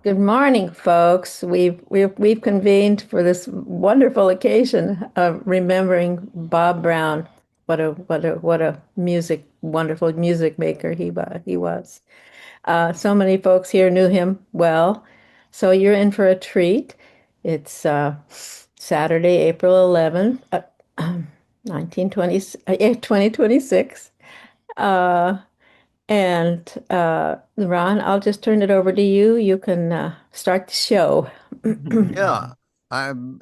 Good morning, folks. We've convened for this wonderful occasion of remembering Bob Brown. What a wonderful music maker he was. So many folks here knew him well, so you're in for a treat. It's Saturday, April 11th, 1920, 2026. And Ron, I'll just turn it over to you. You can start the show. Yeah, I'm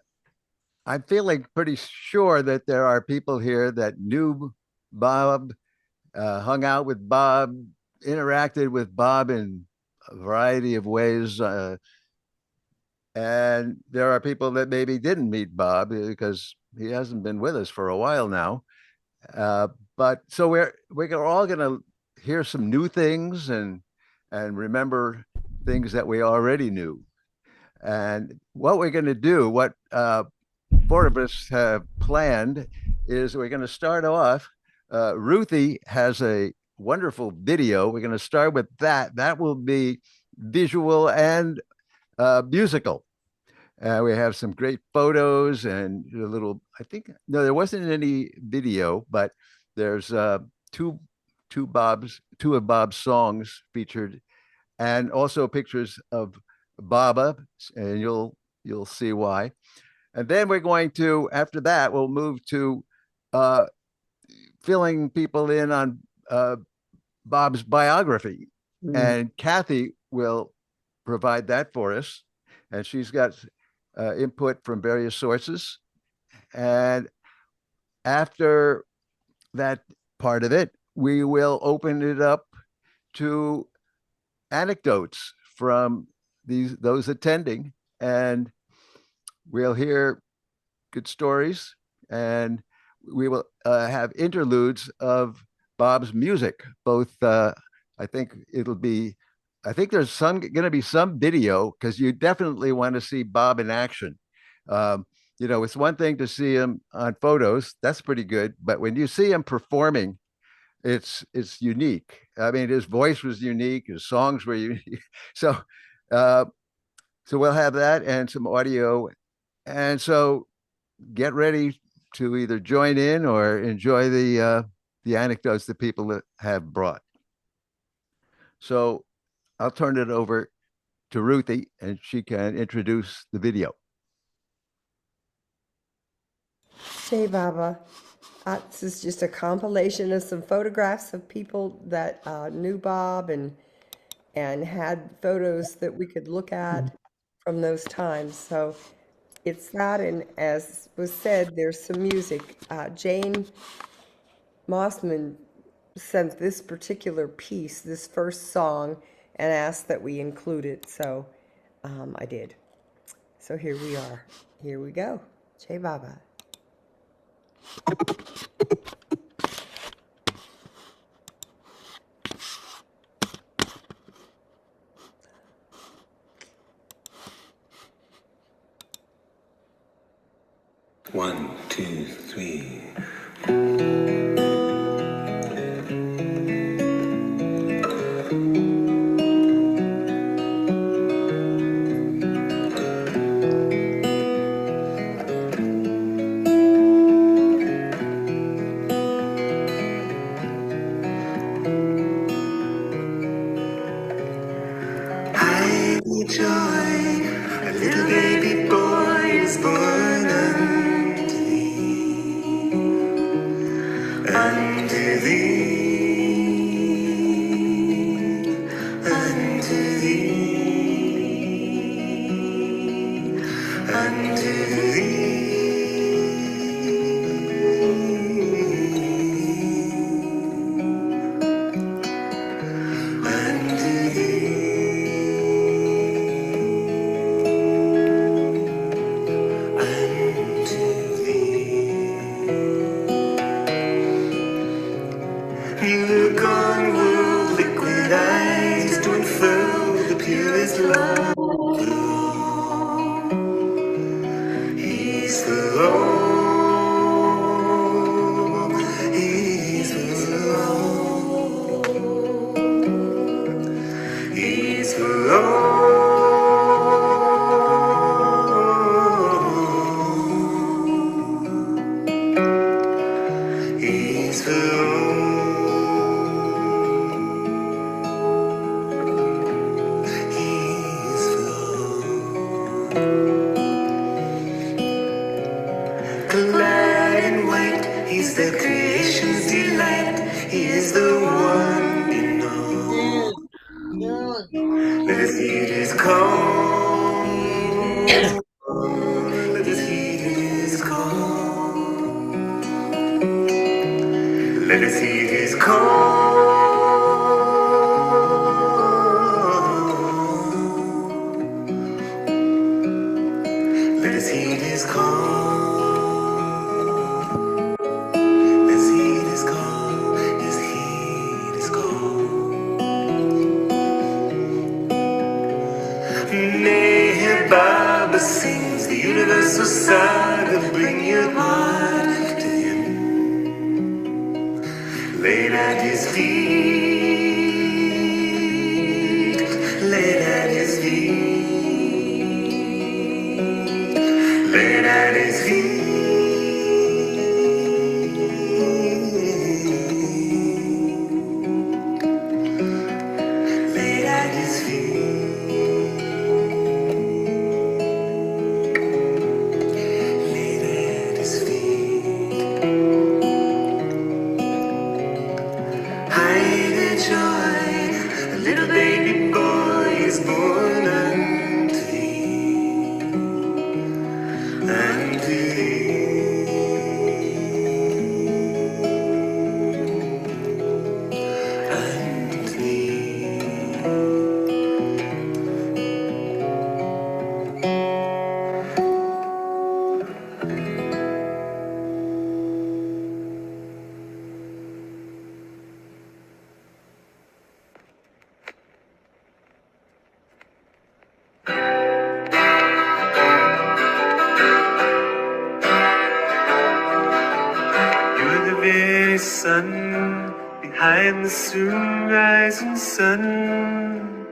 I'm feeling pretty sure that there are people here that knew Bob, hung out with Bob, interacted with Bob in a variety of ways, and there are people that maybe didn't meet Bob because he hasn't been with us for a while now. Uh, but so we're all going to hear some new things and remember things that we already knew. And what we're going to do, what four of us have planned, is we're going to start off. Ruthie has a wonderful video. We're going to start with that. That will be visual and musical. We have some great photos and a little. I think no, there wasn't any video, but there's two two of Bob's songs featured, and also pictures of Baba, and you'll see why. And then we're going to, after that, we'll move to uh, filling people in on Bob's biography. Mm. And Kathy will provide that for us. And she's got input from various sources. And after that part of it, we will open it up to anecdotes from those attending, and we'll hear good stories, and we will have interludes of Bob's music. Both, I think it'll be, I think there's some going to be some video because you definitely want to see Bob in action. Um, it's one thing to see him on photos, that's pretty good, but when you see him performing, it's unique. I mean, his voice was unique, his songs were unique. So, uh, so we'll have that and some audio, and so get ready to either join in or enjoy the anecdotes that people have brought. So I'll turn it over to Ruthie, and she can introduce the video. Hey, Baba. This is just a compilation of some photographs of people that knew Bob and had photos that we could look at from those times. So it's that, and as was said, there's some music. Jane Mossman sent this particular piece, this first song, and asked that we include it. So I did. So here we are. Here we go. Jai Baba. One, two, three. I joy, a little baby boy is born unto thee, unto thee, unto thee, unto look on world, liquid eyes to unfurl the purest love. He's the Lord, He's the Lord, He's for all. He's for all. He's for all. Glad and white, he's the creation's delight. He is the one you know. Let us heed his call. Let us heed his call. Let us heed his call. Let us heed his call. Let's heed his call. Let's heed his call. Meher Baba sings the universal saga. Bring your heart to him. Laid at his feet. Laid at his feet. Laid at his feet. Laid at his feet. Laid at his feet. Hide the joy, a little baby boy is born unto thee, unto thee, unto thee. You're the very sun behind the soon rising sun.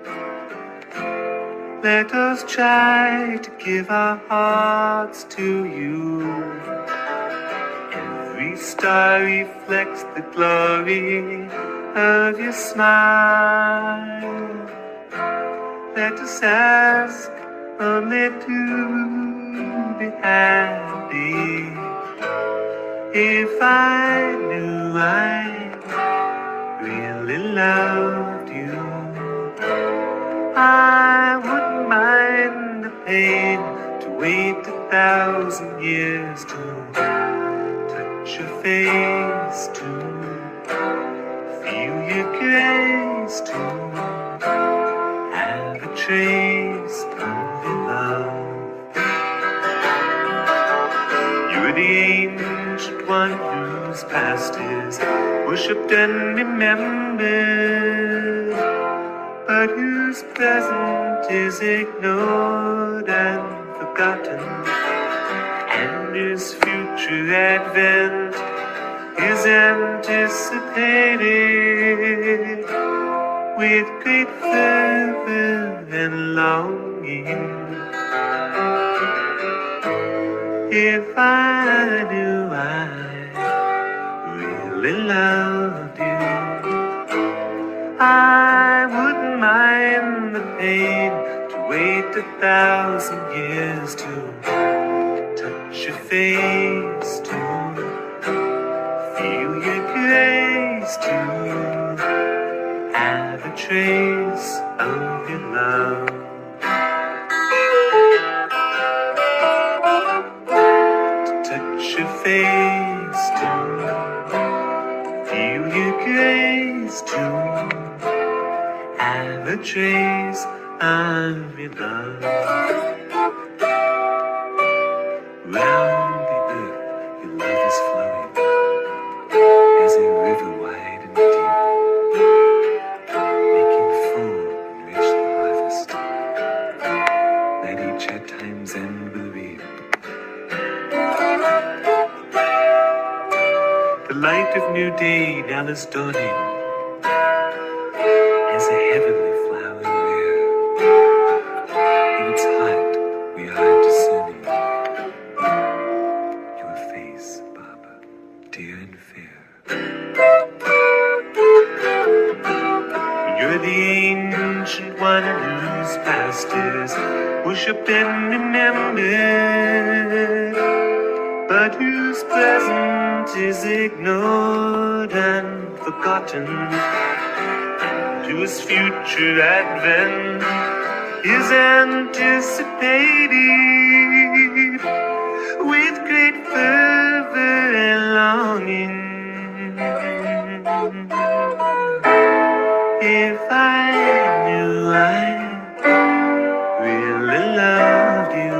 Let us try to give our hearts to you. Every star reflects the glory of your smile. Let us ask only to be happy. If I knew I really loved you, I wouldn't mind the pain to wait 1,000 years to touch your face, to feel your grace, to have a trace of your love. You're the ancient one whose past is worshipped and remembered, but whose present is ignored and forgotten, and whose future advent is anticipated with great fervor and longing. If I knew I really loved you, I wouldn't mind the pain to wait 1,000 years to touch your face, to feel your grace, to have a trace of your love. To touch your face, to feel your grace, to have a trace of your love. Round the earth, your love is flowing as a river wide and deep, making full and rich the harvest that each at time's end will reap. The light of new day now is dawning as a heavenly flower rare. ancient one whose past is worshipped and remembered, but whose present is ignored and forgotten. To his future advent is anticipated with great fervor and longing. If I knew I really loved you,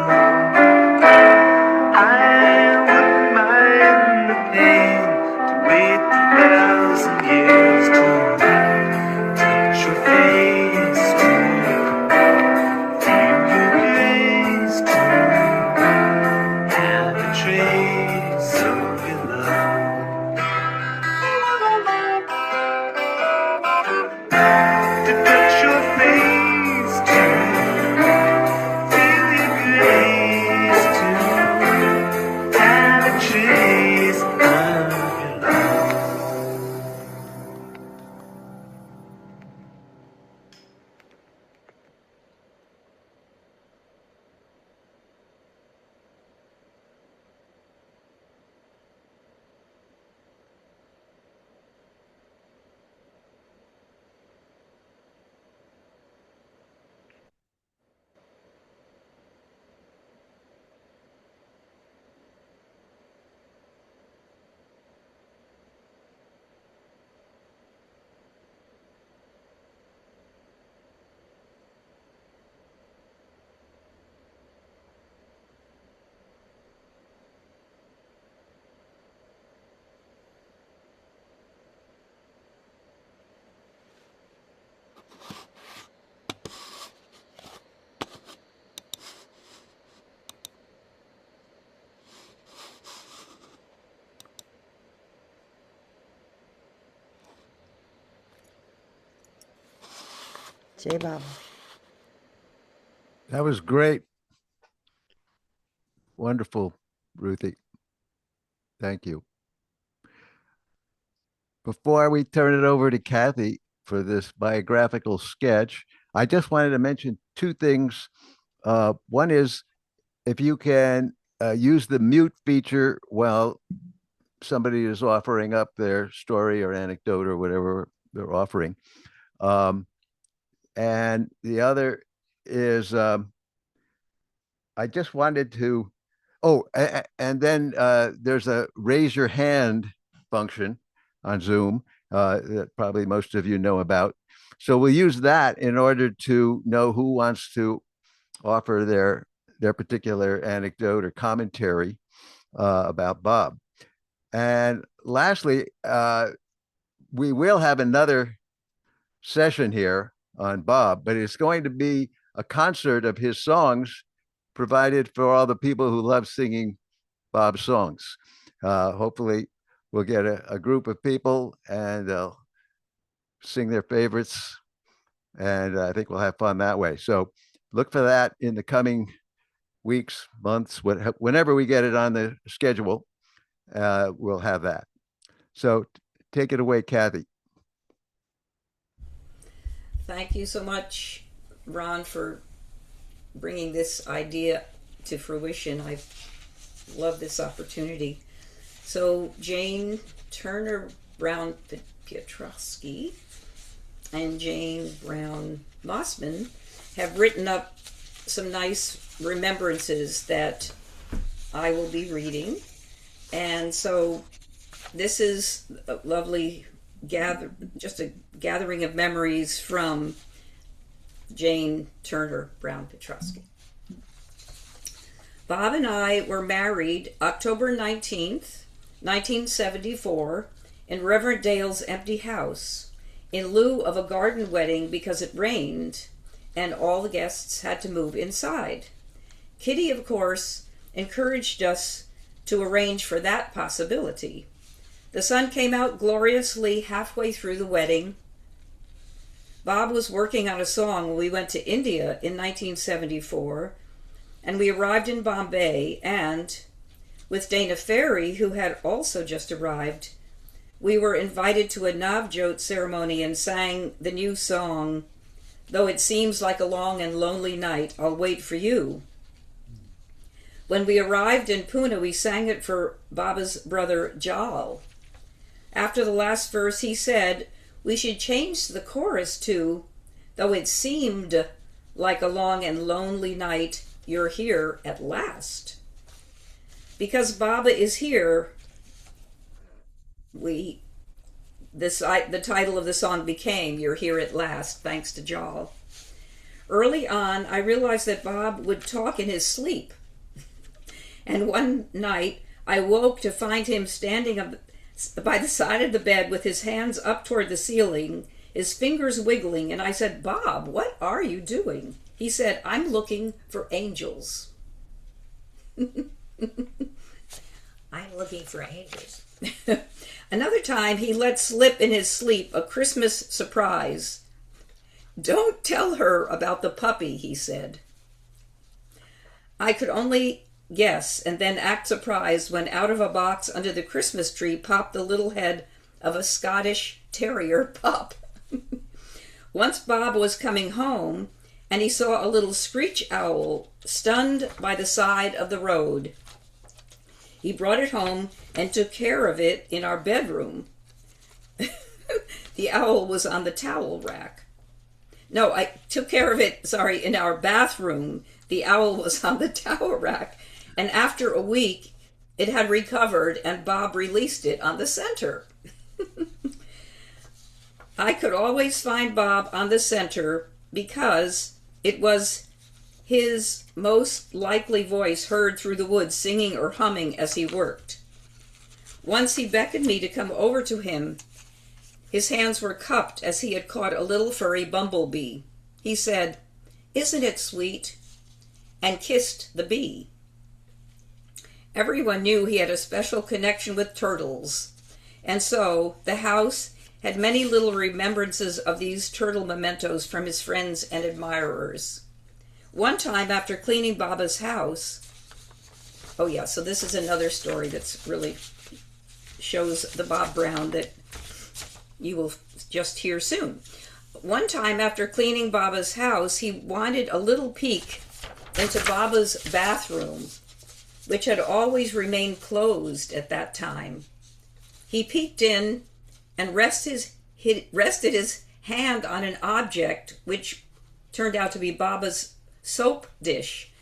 I wouldn't mind the pain to wait 1,000 years to touch your face, to feel your grace, to have a trace of your love. To touch your face, to feel your grace, to have a trace of your love. J Baba. That was great. Wonderful, Ruthie. Thank you. Before we turn it over to Kathy for this biographical sketch, I just wanted to mention two things. One is if you can use the mute feature while somebody is offering up their story or anecdote or whatever they're offering. And the other is I just wanted to, and then there's a raise your hand function on Zoom that probably most of you know about. So we'll use that in order to know who wants to offer their particular anecdote or commentary about Bob. And lastly, we will have another session here on Bob, but it's going to be a concert of his songs provided for all the people who love singing Bob's songs. Hopefully we'll get a group of people and they'll sing their favorites. And I think we'll have fun that way. So look for that in the coming weeks, months, whenever we get it on the schedule, we'll have that. So take it away, Kathy. Thank you so much, Ron, for bringing this idea to fruition. I love this opportunity. So Jane Turner Brown Piotrowski and Jane Brown Mossman have written up some nice remembrances that I will be reading. And so this is a lovely just a gathering of memories from Jane Turner Brown Piotrowski. Bob and I were married October 19th, 1974, in Reverend Dale's empty house, in lieu of a garden wedding because it rained and all the guests had to move inside. Kitty, of course, encouraged us to arrange for that possibility. The sun came out gloriously halfway through the wedding. Bob was working on a song when we went to India in 1974, and we arrived in Bombay, and, with Dana Ferry, who had also just arrived, we were invited to a Navjot ceremony and sang the new song, Though it seems like a long and lonely night, I'll wait for you. When we arrived in Pune, we sang it for Baba's brother Jal. After the last verse, he said we should change the chorus to, though it seemed like a long and lonely night, you're here at last. Because Baba is here, the title of the song became You're Here at Last, thanks to Jal. Early on, I realized that Bob would talk in his sleep. And one night, I woke to find him standing up by the side of the bed with his hands up toward the ceiling, his fingers wiggling, and I said, Bob, what are you doing? He said, I'm looking for angels. I'm looking for angels. Another time, he let slip in his sleep a Christmas surprise. Don't tell her about the puppy, he said. I could only guess and then act surprised when out of a box under the Christmas tree popped the little head of a Scottish terrier pup. Once Bob was coming home and he saw a little screech owl stunned by the side of the road. He brought it home and took care of it in our bedroom. The owl was on the towel rack. No, I took care of it, in our bathroom. The owl was on the towel rack. And after a week, it had recovered and Bob released it on the center. I could always find Bob on the center because it was his most likely voice heard through the woods singing or humming as he worked. Once he beckoned me to come over to him. His hands were cupped as he had caught a little furry bumblebee. He said, "Isn't it sweet?" and kissed the bee. Everyone knew he had a special connection with turtles, and so the house had many little remembrances of these turtle mementos from his friends and admirers. One time after cleaning Baba's house, so this is another story that's really shows the Bob Brown that you will just hear soon. One time after cleaning Baba's house, he wanted a little peek into Baba's bathroom, which had always remained closed at that time. He peeked in and rested his hand on an object which turned out to be Baba's soap dish,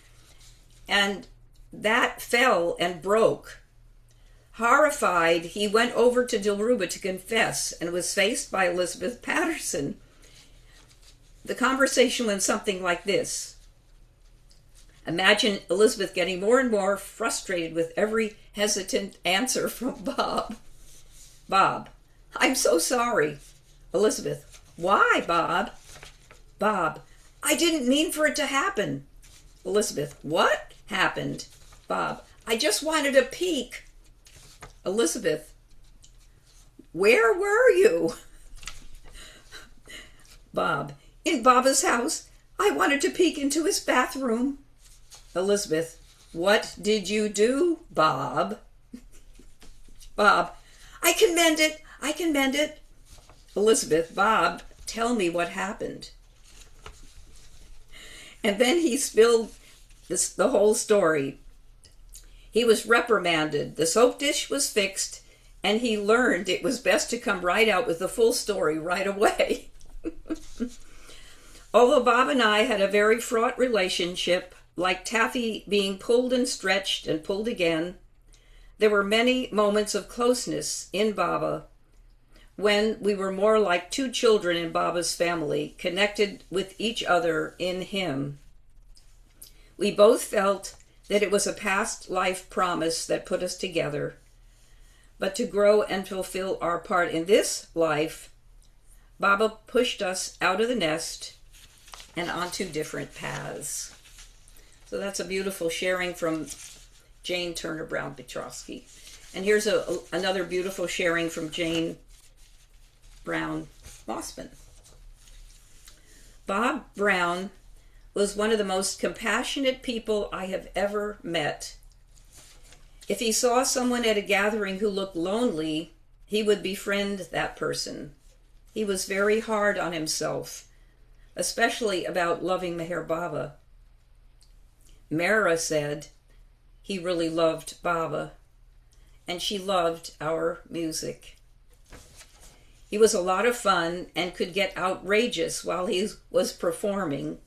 and that fell and broke. Horrified, he went over to Dilruba to confess and was faced by Elizabeth Patterson. The conversation went something like this. Imagine Elizabeth getting more and more frustrated with every hesitant answer from Bob. Bob, I'm so sorry. Elizabeth, why, Bob? Bob, I didn't mean for it to happen. Elizabeth, what happened? Bob, I just wanted a peek. Elizabeth, where were you? Bob, in Baba's house. I wanted to peek into his bathroom. Elizabeth, what did you do, Bob? Bob, I can mend it. I can mend it. Elizabeth, Bob, tell me what happened. And then he spilled the whole story. He was reprimanded. The soap dish was fixed, and he learned it was best to come right out with the full story right away. Although Bob and I had a very fraught relationship, like taffy being pulled and stretched and pulled again, there were many moments of closeness in Baba when we were more like two children in Baba's family, connected with each other in him. We both felt that it was a past life promise that put us together, but to grow and fulfill our part in this life, Baba pushed us out of the nest and onto different paths. So that's a beautiful sharing from Jane Turner Brown Petrovsky. And here's another beautiful sharing from Jane Brown Mossman. Bob Brown was one of the most compassionate people I have ever met. If he saw someone at a gathering who looked lonely, he would befriend that person. He was very hard on himself, especially about loving Meher Baba. Mara said he really loved Baba, and she loved our music. He was a lot of fun and could get outrageous while he was performing,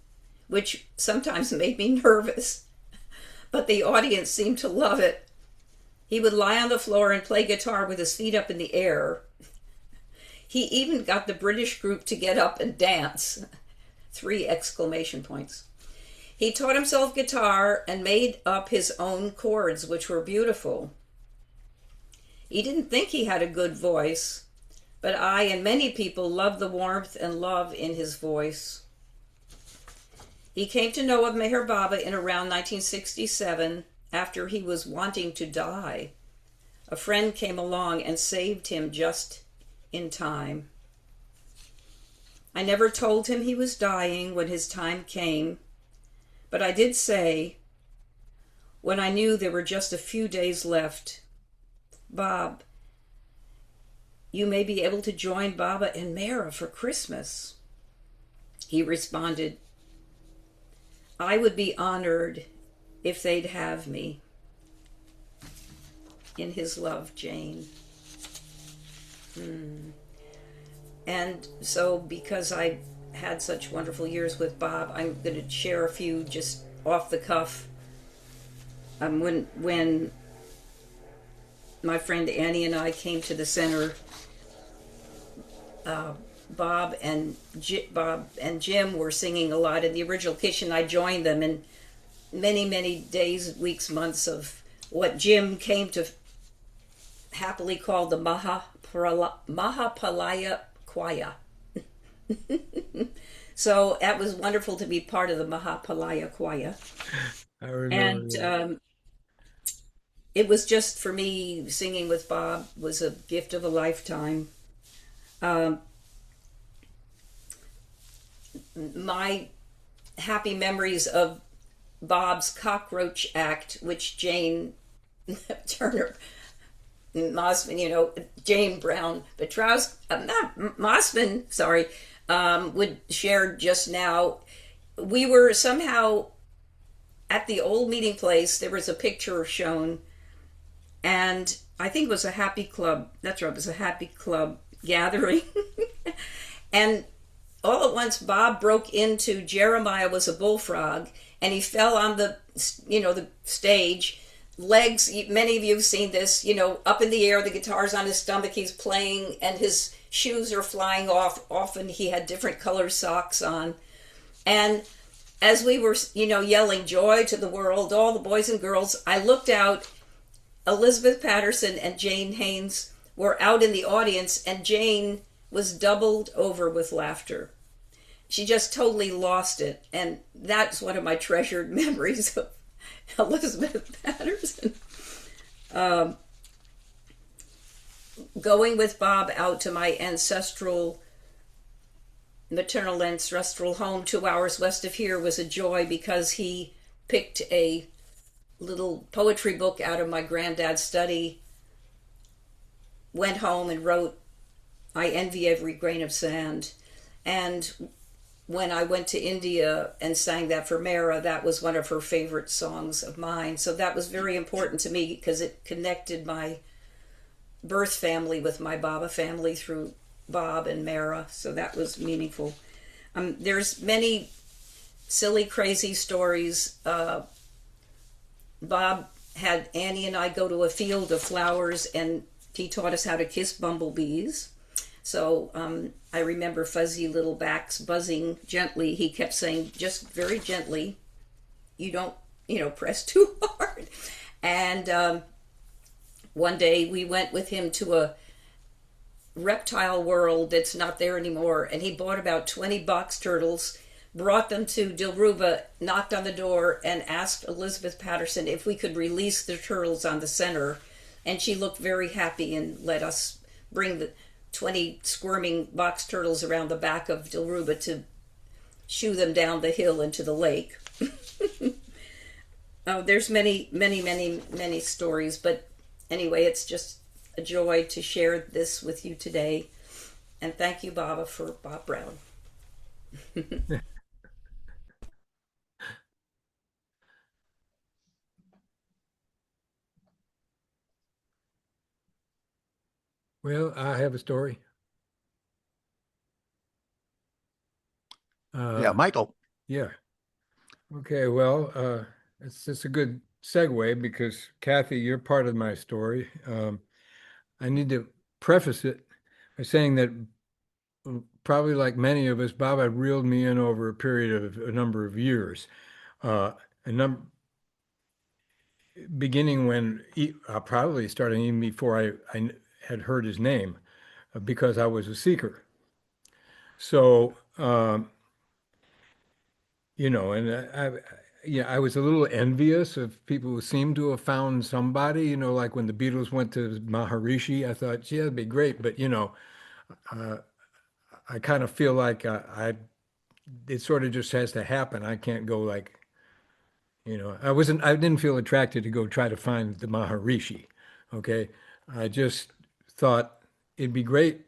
which sometimes made me nervous, but the audience seemed to love it. He would lie on the floor and play guitar with his feet up in the air. He even got the British group to get up and dance. 3 exclamation points. He taught himself guitar and made up his own chords, which were beautiful. He didn't think he had a good voice, but I and many people loved the warmth and love in his voice. He came to know of Meher Baba in around 1967 after he was wanting to die. A friend came along and saved him just in time. I never told him he was dying when his time came, but I did say, when I knew there were just a few days left, "Bob, you may be able to join Baba and Mara for Christmas." He responded, "I would be honored if they'd have me." In his love, Jane. And so, because I had such wonderful years with Bob, I'm going to share a few just off the cuff. When my friend Annie and I came to the center, Bob and Jim were singing a lot in the original kitchen. I joined them in many, many days, weeks, months of what Jim came to happily call the Mahapalaya Choir. So that was wonderful to be part of the Mahapalaya Choir. I remember And that. it was just, for me, singing with Bob was a gift of a lifetime. My happy memories of Bob's Cockroach Act, which Jane Turner Mossman, Jane Brown Mossman, sorry, would share just now. We were somehow at the old meeting place. There was a picture shown, and I think it was a happy club. That's right, it was a happy club gathering. And all at once, Bob broke into Jeremiah Was a Bullfrog, and he fell on the stage. Legs, many of you have seen this, up in the air, the guitar's on his stomach, he's playing, and his shoes are flying off. Often he had different color socks on. And as we were, yelling joy to the world, all the boys and girls, I looked out. Elizabeth Patterson and Jane Haynes were out in the audience, and Jane was doubled over with laughter. She just totally lost it. And that's one of my treasured memories of Elizabeth Patterson. Going with Bob out to my maternal ancestral home 2 hours west of here was a joy, because he picked a little poetry book out of my granddad's study, went home and wrote, "I envy every grain of sand." And when I went to India and sang that for Mara, that was one of her favorite songs of mine. So that was very important to me, because it connected my birth family with my Baba family through Bob and Mara. So that was meaningful. There's many silly, crazy stories. Bob had Annie and I go to a field of flowers, and he taught us how to kiss bumblebees. So I remember fuzzy little backs buzzing gently. He kept saying, just very gently, you don't, press too hard. And one day we went with him to a reptile world that's not there anymore, and he bought about 20 box turtles, brought them to Dilruba, knocked on the door, and asked Elizabeth Patterson if we could release the turtles on the center. And she looked very happy and let us bring the 20 squirming box turtles around the back of Dilruba to shoo them down the hill into the lake. There's many, many, many, many stories, but anyway, it's just a joy to share this with you today. And thank you, Baba, for Bob Brown. Well, I have a story. Yeah, Uh, Michael. yeah. Okay. Well, it's a good segue because Kathy, you're part of my story. I need to preface it by saying that probably like many of us, Bob had reeled me in over a period of a number of years. A number beginning when probably starting even before I had heard his name because I was a seeker. So, and yeah, I was a little envious of people who seemed to have found somebody, like when the Beatles went to Maharishi, I thought, yeah, that'd be great. But, uh, I kind of feel like it sort of just has to happen. I can't go like, I didn't feel attracted to go try to find the Maharishi. Okay. I just thought it'd be great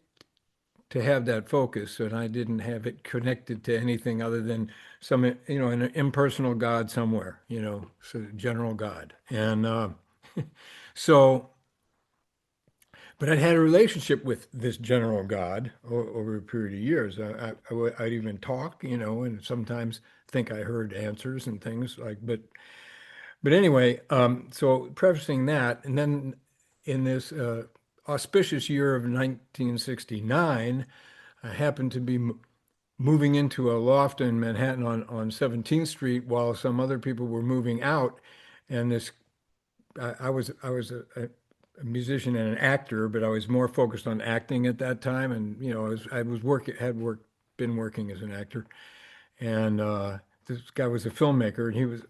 to have that focus, and I didn't have it connected to anything other than some, an impersonal God somewhere, so general God. And so, but I'd had a relationship with this general God over a period of years. I'd even talk, and sometimes think I heard answers and things like, but anyway, so prefacing that, and then in this auspicious year of 1969, I happened to be moving into a loft in Manhattan on 17th Street while some other people were moving out. And I was a musician and an actor, but I was more focused on acting at that time. And, I was been working as an actor. And this guy was a filmmaker, and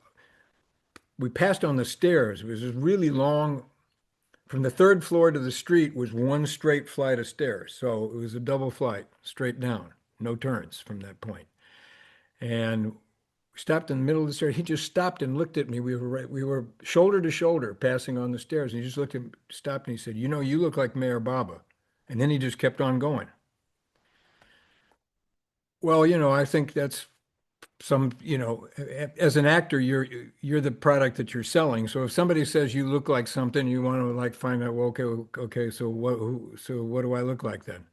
we passed on the stairs. It was this really long, from the third floor to the street was one straight flight of stairs. So it was a double flight straight down, no turns from that point. And we stopped in the middle of the stairs. He just stopped and looked at me. We were shoulder to shoulder passing on the stairs. And he just looked at me, stopped, and he said, you look like Mayor Baba. And then he just kept on going. Well, I think that's as an actor, you're the product that you're selling. So if somebody says you look like something, you want to like find out, well, okay, so what do I look like then?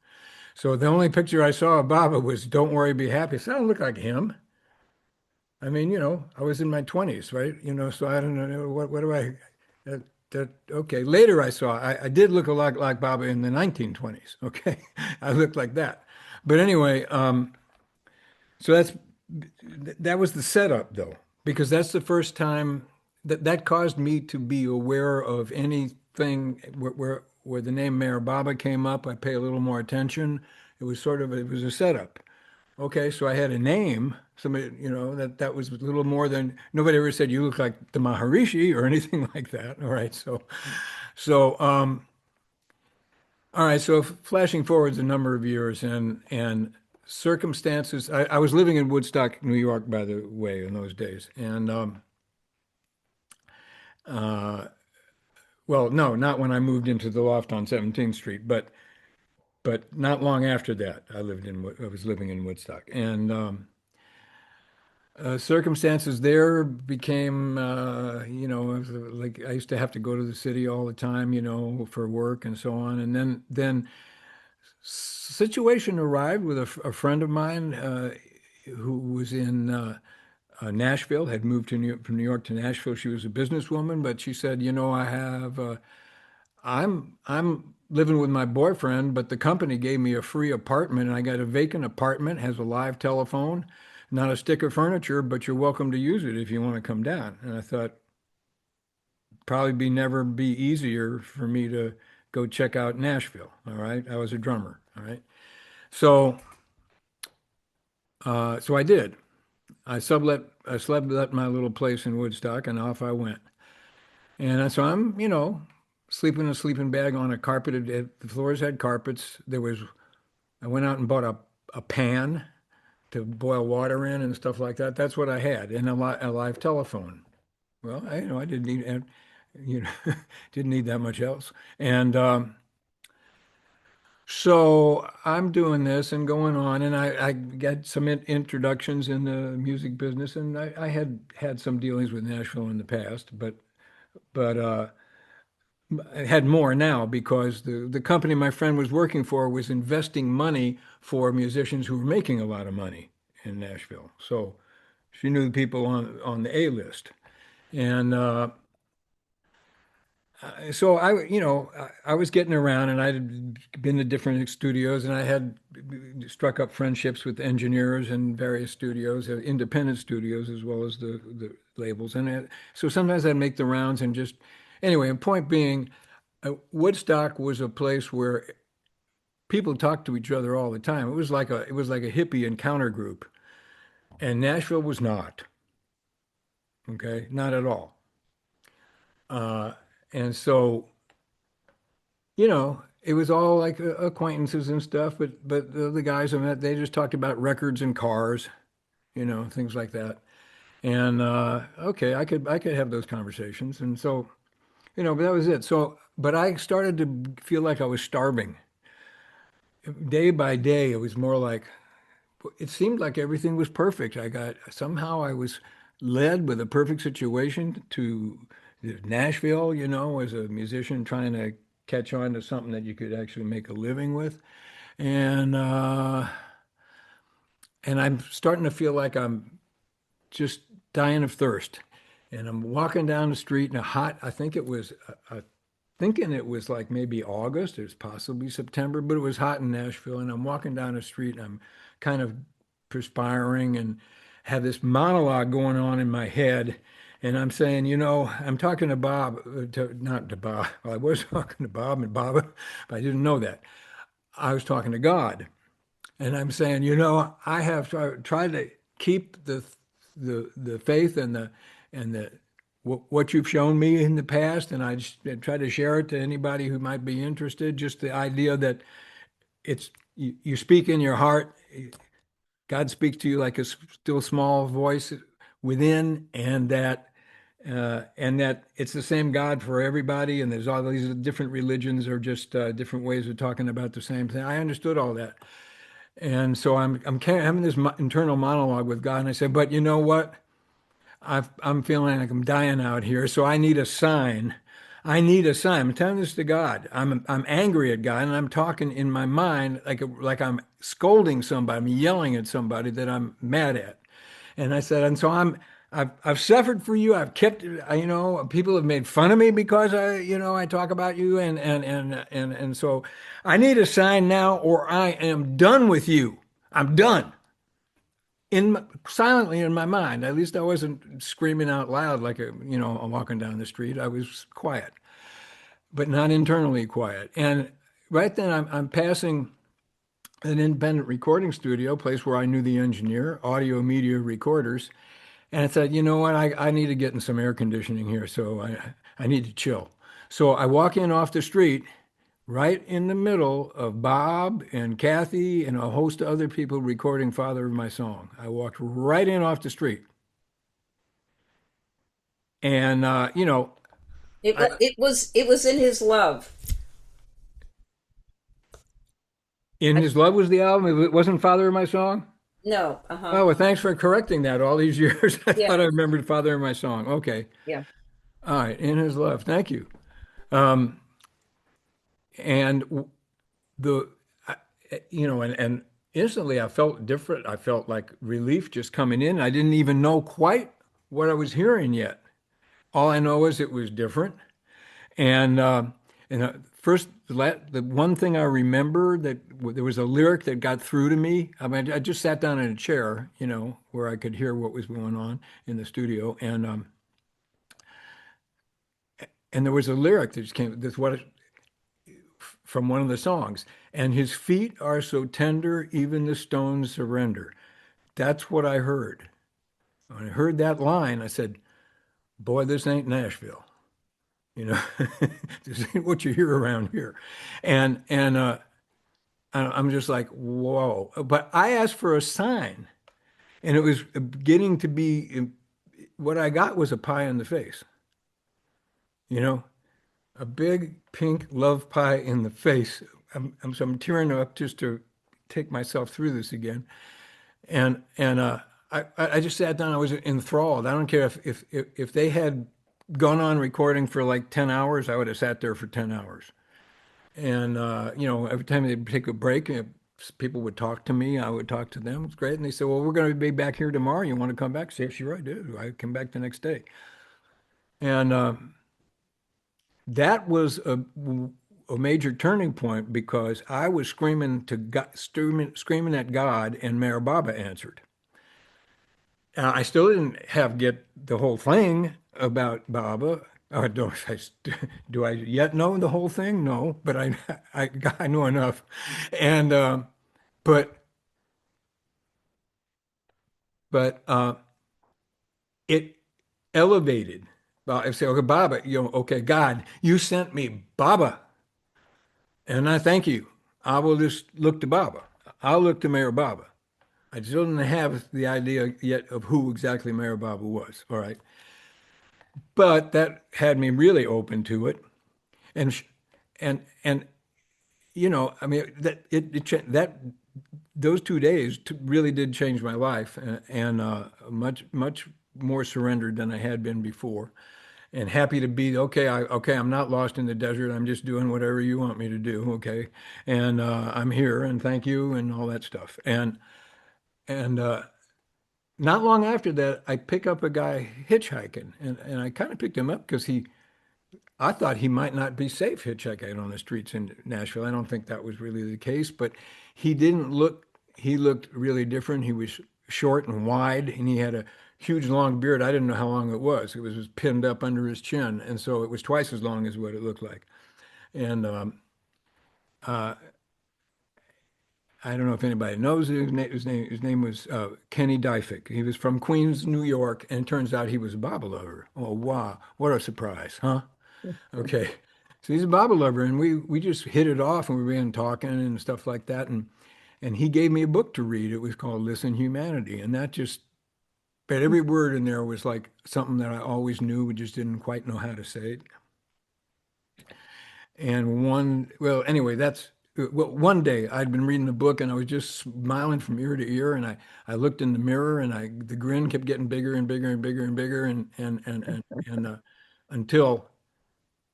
So the only picture I saw of Baba was "Don't worry, be happy." So I don't look like him. I mean, I was in my 20s, right? So I don't know what do I that okay. Later I did look a lot like Baba in the 1920s. Okay. I looked like that. But anyway, so that was the setup though, because that's the first time that caused me to be aware of anything where the name Mayor Baba came up. I pay a little more attention. It was a setup. Okay, so I had a name. Somebody, that was a little more than nobody ever said you look like the Maharishi or anything like that. All right, so all right, so flashing forwards a number of years and circumstances. I was living in Woodstock, New York, by the way, in those days, and uh, well, no, not when I moved into the loft on 17th Street, but not long after that, I was living in Woodstock, and circumstances there became, like I used to have to go to the city all the time, for work and so on. And then situation arrived with a friend of mine who was in Nashville, had moved from New York to Nashville. She was a businesswoman, but she said, I'm living with my boyfriend, but the company gave me a free apartment and I got a vacant apartment, has a live telephone, not a stick of furniture, but you're welcome to use it if you want to come down. And I thought probably never be easier for me to go check out Nashville. All right. I was a drummer. All right. So so I did. I sublet my little place in Woodstock and off I went. And so I'm, sleeping in a sleeping bag on a carpeted, the floors had carpets. I went out and bought a pan to boil water in and stuff like that. That's what I had, and a live telephone. Well, I didn't need, you know, didn't need that much else. And So I'm doing this and going on, and I got some introductions in the music business, and I had some dealings with Nashville in the past, but I had more now because the company my friend was working for was investing money for musicians who were making a lot of money in Nashville. So she knew the people on the A list, and so I was getting around, and I'd been to different studios, and I had struck up friendships with engineers in various studios, independent studios, as well as the labels. So sometimes I'd make the rounds and just, anyway, and point being, Woodstock was a place where people talked to each other all the time. It was like a hippie encounter group, and Nashville was not, okay, not at all. Uh, and so. It was all like acquaintances and stuff, but the guys I met, they just talked about records and cars, things like that. And okay, I could have those conversations, and so but that was it. So, but I started to feel like I was starving. Day by day, it was more like it seemed like everything was perfect. Somehow I was led with a perfect situation to Nashville, as a musician trying to catch on to something that you could actually make a living with. And and I'm starting to feel like I'm just dying of thirst. And I'm walking down the street in a hot, I think it was thinking it was like maybe August, it was possibly September, but it was hot in Nashville. And I'm walking down the street and I'm kind of perspiring and have this monologue going on in my head. And I'm saying, I'm talking to Bob, not to Bob. Well, I was talking to Bob and Bob, but I didn't know that. I was talking to God. And I'm saying, I have tried to keep the faith and the what you've shown me in the past, and I just try to share it to anybody who might be interested. Just the idea that you speak in your heart, God speaks to you like a still small voice within, and that it's the same God for everybody, and there's all these different religions or just different ways of talking about the same thing. I understood all that. And so I'm having this internal monologue with God, and I said, but you know what? I'm feeling like I'm dying out here, so I need a sign. I need a sign. I'm telling this to God. I'm angry at God, and I'm talking in my mind like I'm scolding somebody. I'm yelling at somebody that I'm mad at. And I said, and so I've suffered for you. I've kept, people have made fun of me because I talk about you, and so I need a sign now, or I am done with you. I'm done. Silently in my mind. At least I wasn't screaming out loud like I'm walking down the street. I was quiet, but not internally quiet. And right then I'm passing an independent recording studio, place where I knew the engineer, Audio Media Recorders. And I said, you know what, I need to get in some air conditioning here, so I need to chill. So I walk in off the street, right in the middle of Bob and Kathy and a host of other people recording Father of My Song. I walked right in off the street. And, It I, it was in his love. In I, His Love was the album. It wasn't Father of My Song? no, Oh, well, thanks for correcting that all these years. I yeah, thought I remembered Father of My Song. Okay. yeah. All right. In His Love. Thank you. Um, and the and instantly I felt different. I felt like relief just coming in. I didn't even know quite what I was hearing yet. All I know is it was different. And first, the one thing I remember that there was a lyric that got through to me. I mean, I just sat down in a chair, where I could hear what was going on in the studio, and there was a lyric that just came. That's what from one of the songs. And his feet are so tender, even the stones surrender. That's what I heard. When I heard that line, I said, "Boy, this ain't Nashville." You know, this ain't what you hear around here. And I'm just like, whoa. But I asked for a sign, and it was getting to be what I got was a pie in the face, you know, a big pink love pie in the face. I'm tearing up just to take myself through this again. And I just sat down. I was enthralled. I don't care if they had gone on recording for like 10 hours, I would have sat there for 10 hours. And every time they'd take a break, people would talk to me. I would talk to them. It's great. And they said, "Well, we're going to be back here tomorrow. You want to come back?" I said, "Sure, I do." I came back the next day, and that was a major turning point because I was screaming to God, screaming at God, and Mayor Baba answered. I still didn't have get the whole thing about Baba. Do I yet know the whole thing? No, but I know enough, and but but it elevated. I say, okay, Baba, okay, God, you sent me Baba, and I thank you. I will just look to Baba. I'll look to Mayor Baba. I still didn't have the idea yet of who exactly Mayor Baba was. All right, but that had me really open to it, and and I mean that that those 2 days really did change my life, and much more surrendered than I had been before, and happy to be okay. I'm not lost in the desert. I'm just doing whatever you want me to do. Okay, and I'm here, and thank you, and all that stuff, and not long after that, I pick up a guy hitchhiking, and I kind of picked him up because I thought he might not be safe hitchhiking on the streets in Nashville. I don't think that was really the case, but he didn't look, he looked really different. He was short and wide, and he had a huge long beard. I didn't know how long it was. It was pinned up under his chin, and so it was twice as long as what it looked like. And uh, I don't know if anybody knows his name was Kenny Dyfick. He was from Queens, New York, and it turns out he was a Bible lover. Oh, wow. What a surprise, huh? Okay. So he's a Bible lover, and we just hit it off, and we began talking and stuff like that. And he gave me a book to read. It was called Listen Humanity. And that just, but every word in there was like something that I always knew, but just didn't quite know how to say it. And well, anyway, well, one day I'd been reading the book and I was just smiling from ear to ear. And I looked in the mirror and the grin kept getting bigger and bigger and bigger and bigger. And until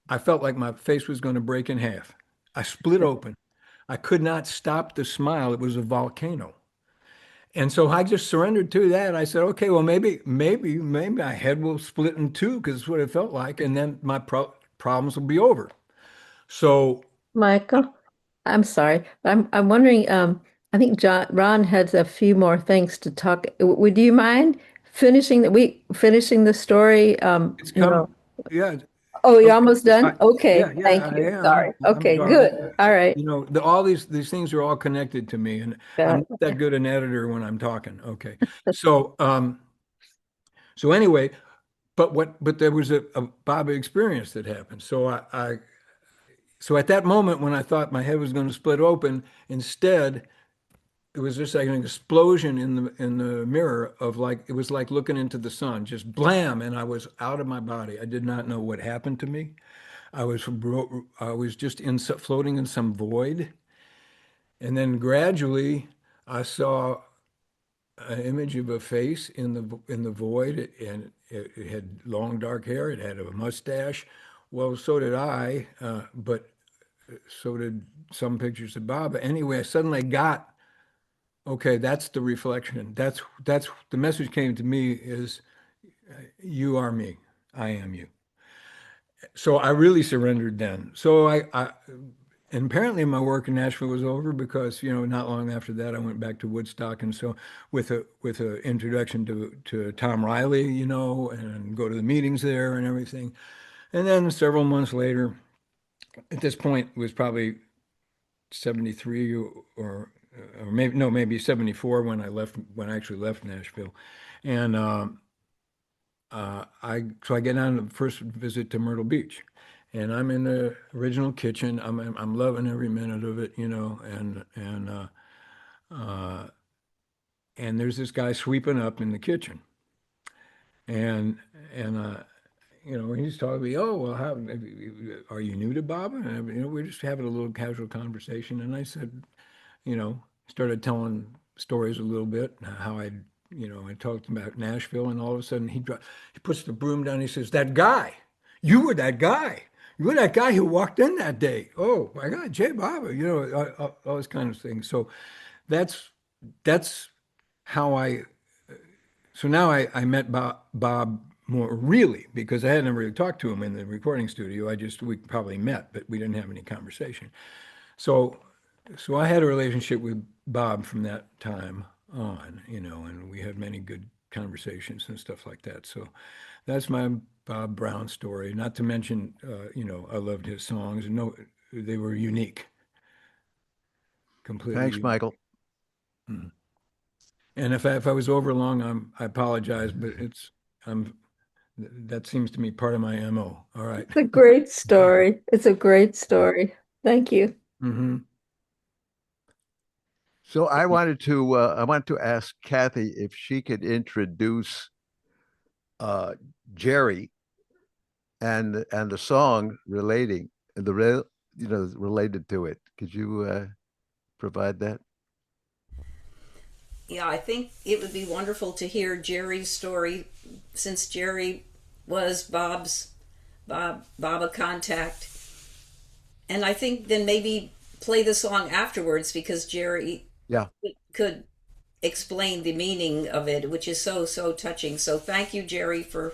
I felt like my face was going to break in half. I split open. I could not stop the smile. It was a volcano. And so I just surrendered to that. I said, okay, well, maybe my head will split in two because it's what it felt like. And then my problems will be over. So Michael, I'm sorry. I'm wondering, I think Ron has a few more things to talk. Would you mind finishing the story? it's come, yeah. Oh, you're Okay. almost I, done? yeah, Okay, yeah, thank I you. am. Sorry. Okay, Sorry. good. All right. All these things are all connected to me, and I'm Uh, not that good an editor when I'm talking. Okay. So, so anyway, but there was a Baba experience that happened. So at that moment when I thought my head was going to split open, instead it was just like an explosion in the mirror of like it was like looking into the sun, just blam, and I was out of my body. I did not know what happened to me. I was just floating in some void, and then gradually I saw an image of a face in the void, and it had long dark hair. It had a mustache. Well, so did I, but so did some pictures of Bob. Anyway, I suddenly got okay. That's the reflection. That's the message came to me is you are me. I am you. So I really surrendered then. So and apparently my work in Nashville was over because, not long after that I went back to Woodstock, and so with a introduction to Tom Riley, and go to the meetings there and everything. And then several months later, at this point it was probably 73 or maybe no, maybe 74 when I actually left Nashville. And I get on the first visit to Myrtle Beach, and I'm in the original kitchen. I'm loving every minute of it, uh, and there's this guy sweeping up in the kitchen, and and he's talking to me, oh, well, how are you new to Bob? And we're just having a little casual conversation. And I said, started telling stories a little bit, how I talked about Nashville, and all of a sudden he puts the broom down. He says, "That guy, you were that guy. You were that guy who walked in that day. Oh my God, Jay Barber, all this kind of thing." So that's that's how I. So now I met Bob more really because I hadn't really talked to him in the recording studio. We probably met, but we didn't have any conversation. So so I had a relationship with Bob from that time on, and we had many good conversations and stuff like that. So that's my Bob Brown story. Not to mention, I loved his songs. No, they were unique, completely Thanks, unique. Michael. Mhm. And if I was over long, I apologize, but that seems to me part of my MO. All right. It's a great story. It's a great story. Thank you. Hmm. So I want to ask Kathy if she could introduce uh, Jerry and the song relating the real related to it. Could you provide that? Yeah, I think it would be wonderful to hear Jerry's story since Jerry was Baba contact. And I think then maybe play the song afterwards because Jerry Yeah. could explain the meaning of it, which is so, so touching. So thank you, Jerry, for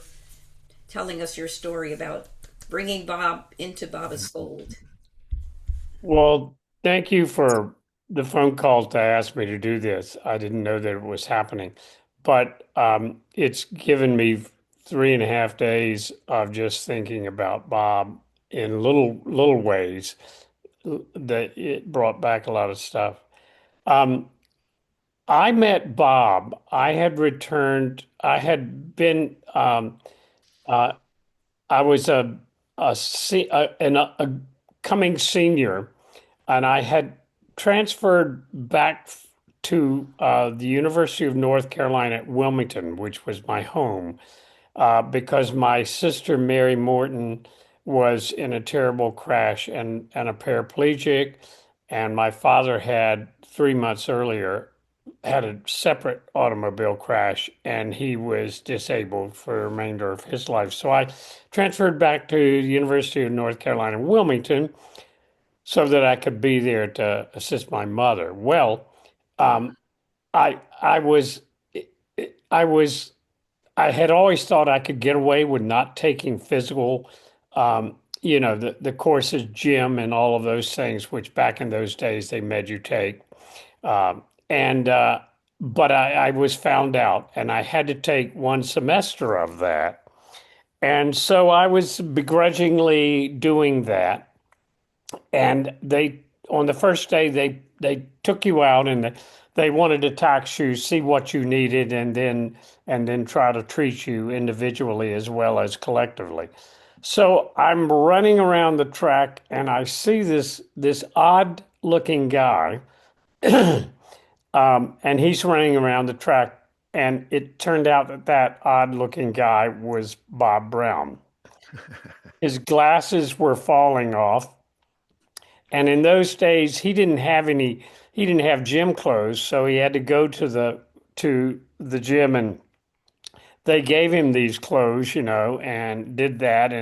telling us your story about bringing Bob into Baba's fold. Well, thank you for the phone call to ask me to do this. I didn't know that it was happening, but it's given me 3.5 days of just thinking about Bob in little ways that it brought back a lot of stuff. Um, I met Bob. I had returned. I had been. Uh, I was a coming senior, and I had transferred back to the University of North Carolina at Wilmington, which was my home, because my sister Mary Morton was in a terrible crash and a paraplegic, and my father had 3 months earlier had a separate automobile crash and he was disabled for the remainder of his life. So I transferred back to the University of North Carolina, Wilmington, so that I could be there to assist my mother. Well, um, I was I had always thought I could get away with not taking physical, the courses, gym, and all of those things, which back in those days they made you take. And but I was found out, and I had to take 1 semester of that. And so I was begrudgingly doing that. And they on the first day they took you out and they wanted to tax you, see what you needed, and then try to treat you individually as well as collectively. So I'm running around the track and I see this odd looking guy, and he's running around the track. And it turned out that odd looking guy was Bob Brown. His glasses were falling off. And in those days, he didn't have gym clothes, so he had to go to the gym, and they gave him these clothes, and did that.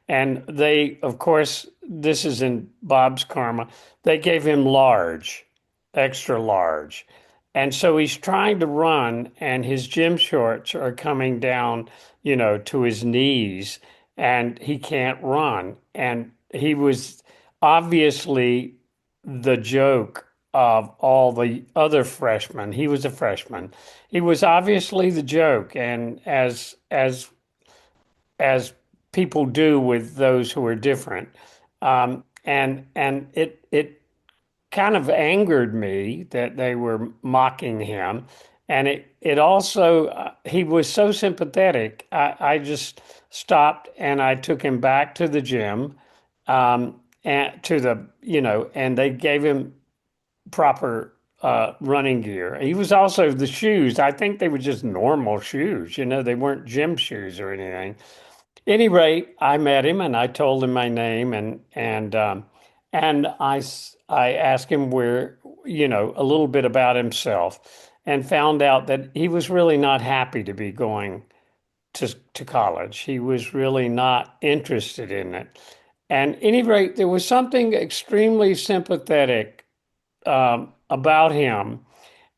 And they, of course, this is in Bob's karma, they gave him large, extra large. And so he's trying to run, and his gym shorts are coming down, to his knees, and he can't run. And he was obviously the joke of all the other freshmen. He was a freshman. He was obviously the joke, and as people do with those who are different, and it kind of angered me that they were mocking him. And it also, he was so sympathetic. I just stopped and I took him back to the gym, and and they gave him proper running gear. He was also the shoes. I think they were just normal shoes. They weren't gym shoes or anything. Any rate, I met him and I told him my name and I asked him where, a little bit about himself and found out that he was really not happy to be going to college. He was really not interested in it. And at any rate, there was something extremely sympathetic about him.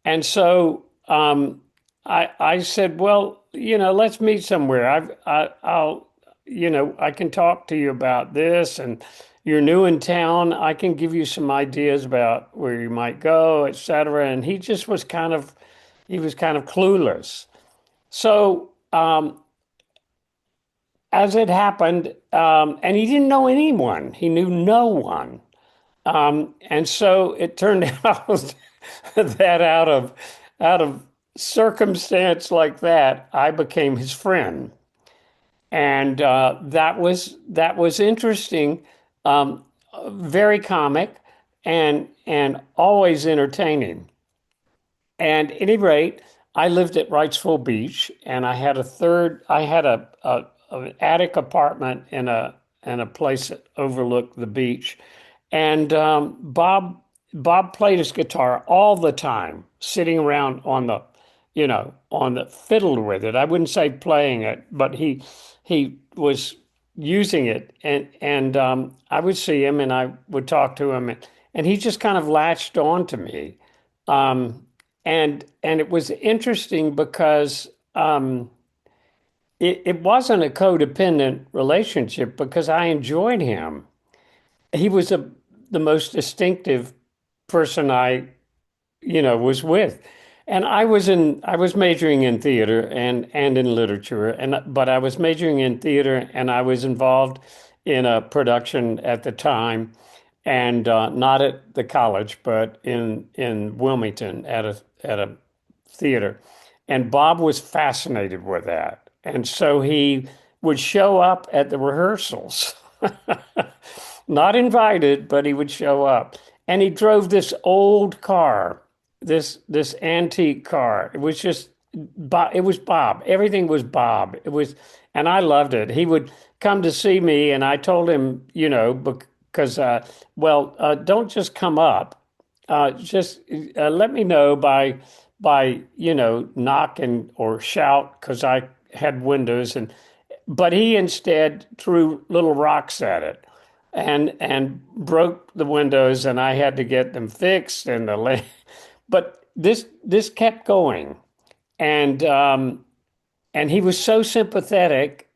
And so I said, well, let's meet somewhere. I'll, I can talk to you about this, and you're new in town. I can give you some ideas about where you might go, et cetera. And he just was he was kind of clueless. So as it happened, and he didn't know anyone. He knew no one. And so it turned out that out of circumstance like that, I became his friend, and that was interesting, very comic, and always entertaining. And at any rate, I lived at Wrightsville Beach, and I had an attic apartment in a place that overlooked the beach. And Bob played his guitar all the time, sitting around on the fiddle with it. I wouldn't say playing it, but he was using it, and I would see him and I would talk to him, and he just kind of latched on to me. And it was interesting because it wasn't a codependent relationship because I enjoyed him. He was the most distinctive person I was with. And I was majoring in theater and in literature, but I was majoring in theater and I was involved in a production at the time, and not at the college, but in Wilmington at a theater. And Bob was fascinated with that. And so he would show up at the rehearsals. Not invited, but he would show up. And he drove this old car, this antique car. It was just Bob. It was Bob. Everything was Bob. And I loved it. He would come to see me, and I told him, because don't just come up. Just let me know by knock and or shout, because I had windows, but he instead threw little rocks at it and broke the windows, and I had to get them fixed, but this kept going, and he was so sympathetic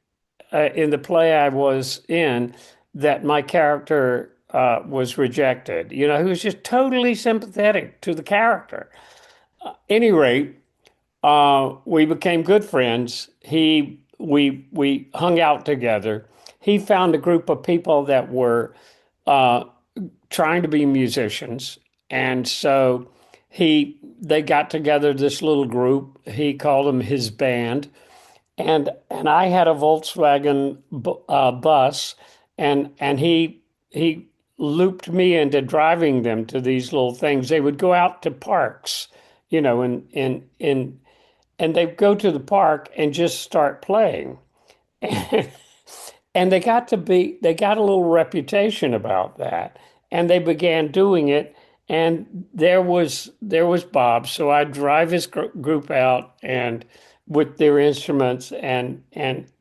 in the play I was in that my character was rejected. He was just totally sympathetic to the character. Any rate, we became good friends. We hung out together. He found a group of people that were trying to be musicians, and so they got together this little group. He called them his band, and I had a Volkswagen bus, and he looped me into driving them to these little things. They would go out to parks, and they'd go to the park and just start playing. And they got a little reputation about that, and they began doing it. And there was Bob. So I'd drive his group out and with their instruments and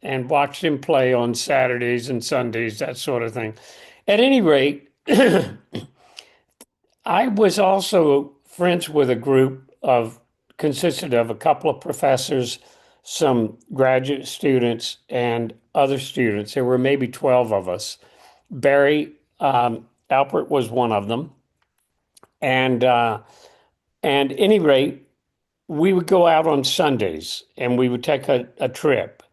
watch him play on Saturdays and Sundays, that sort of thing. At any rate, I was also friends with a group consisted of a couple of professors, some graduate students, and other students. There were maybe 12 of us. Barry Alpert was one of them. And at any rate, we would go out on Sundays and we would take a trip.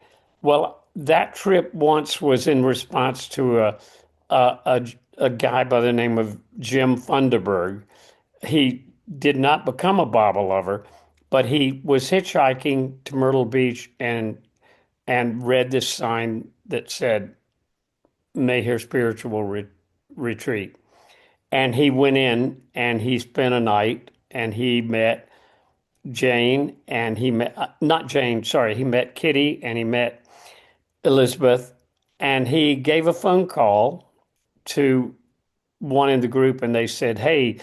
Well, that trip once was in response to a guy by the name of Jim Funderburg. He did not become a Bible lover, but he was hitchhiking to Myrtle Beach and read this sign that said, "May here spiritual retreat." And he went in and he spent a night and he met Jane and he met, not Jane, sorry, he met Kitty and he met Elizabeth and he gave a phone call to one in the group, and they said, "Hey,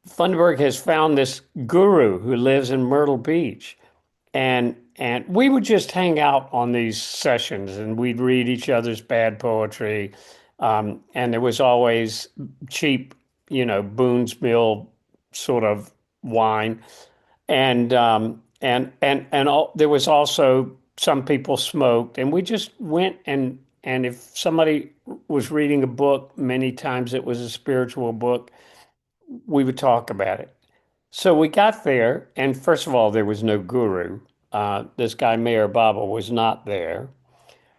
Funderburg has found this guru who lives in Myrtle Beach." And we would just hang out on these sessions, and we'd read each other's bad poetry. And there was always cheap, Boone's Mill sort of wine. And there was also some people smoked, and we just went, and if somebody was reading a book, many times it was a spiritual book, we would talk about it. So we got there, and first of all, there was no guru. This guy, Mayor Baba, was not there.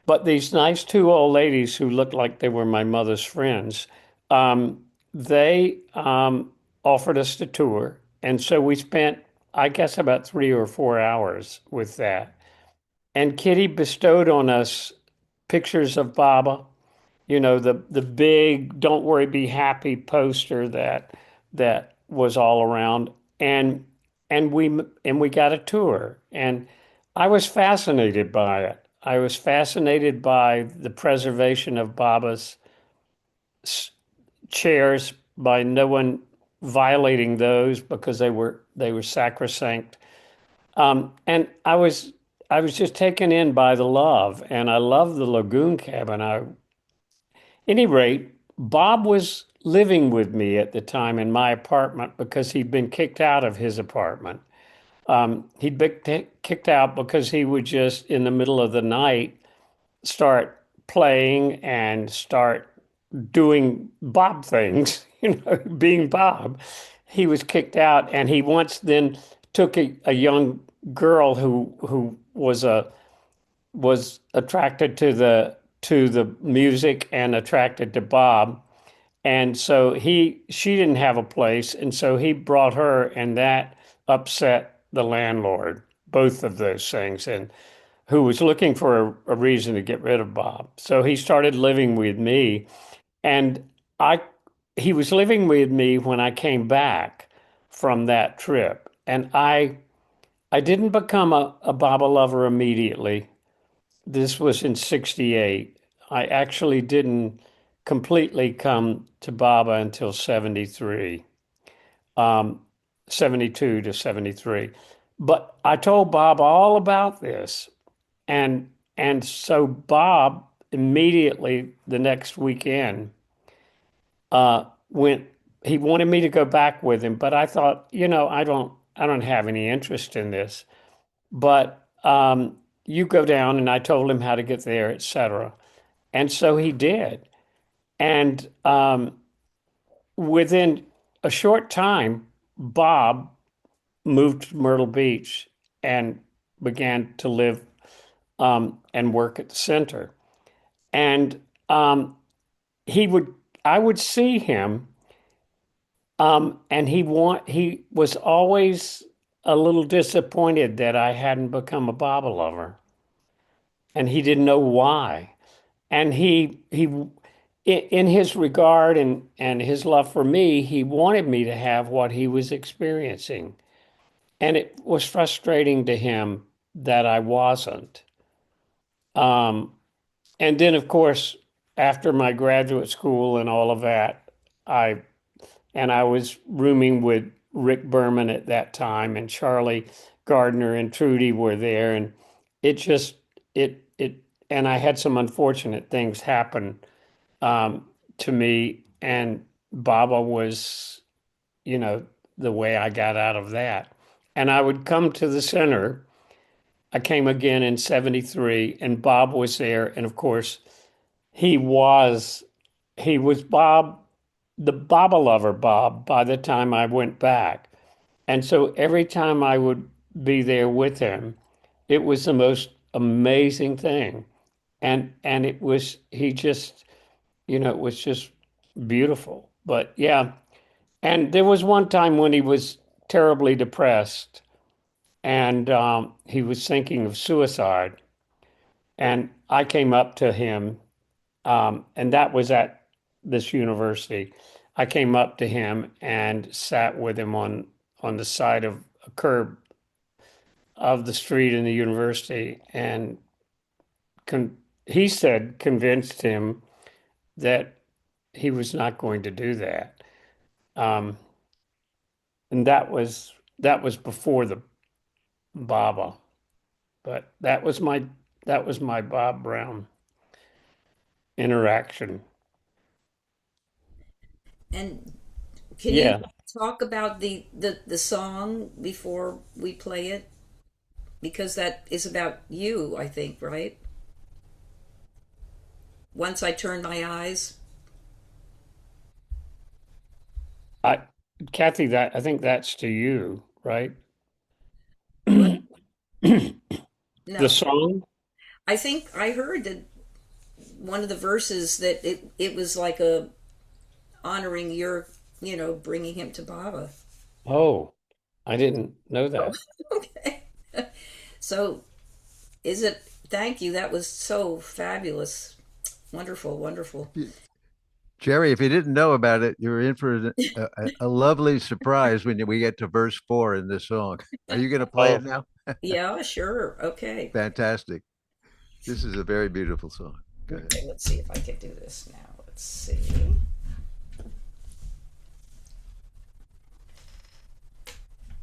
But these nice two old ladies who looked like they were my mother's friends, they offered us the tour. And so we spent, I guess, about 3 or 4 hours with that. And Kitty bestowed on us pictures of Baba, the big "Don't worry, be happy" poster that was all around, and we got a tour, and I was fascinated by it. I was fascinated by the preservation of Baba's chairs, by no one violating those because they were sacrosanct. And I was just taken in by the love, and I love the lagoon cabin. Any rate, Bob was living with me at the time in my apartment because he'd been kicked out of his apartment. He'd been kicked out because he would just, in the middle of the night, start playing and start doing Bob things, being Bob. He was kicked out, and he once then took a young girl who was attracted to the music and attracted to Bob. And so she didn't have a place, and so he brought her, and that upset the landlord, both of those things, and who was looking for a reason to get rid of Bob. So he started living with me, and I he was living with me when I came back from that trip, and I didn't become a Baba lover immediately. This was in 68. I actually didn't completely come to Baba until 73, um, 72 to 73. But I told Bob all about this. And so Bob immediately the next weekend went, he wanted me to go back with him, but I thought, I don't have any interest in this. But you go down, and I told him how to get there, etc. And so he did. And within a short time, Bob moved to Myrtle Beach and began to live and work at the center. And he would, I would see him, and he was always a little disappointed that I hadn't become a Baba lover, and he didn't know why. And in his regard and his love for me, he wanted me to have what he was experiencing. And it was frustrating to him that I wasn't. Um, and then, of course, after my graduate school and all of that, I was rooming with Rick Berman at that time, and Charlie Gardner and Trudy were there, and it just it and I had some unfortunate things happen to me, and Baba was, you know, the way I got out of that. And I would come to the center. I came again in 73, and Bob was there. And of course, he was he was Bob, the Baba lover Bob, by the time I went back. And so every time I would be there with him, it was the most amazing thing. And it was, he just, it was just beautiful. But yeah, and there was one time when he was terribly depressed, and he was thinking of suicide. And I came up to him, and that was at this university. I came up to him and sat with him on the side of a curb of the street in the university, and he said convinced him that he was not going to do that. Um, and that was before the Baba, but that was my Bob Brown interaction. And can you Yeah. talk about the song before we play it? Because that is about you, I think, right? Once I turn my eyes. I Kathy, that I think that's to you, right? What? The No. song? I think I heard that one of the verses that it was like a honoring your, bringing him to Baba. Oh, I didn't know Oh, that. okay. So is it, thank you. That was so fabulous. Wonderful, wonderful. Jerry, if you didn't know about it, you're in for a lovely surprise when we get to verse 4 in this song. Are you going to play it Oh, now? Yeah, sure. Okay. Fantastic. This is a very beautiful song. Go ahead. Okay, let's see if I can do this now. Let's see.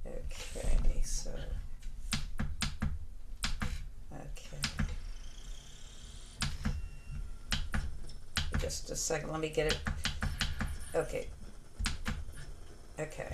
Okay, so, okay. Just a second, let me get it. Okay. Okay.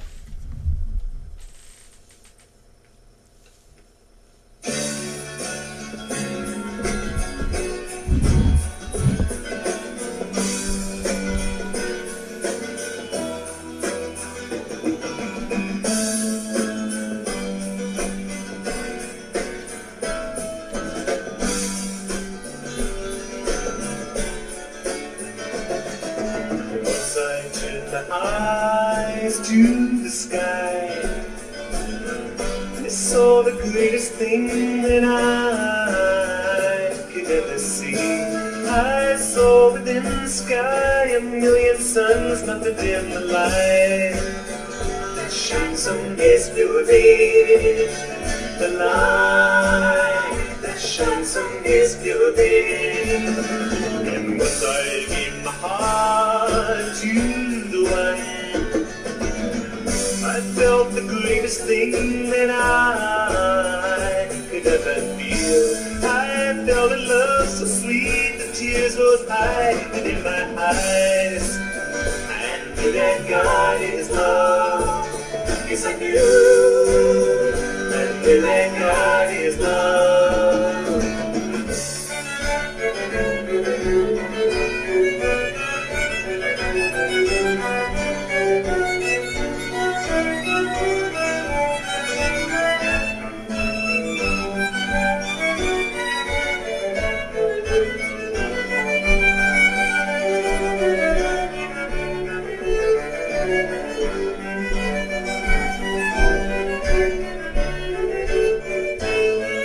Once I turned my eyes to the sky, I saw the greatest thing that I could ever see. I saw within the sky a million suns, not to dim the light that shines on his beauty. The light that shines on his beauty. And once I gave my heart to the one, I felt the greatest thing that I could ever feel. I felt a love so sweet, the tears rose high within my eyes. I knew that God is love. Yes, I knew. I knew that God is love.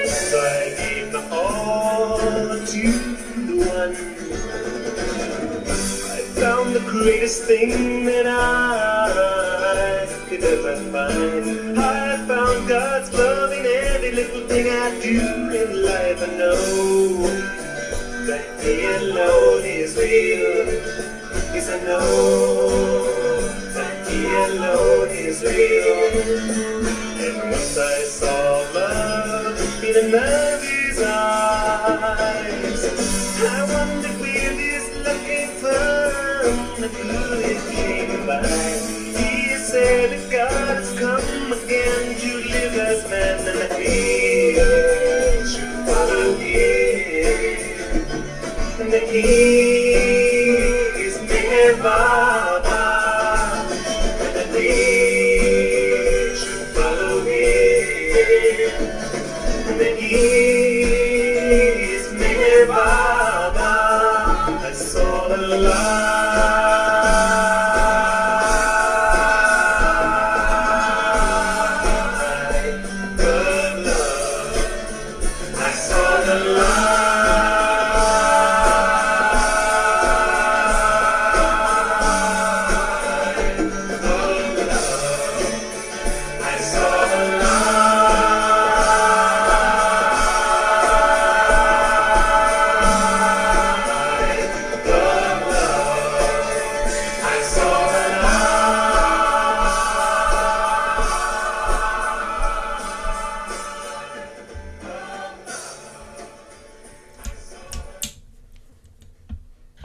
So I gave my all to the one. I found the greatest thing that I could ever find. I found God's love in every little thing I do in life. I know that He alone is real. Yes, I know that He alone is real. And once I saw love in a man's eyes, I wondered where this love came from and who it came by. He said that God has come again to live as man, and that we should follow Him, and that He is near Baba, and that we should follow Him, and that He is near Baba. I saw the light, the love. I saw the light, the love. I saw the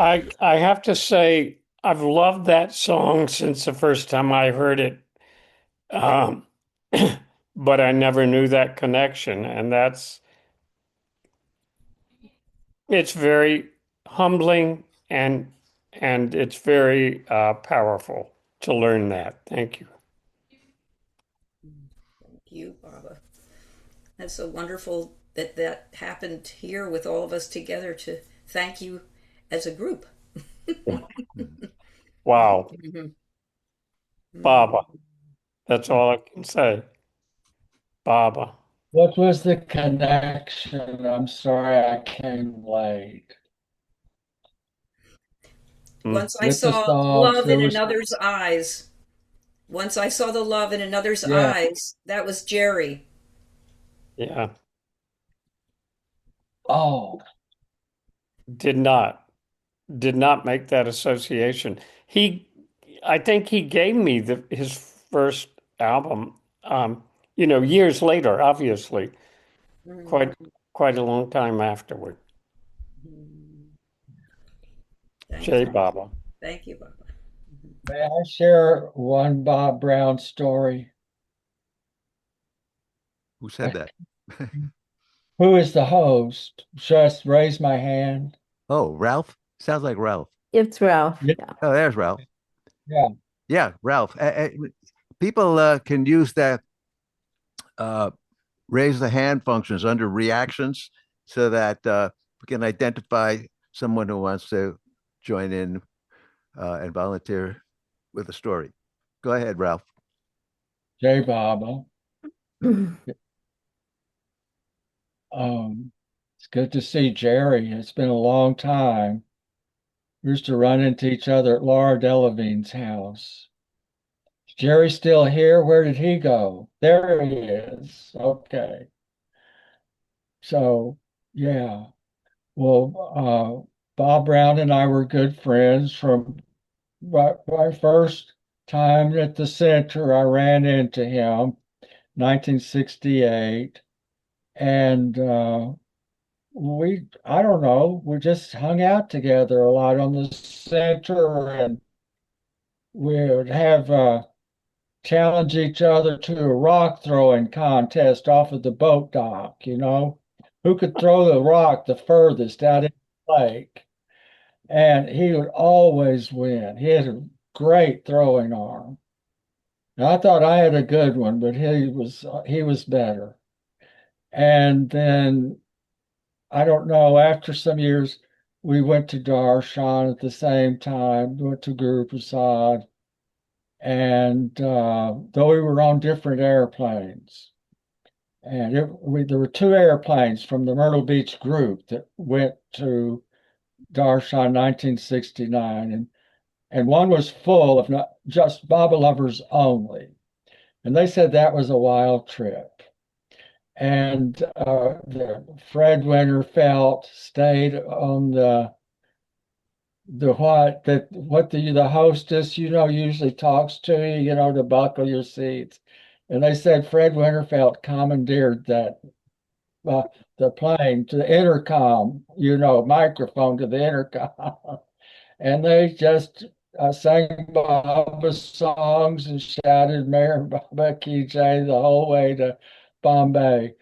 I have to say I've loved that song since the first time I heard it. Um, but I never knew that connection, and it's very humbling and it's very powerful to learn that. Thank you. Thank you, Baba. That's so wonderful that that happened here with all of us together to thank you as a group. Wow, Mhm. Mhm. Baba. That's all I can say. Baba. What was the connection? I'm sorry I came late. Mm, Once I With the saw songs, love there in was, another's eyes. Once I saw the love in another's yeah. eyes. That was Jerry. yeah, Oh, did not did not make that association. He, I think he gave me his first album. Years later, obviously, Mhm. quite quite a long time afterward. Thank Jay you. Baba. Thank you, Baba. may I share one Bob Brown story? Who said that? Who is the host? Just raise my hand. Oh, Ralph? Sounds like Ralph. It's Ralph. Yeah, Yeah. Oh, there's Ralph. yeah. Yeah, Ralph. People can use that uh, raise the hand functions under reactions so that we can identify someone who wants to join in and volunteer with a story. Go ahead, Ralph. Jay Baba. It's good to see Jerry. It's been a long time. We used to run into each other at Laura Delevingne's house. Is Jerry still here? Where did he go? There he is. Okay. So, yeah. Well, Bob Brown and I were good friends from my first time at the center. I ran into him, 1968, and I don't know, we just hung out together a lot on the center, and we would have challenge each other to a rock throwing contest off of the boat dock, who could throw the rock the furthest out in the lake. And he would always win. He had a great throwing arm. Now, I thought I had a good one, but he was better. And then I don't know, after some years, we went to Darshan at the same time, went to Guru Prasad, and though we were on different airplanes, and there were two airplanes from the Myrtle Beach group that went to Darshan 1969, and one was full of not just Baba lovers only, and they said that was a wild trip. And Fred Winterfeld stayed on the hostess usually talks to you, to buckle your seats. And they said Fred Winterfeld commandeered that uh, the plane to the intercom, microphone to the intercom. And they just sang Baba's songs and shouted Mayor Baba Ki Jai the whole way to Bombay.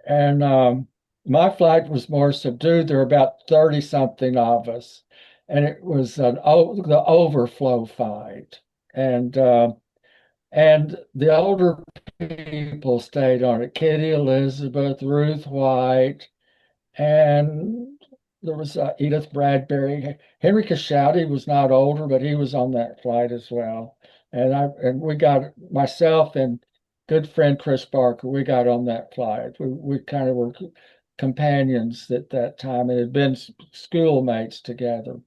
And my flight was more subdued. There were about 30 something of us. And it was the overflow fight. And the older people stayed on it. Kitty Elizabeth, Ruth White, and there was Edith Bradbury. Henry Cashowdy was not older, but he was on that flight as well. And we got myself and good friend Chris Barker. We got on that flight. We kind of were companions at that time and had been schoolmates together.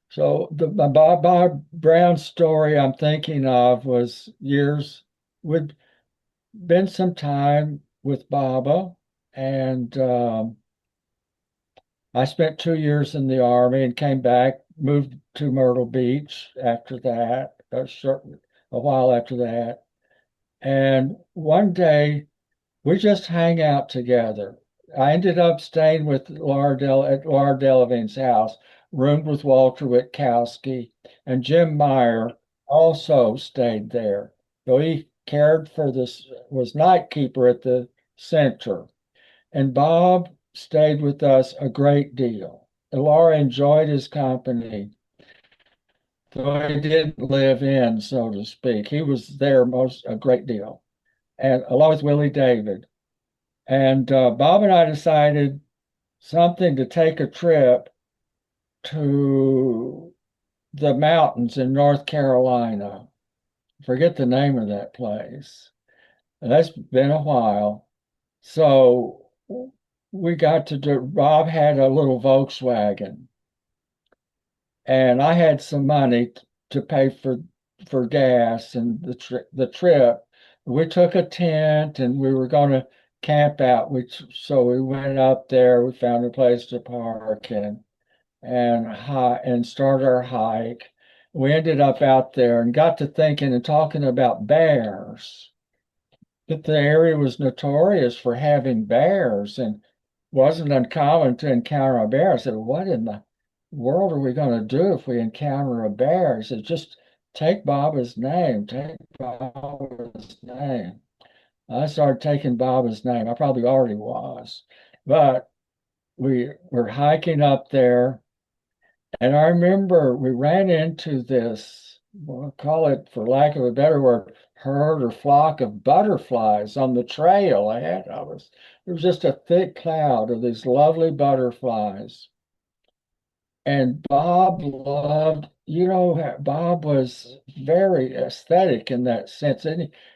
So the Bob Brown story I'm thinking of was years. We'd been some time with Baba, and I spent 2 years in the Army and came back, moved to Myrtle Beach after that, a while after that. And one day we just hang out together. I ended up staying with at Laura Delevingne's house. roomed with Walter Witkowski, and Jim Meyer also stayed there. So he cared for this, was night keeper at the center. And Bob stayed with us a great deal. Laura enjoyed his company, though he didn't live in, so to speak. He was there most a great deal, and along with Willie David. And Bob and I decided something to take a trip to the mountains in North Carolina. Forget the name of that place. And that's been a while. So we got to do, Bob had a little Volkswagen, and I had some money to pay for gas and the trip. We took a tent and we were going to camp out. So we went up there. We found a place to park and start our hike. We ended up out there and got to thinking and talking about bears. That the area was notorious for having bears and wasn't uncommon to encounter a bear. I said, what in the world are we going to do if we encounter a bear? He said, just take Baba's name, take Baba's name. I started taking Baba's name. I probably already was, but we were hiking up there. And I remember we ran into this, we'll call it, for lack of a better word, herd or flock of butterflies on the trail ahead of us. There was just a thick cloud of these lovely butterflies. And Bob loved, Bob was very aesthetic in that sense.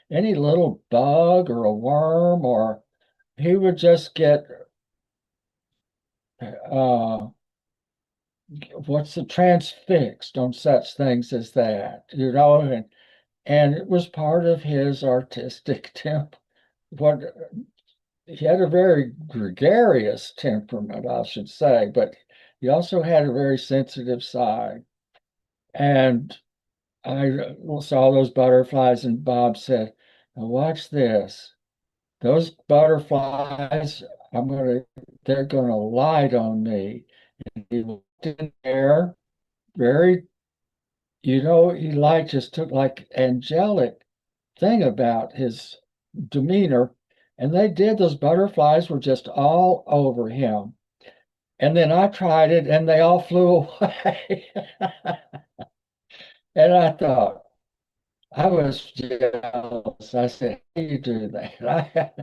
Any little bug or a worm, or he would just get what's the transfixed on such things as that, and it was part of his artistic what he had a very gregarious temperament, I should say, but he also had a very sensitive side. And I saw those butterflies, and Bob said, now watch this. Those butterflies, they're gonna light on me. And he looked in there, very, he just took like angelic thing about his demeanor. And they did, those butterflies were just all over him. And then I tried it and they all flew away. And I thought, I was jealous. I said, how do you do that?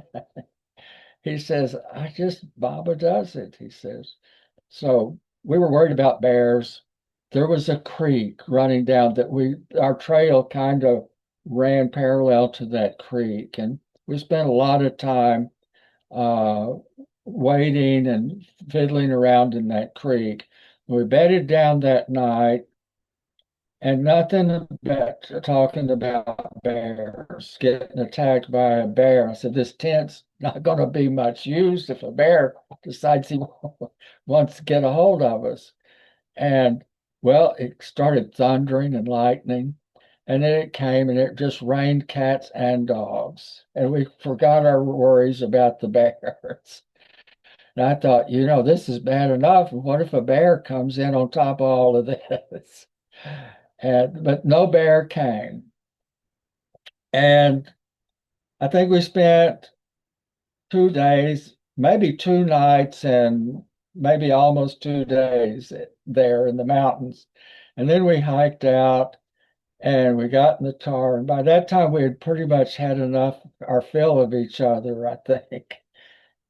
He says, Baba does it, he says. So we were worried about bears. There was a creek running down our trail kind of ran parallel to that creek. And we spent a lot of time uh, wading and fiddling around in that creek. We bedded down that night and nothing but talking about bears, getting attacked by a bear. I said, this tent's not going to be much use if a bear decides he wants to get a hold of us. And well, it started thundering and lightning. And then it came and it just rained cats and dogs. And we forgot our worries about the bears. And I thought, this is bad enough. What if a bear comes in on top of all of this? But no bear came. And I think we spent 2 days, maybe 2 nights, and maybe almost 2 days there in the mountains. And then we hiked out and we got in the car. And by that time, we had pretty much had our fill of each other, I think.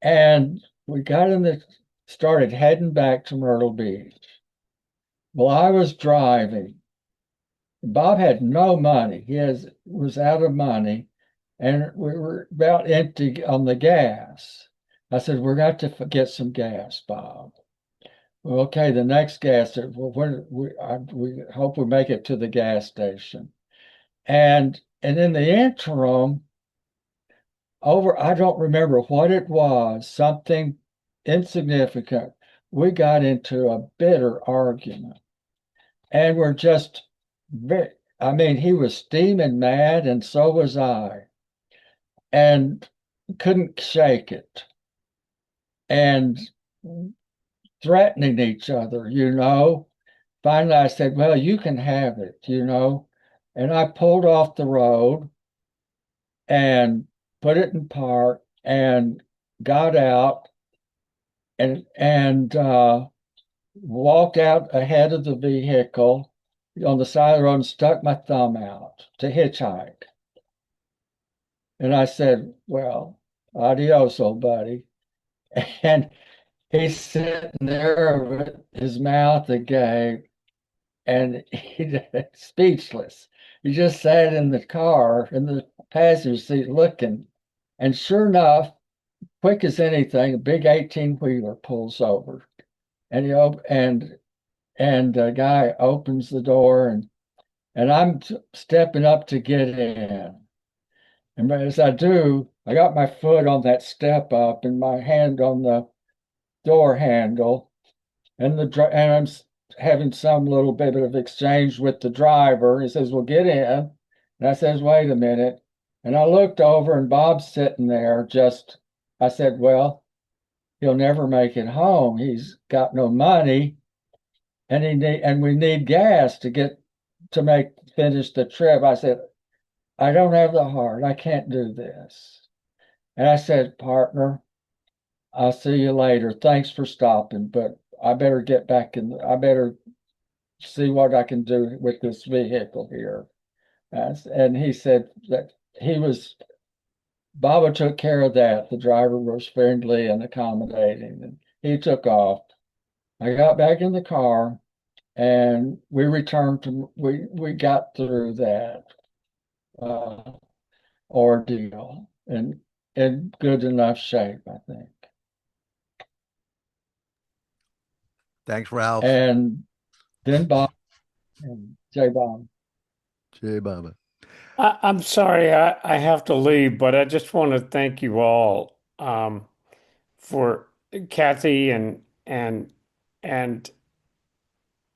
And we started heading back to Myrtle Beach. Well, I was driving. Bob had no money. Was out of money, and we were about empty on the gas. I said, "We're going to get some gas, Bob." Well, okay, the next gas. Well, we hope we make it to the gas station, and in the interim, I don't remember what it was. Something insignificant. We got into a bitter argument, and we're just he was steaming mad, and so was I, and couldn't shake it, and threatening each other, finally I said, well, you can have it, you know. And I pulled off the road and put it in park and got out and walked out ahead of the vehicle on the side of the road and stuck my thumb out to hitchhike. And I said, well, adios, old buddy. And he's sitting there with his mouth agape and he speechless. He just sat in the car in the passenger seat looking. And sure enough, quick as anything, a big 18-wheeler pulls over. And and the guy opens the door and I'm stepping up to get in. And as I do, I got my foot on that step up and my hand on the door handle, and I'm having some little bit of exchange with the driver. He says, "Well, get in." And I says, "Wait a minute." And I looked over and Bob's sitting there just, I said, "Well, he'll never make it home. He's got no money and we need gas to get to make finish the trip." I said, "I don't have the heart. I can't do this." And I said, "Partner, I'll see you later. Thanks for stopping, but I better get back I better see what I can do with this vehicle here." And he said that he was, Baba took care of that. The driver was friendly and accommodating, and he took off. I got back in the car and we got through that uh, ordeal in good enough shape, I think. Thanks, Ralph. And then Bob and J Bob. Jay Baba. I'm sorry, I have to leave, but I just want to thank you all for Kathy and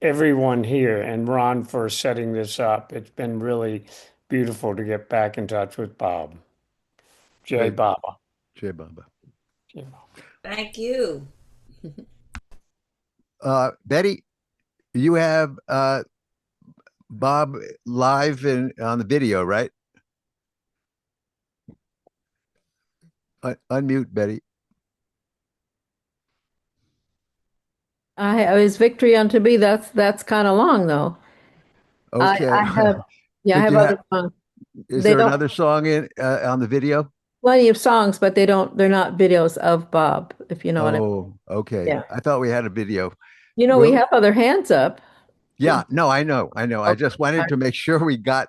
everyone here and Ron for setting this up. It's been really beautiful to get back in touch with Bob. Jay Great. Baba. Jay Baba. Jay Baba. Thank you. Betty, you have Bob live on the video, right? Unmute, Betty. I was victory unto me. That's kind of long though. Okay. I have, yeah, I Did have you have? other songs. Is They there don't another song in on the video? plenty of songs, but they're not videos of Bob, if you know what I mean. Oh, okay. Yeah. I thought we had a video. You know, we Well, have other hands up. yeah, no, I know, I know. I Okay. just wanted to make sure we got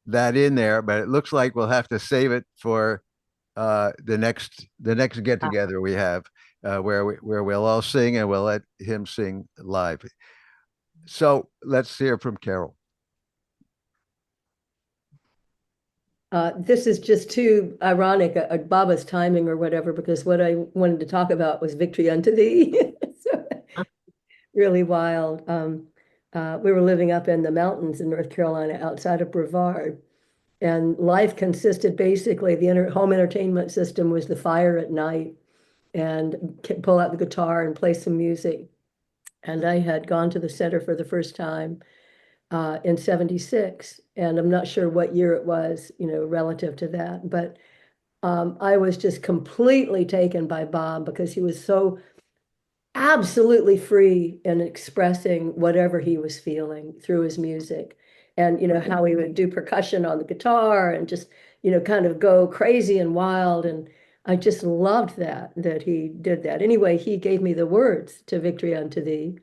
that in there, but it looks like we'll have to save it for the next get together we have where we'll all sing and we'll let him sing live. So let's hear from Carol. This is just too ironic, Baba's timing or whatever, because what I wanted to talk about was victory unto thee. So, really wild. We were living up in the mountains in North Carolina outside of Brevard, and life consisted basically, the home entertainment system was the fire at night and pull out the guitar and play some music. And I had gone to the center for the first time in 76. And I'm not sure what year it was, you know, relative to that. But I was just completely taken by Bob because he was so absolutely free in expressing whatever he was feeling through his music. And, you know, how he would do percussion on the guitar and just, you know, kind of go crazy and wild. And I just loved that he did that. Anyway, he gave me the words to Victory Unto Thee,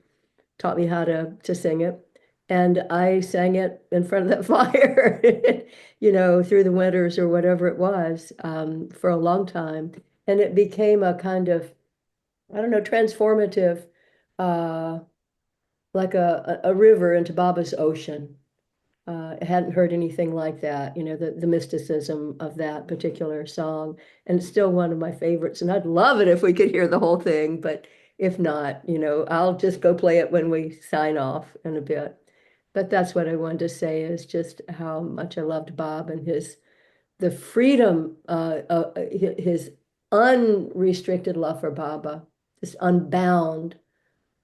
taught me how to sing it. And I sang it in front of that fire, you know, through the winters or whatever it was, for a long time. And it became a kind of, I don't know, transformative, uh, like a river into Baba's ocean. I hadn't heard anything like that, you know, the mysticism of that particular song. And it's still one of my favorites. And I'd love it if we could hear the whole thing. But if not, you know, I'll just go play it when we sign off in a bit. But that's what I wanted to say, is just how much I loved Bob and the freedom, his unrestricted love for Baba, just unbound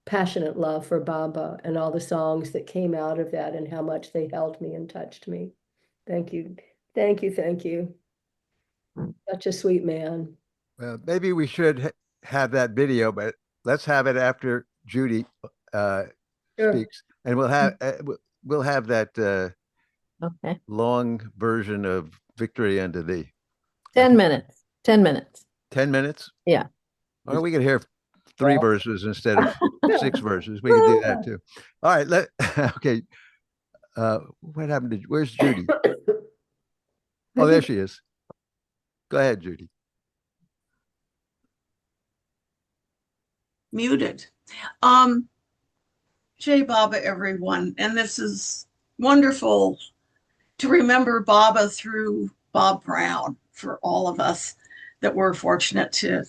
passionate love for Baba and all the songs that came out of that and how much they held me and touched me. Thank you. Thank you. Thank you. Such a sweet man. Well, maybe we should have that video, but let's have it after Judy Sure. speaks, and we'll have that Okay. long version of "Victory Unto Thee." 10 minutes. 10 minutes. 10 minutes. Yeah. Or we could hear 3 verses instead of 6 verses. We could do that too. All right. Okay. What happened to? Where's Judy? Oh, there she is. Go ahead, Judy. Muted. Jai Baba, everyone. And this is wonderful to remember Baba through Bob Brown for all of us that were fortunate to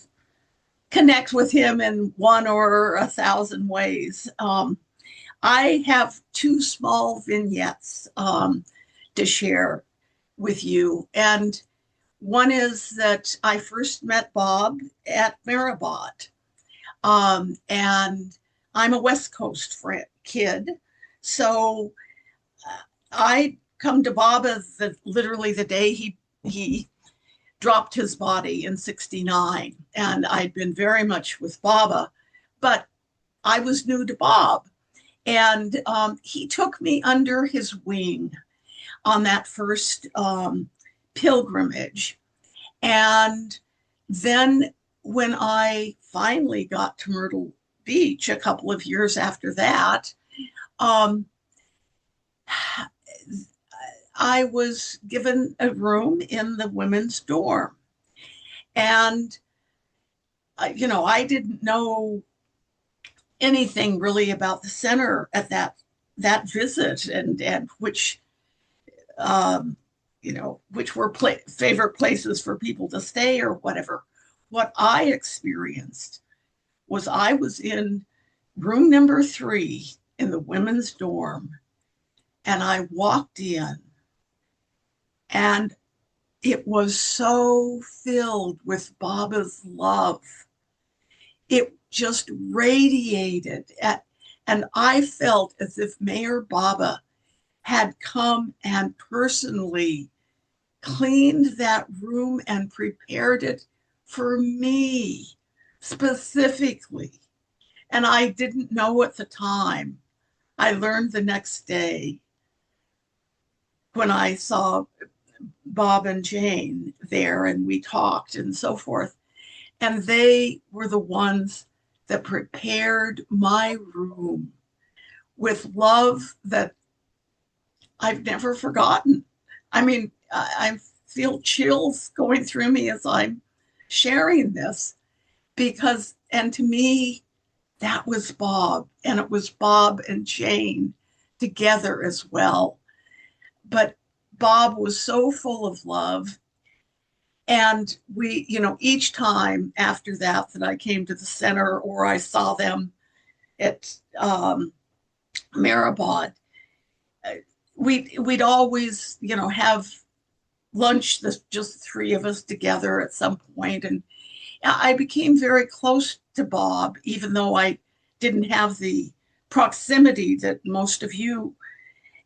connect with him in one or 1,000 ways. I have 2 small vignettes to share with you. And one is that I first met Bob at Maribot. And I'm a West Coast kid. So I come to Baba literally the day he dropped his body in 1969. And I'd been very much with Baba, but I was new to Bob. And he took me under his wing on that first pilgrimage. And then when I finally got to Myrtle Beach a couple of years after that, I was given a room in the women's dorm. And, I didn't know anything really about the center at that visit and which, which were favorite places for people to stay or whatever. What I experienced was I was in room number 3 in the women's dorm, and I walked in, and it was so filled with Baba's love. It just radiated, and I felt as if Mayor Baba had come and personally cleaned that room and prepared it for me specifically. And I didn't know at the time. I learned the next day when I saw Bob and Jane there and we talked and so forth. And they were the ones that prepared my room with love that I've never forgotten. I mean, I feel chills going through me as I'm sharing this because, and to me, that was Bob, and it was Bob and Jane together as well. But Bob was so full of love. And we, each time after that I came to the center or I saw them at Maribot, we'd always, have lunch, just the 3 of us together at some point. And I became very close to Bob, even though I didn't have the proximity that most of you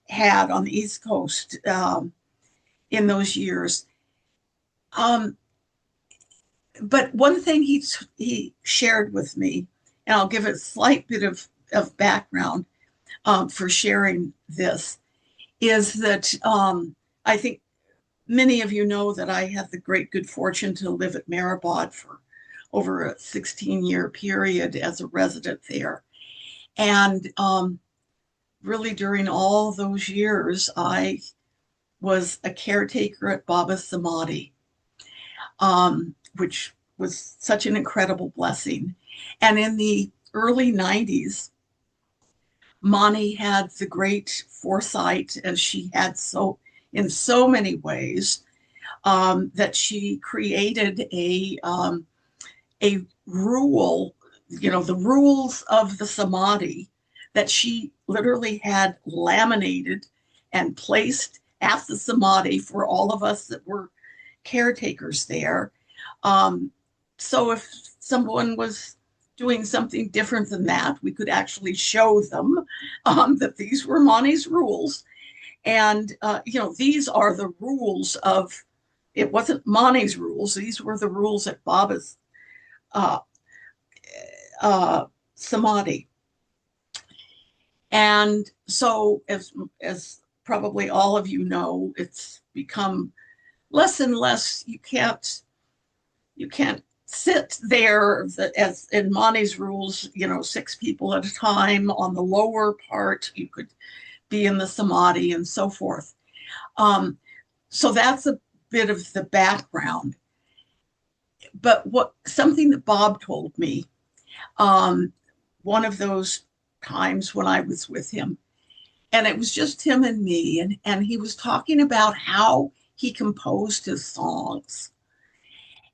had on the East Coast in those years. But one thing he shared with me, and I'll give a slight bit of background for sharing this, is that I think many of you know that I had the great good fortune to live at Maribot for over a 16-year period as a resident there. And really during all those years, I was a caretaker at Baba's Samadhi, which was such an incredible blessing. And in the early 90s, Mani had the great foresight, as she had in so many ways, that she created a rule, the rules of the Samadhi that she literally had laminated and placed at the Samadhi for all of us that were caretakers there. So if someone was doing something different than that. We could actually show them that these were Monty's rules. And, these are the rules of, it wasn't Monty's rules. These were the rules at Baba's uh, samadhi. And so as probably all of you know, it's become less and less. You can't sit there as in Monty's rules, 6 people at a time. On the lower part, you could be in the samadhi and so forth. So that's a bit of the background. But something that Bob told me, one of those times when I was with him, and it was just him and me, and he was talking about how he composed his songs.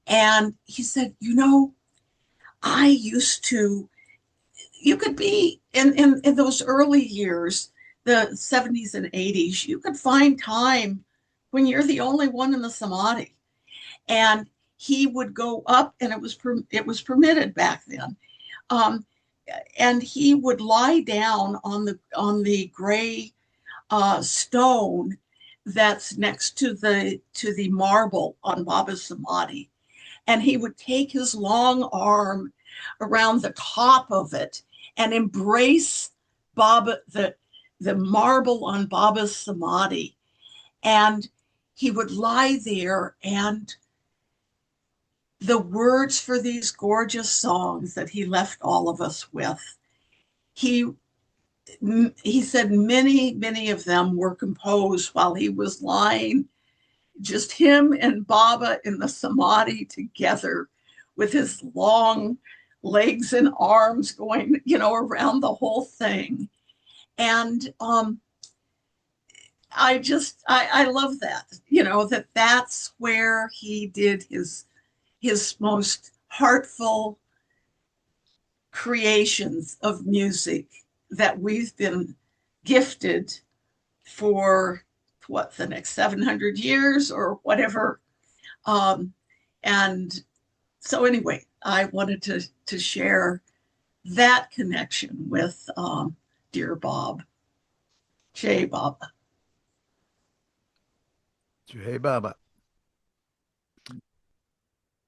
And he said, I used to, you could be in those early years, the 70s and 80s, you could find time when you're the only one in the samadhi. And he would go up, and it was permitted back then. And he would lie down on the gray stone that's next to the marble on Baba's samadhi. And he would take his long arm around the top of it and embrace Baba, the marble on Baba's samadhi. And he would lie there, and the words for these gorgeous songs that he left all of us with, he said many of them were composed while he was lying, just him and Baba in the samadhi together, with his long legs and arms going, around the whole thing. And I love that, that's where he did his most heartful creations of music that we've been gifted for the next 700 years or whatever. And so anyway, I wanted to share that connection with dear Bob. Jai Baba. Jai Baba.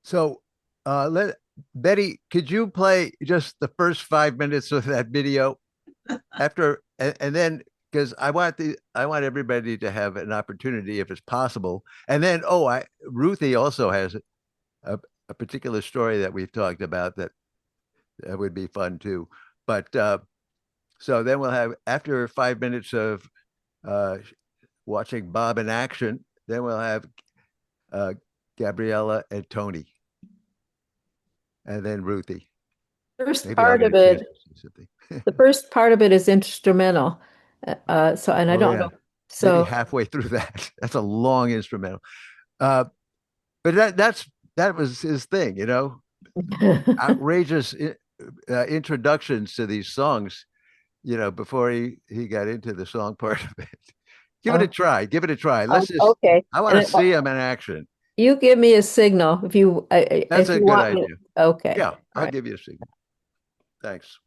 So Betty, could you play just the first 5 minutes of that video after, and then, because I want everybody to have an opportunity if it's possible. And then, Ruthie also has a particular story that we've talked about that would be fun too. But so then we'll have, after 5 minutes of watching Bob in action, then we'll have Gabriella and Tony, and then Ruthie. First Maybe I'll part get of a chance it, to say something. the first part of it is instrumental. I don't yeah. know. Maybe So halfway through that. That's a long instrumental. But that was his thing, outrageous introductions to these songs, before he got into the song part of it. Give it a try. Give it a try. Let's just. okay. I want to see him in action. You give me a signal if you That's a you good want idea. me. Okay. Yeah, I'll right. give you a signal. Thanks.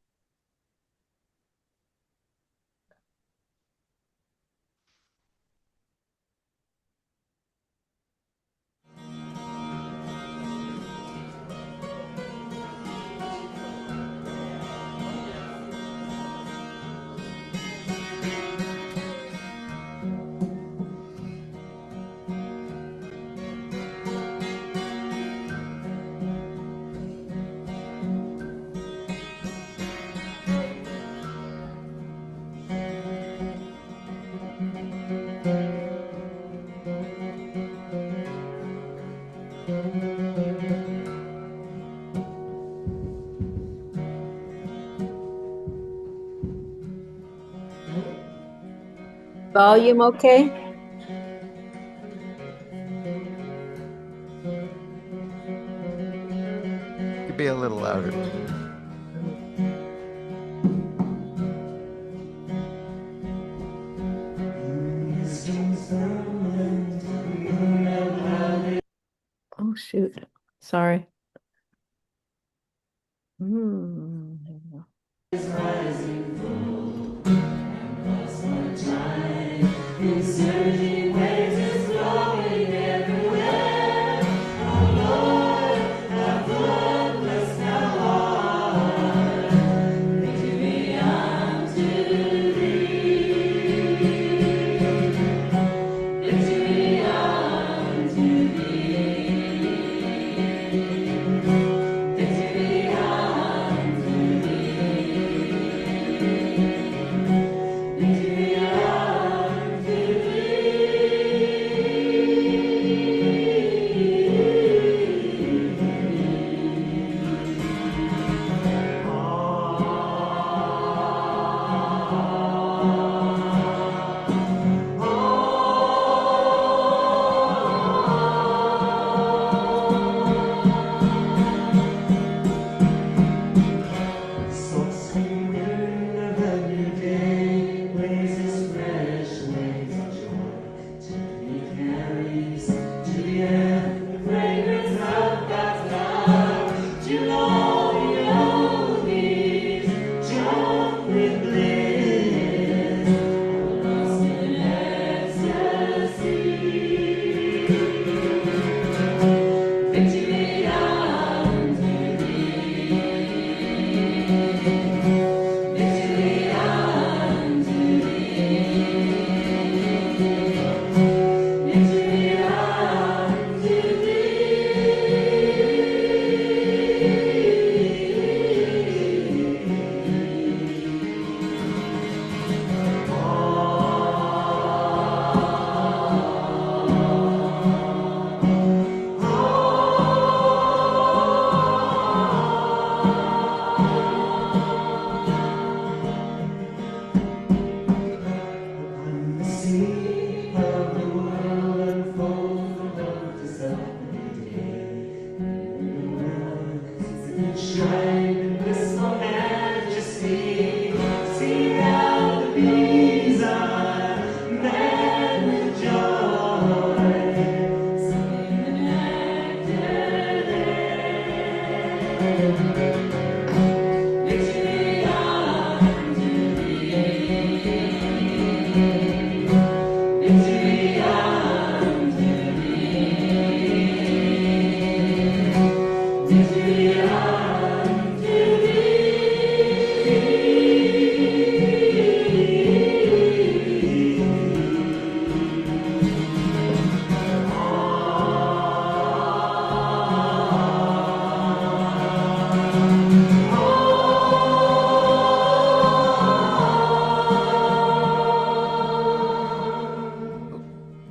Volume okay? Could be a little louder. Oh shoot. Sorry. Hmm.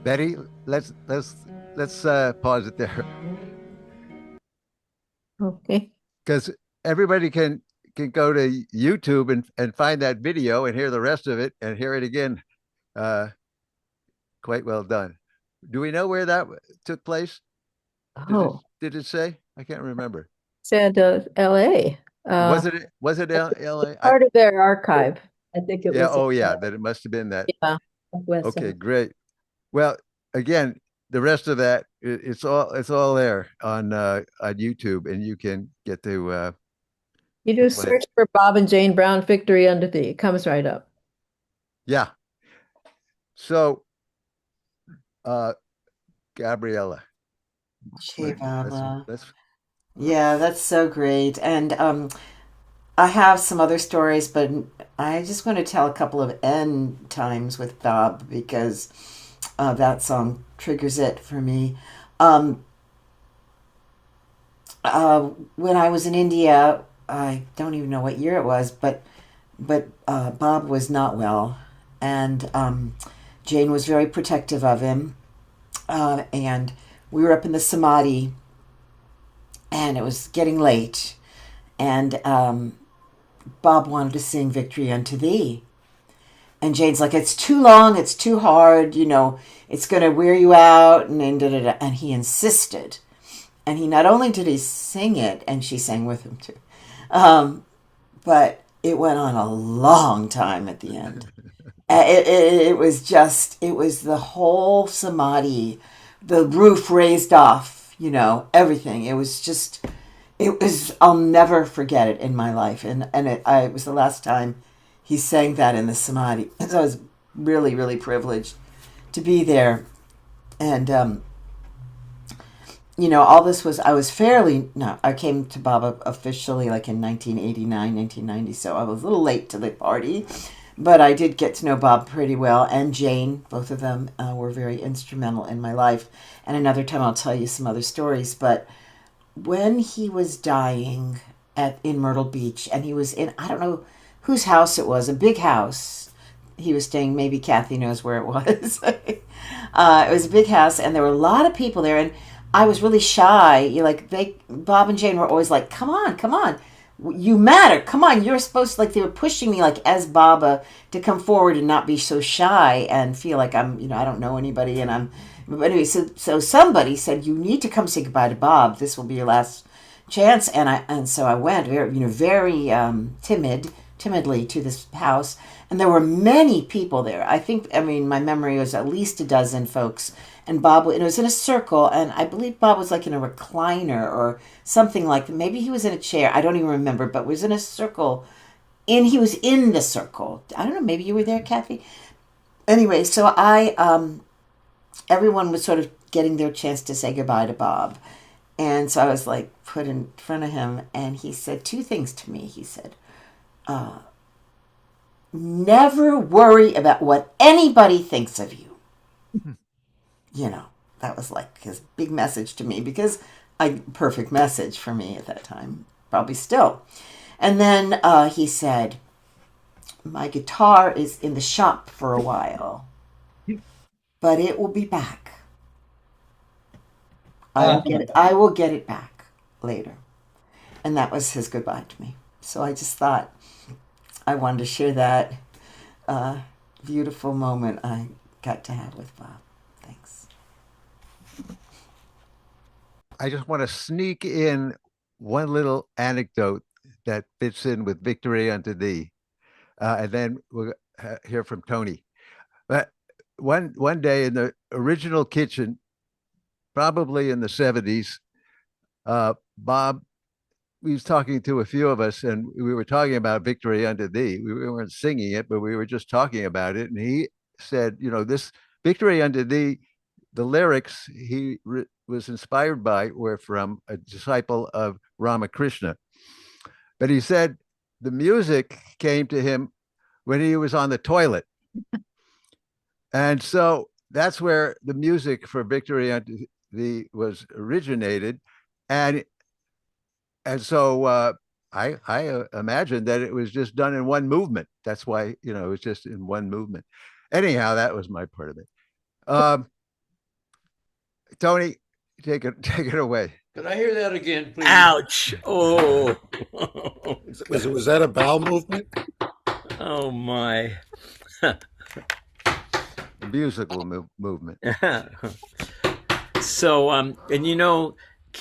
Betty, let's pause it there Okay. because everybody can go to YouTube and find that video and hear the rest of it and hear it again. Uh, quite well done. Do we know where that took place? Oh, Did it say? I can't remember. said LA. Was it LA? Part of their archive. I think it Yeah. was Oh yeah. Then it must have been that. Yeah. West Okay. Side. Great. Well, again, the rest of that it's all there on YouTube, and you can get You to do play it. search for Bob and Jane Brown Victory Under Thee. It comes right up. Yeah. So, Gabriella, Hey, let's Baba. let's Yeah, that's so great. And I have some other stories, but I just want to tell a couple of end times with Bob because that song triggers it for me. Um, when I was in India, I don't even know what year it was, but Bob was not well, and Jane was very protective of him, and we were up in the Samadhi, and it was getting late, and Bob wanted to sing "Victory Unto Thee," and Jane's like, "It's too long, it's too hard, it's going to wear you out," and da, da, da. And he insisted. And he not only did he sing it, and she sang with him too, but it went on a long time at the end. It was just, it was the whole samadhi, the roof raised off, everything. It was just, it was, I'll never forget it in my life. And it was the last time he sang that in the samadhi. So I was really, really privileged to be there. And, all this was, I was fairly, no, I came to Baba officially like in 1989, 1990, so I was a little late to the party, but I did get to know Bob pretty well, and Jane, both of them were very instrumental in my life. And another time I'll tell you some other stories, but when he was dying in Myrtle Beach, and he was in, I don't know whose house it was, a big house. He was staying, maybe Kathy knows where it was. It was a big house, and there were a lot of people there, and I was really shy. Bob and Jane were always like, come on, you matter, come on, you're supposed to, they were pushing me as Baba to come forward and not be so shy and feel like I'm, I don't know anybody, but anyway, so somebody said, you need to come say goodbye to Bob. This will be your last chance. And so I went very timidly to this house, and there were many people there. My memory was at least a dozen folks. And Bob, it was in a circle, and I believe Bob was in a recliner or something like that. Maybe he was in a chair. I don't even remember, but was in a circle he was in the circle. I don't know, maybe you were there, Kathy. Anyway, so everyone was sort of getting their chance to say goodbye to Bob. And so I was like put in front of him, and he said two things to me. He said, never worry about what anybody thinks of you. You know, that was like his big message to me, because perfect message for me at that time, probably still. And then he said, my guitar is in the shop for a while, but it will be back. I will get it back later. And that was his goodbye to me. So I just thought I wanted to share that beautiful moment I got to have with Bob. Thanks. I just want to sneak in one little anecdote that fits in with Victory Unto Thee. And then we'll hear from Tony. But one day in the original kitchen, probably in the 70s, Bob, he was talking to a few of us, and we were talking about Victory Unto Thee. We weren't singing it, but we were just talking about it. And he said, this Victory Unto Thee, the lyrics he was inspired by were from a disciple of Ramakrishna. But he said the music came to him when he was on the toilet. And so that's where the music for Victory Unto Thee was originated. And so I imagine that it was just done in one movement. That's why, it was just in one movement. Anyhow, that was my part of it. Tony, take it away. Could I hear that again, please? Ouch. Oh. Was that a bowel movement? Oh, my. Musical movement. So, and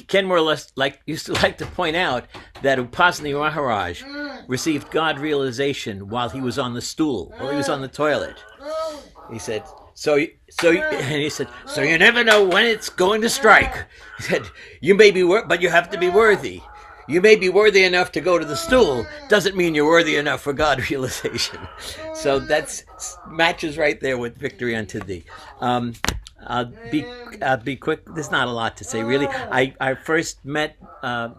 Ken more or less used to like to point out that Upasani Maharaj received God realization while he was on the stool, while he was on the toilet. He said, so you never know when it's going to strike. He said, you may be but you have to be worthy. You may be worthy enough to go to the stool. Doesn't mean you're worthy enough for God realization. So that's matches right there with Victory Unto Thee. I'll be quick. There's not a lot to say, really. I first I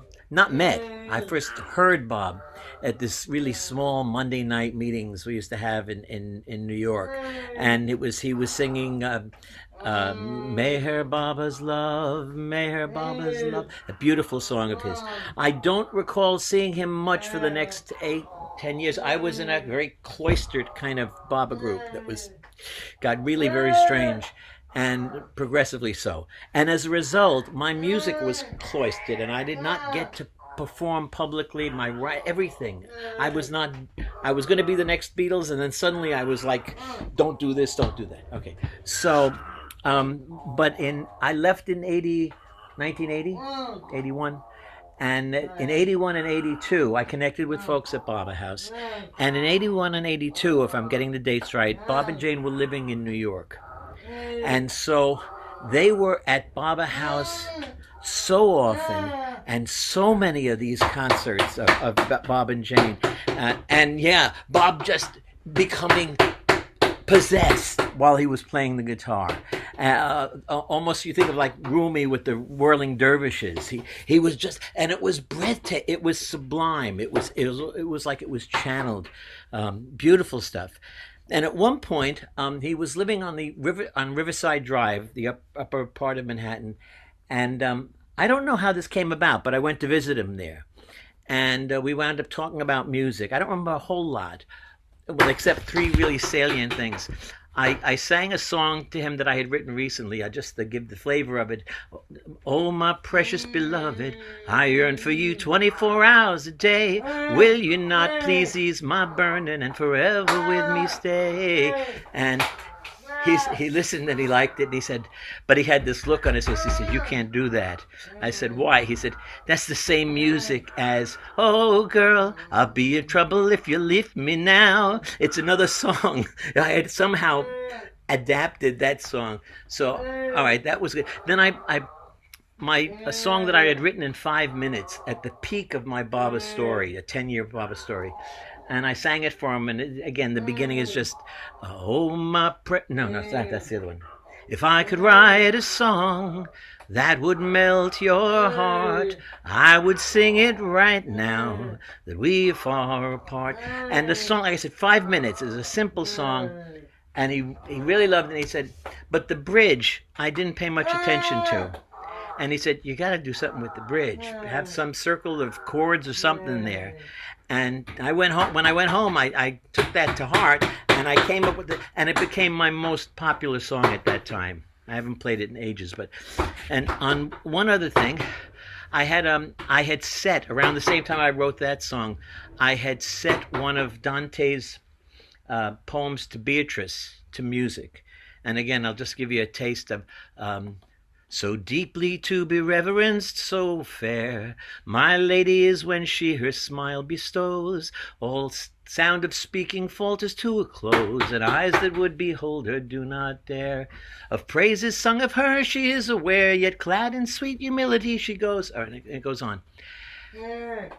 first heard Bob at this really small Monday night meetings we used to have in New York. And he was singing Meher Baba's Love, Meher Baba's Love, a beautiful song of his. I don't recall seeing him much for the next 8-10 years. I was in a very cloistered kind of Baba group that got really very strange, and progressively so. And as a result, my music was cloistered, and I did not get to perform publicly everything. I was going to be the next Beatles, and then suddenly I was like, don't do this, don't do that. Okay. So, but I left in 1980, 81. And in 81 and 82, I connected with folks at Baba House. And in 81 and 82, if I'm getting the dates right, Bob and Jane were living in New York. And so they were at Baba House so often, and so many of these concerts of Bob and Jane. And yeah, Bob just becoming possessed while he was playing the guitar. Almost you think of like Rumi with the whirling dervishes. He was just, and it was breathtaking. It was sublime. It was like it was channeled. Beautiful stuff. And at one point, he was living on Riverside Drive, the upper part of Manhattan. And I don't know how this came about, but I went to visit him there. And we wound up talking about music. I don't remember a whole lot, well, except three really salient things. I sang a song to him that I had written recently, just to give the flavor of it. Oh, my precious beloved, I yearn for you 24 hours a day. Will you not please ease my burden and forever with me stay? And he listened and he liked it. And he said, but he had this look on his face. He said, you can't do that. I said, why? He said, that's the same music as, oh, girl, I'll be in trouble if you leave me now. It's another song. I had somehow adapted that song. So, all right, that was good. Then a song that I had written in 5 minutes at the peak of my Baba story, a 10-year Baba story. and I sang it for him. And again, the beginning is just, oh no, that's the other one. If I could write a song that would melt your heart, I would sing it right now that we are far apart. And the song, like I said, 5 minutes is a simple song. And he really loved it. And he said, but the bridge, I didn't pay much attention to. And he said, you got to do something with the bridge. Have some circle of chords or something there. And I went home. When I went home, I took that to heart, and I came up with it, and it became my most popular song at that time. I haven't played it in ages, and on one other thing, I had set around the same time I wrote that song, I had set one of Dante's poems to Beatrice to music. And again, I'll just give you a taste of so deeply to be reverenced, so fair, my lady is when she her smile bestows, all sound of speaking falters to a close, and eyes that would behold her do not dare. Of praises sung of her she is aware, yet clad in sweet humility she goes, and it goes on.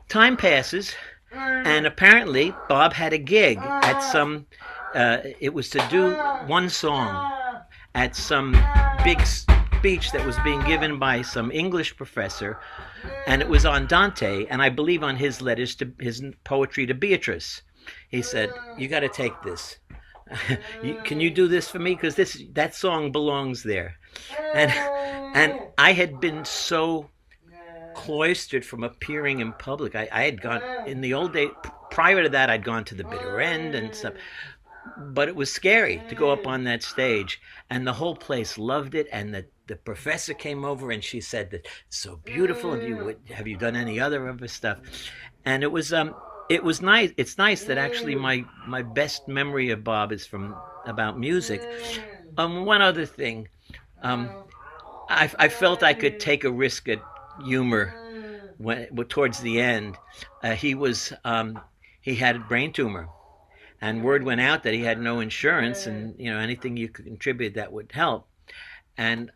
Time passes, and apparently Bob had a gig at some, it was to do one song at some big speech that was being given by some English professor, and it was on Dante, and I believe on his letters to his poetry to Beatrice. He said, you got to take this. Can you do this for me? Because that song belongs there. And I had been so cloistered from appearing in public. I had gone, in the old days, prior to that, I'd gone to the bitter end and stuff. But it was scary to go up on that stage, and the whole place loved it. And the professor came over, and she said that it's so beautiful. Have you done any other of his stuff? And it was nice. It's nice that actually my best memory of Bob is about music. One other thing, I felt I could take a risk at humor towards the end. He had a brain tumor. And word went out that he had no insurance, and anything you could contribute that would help. And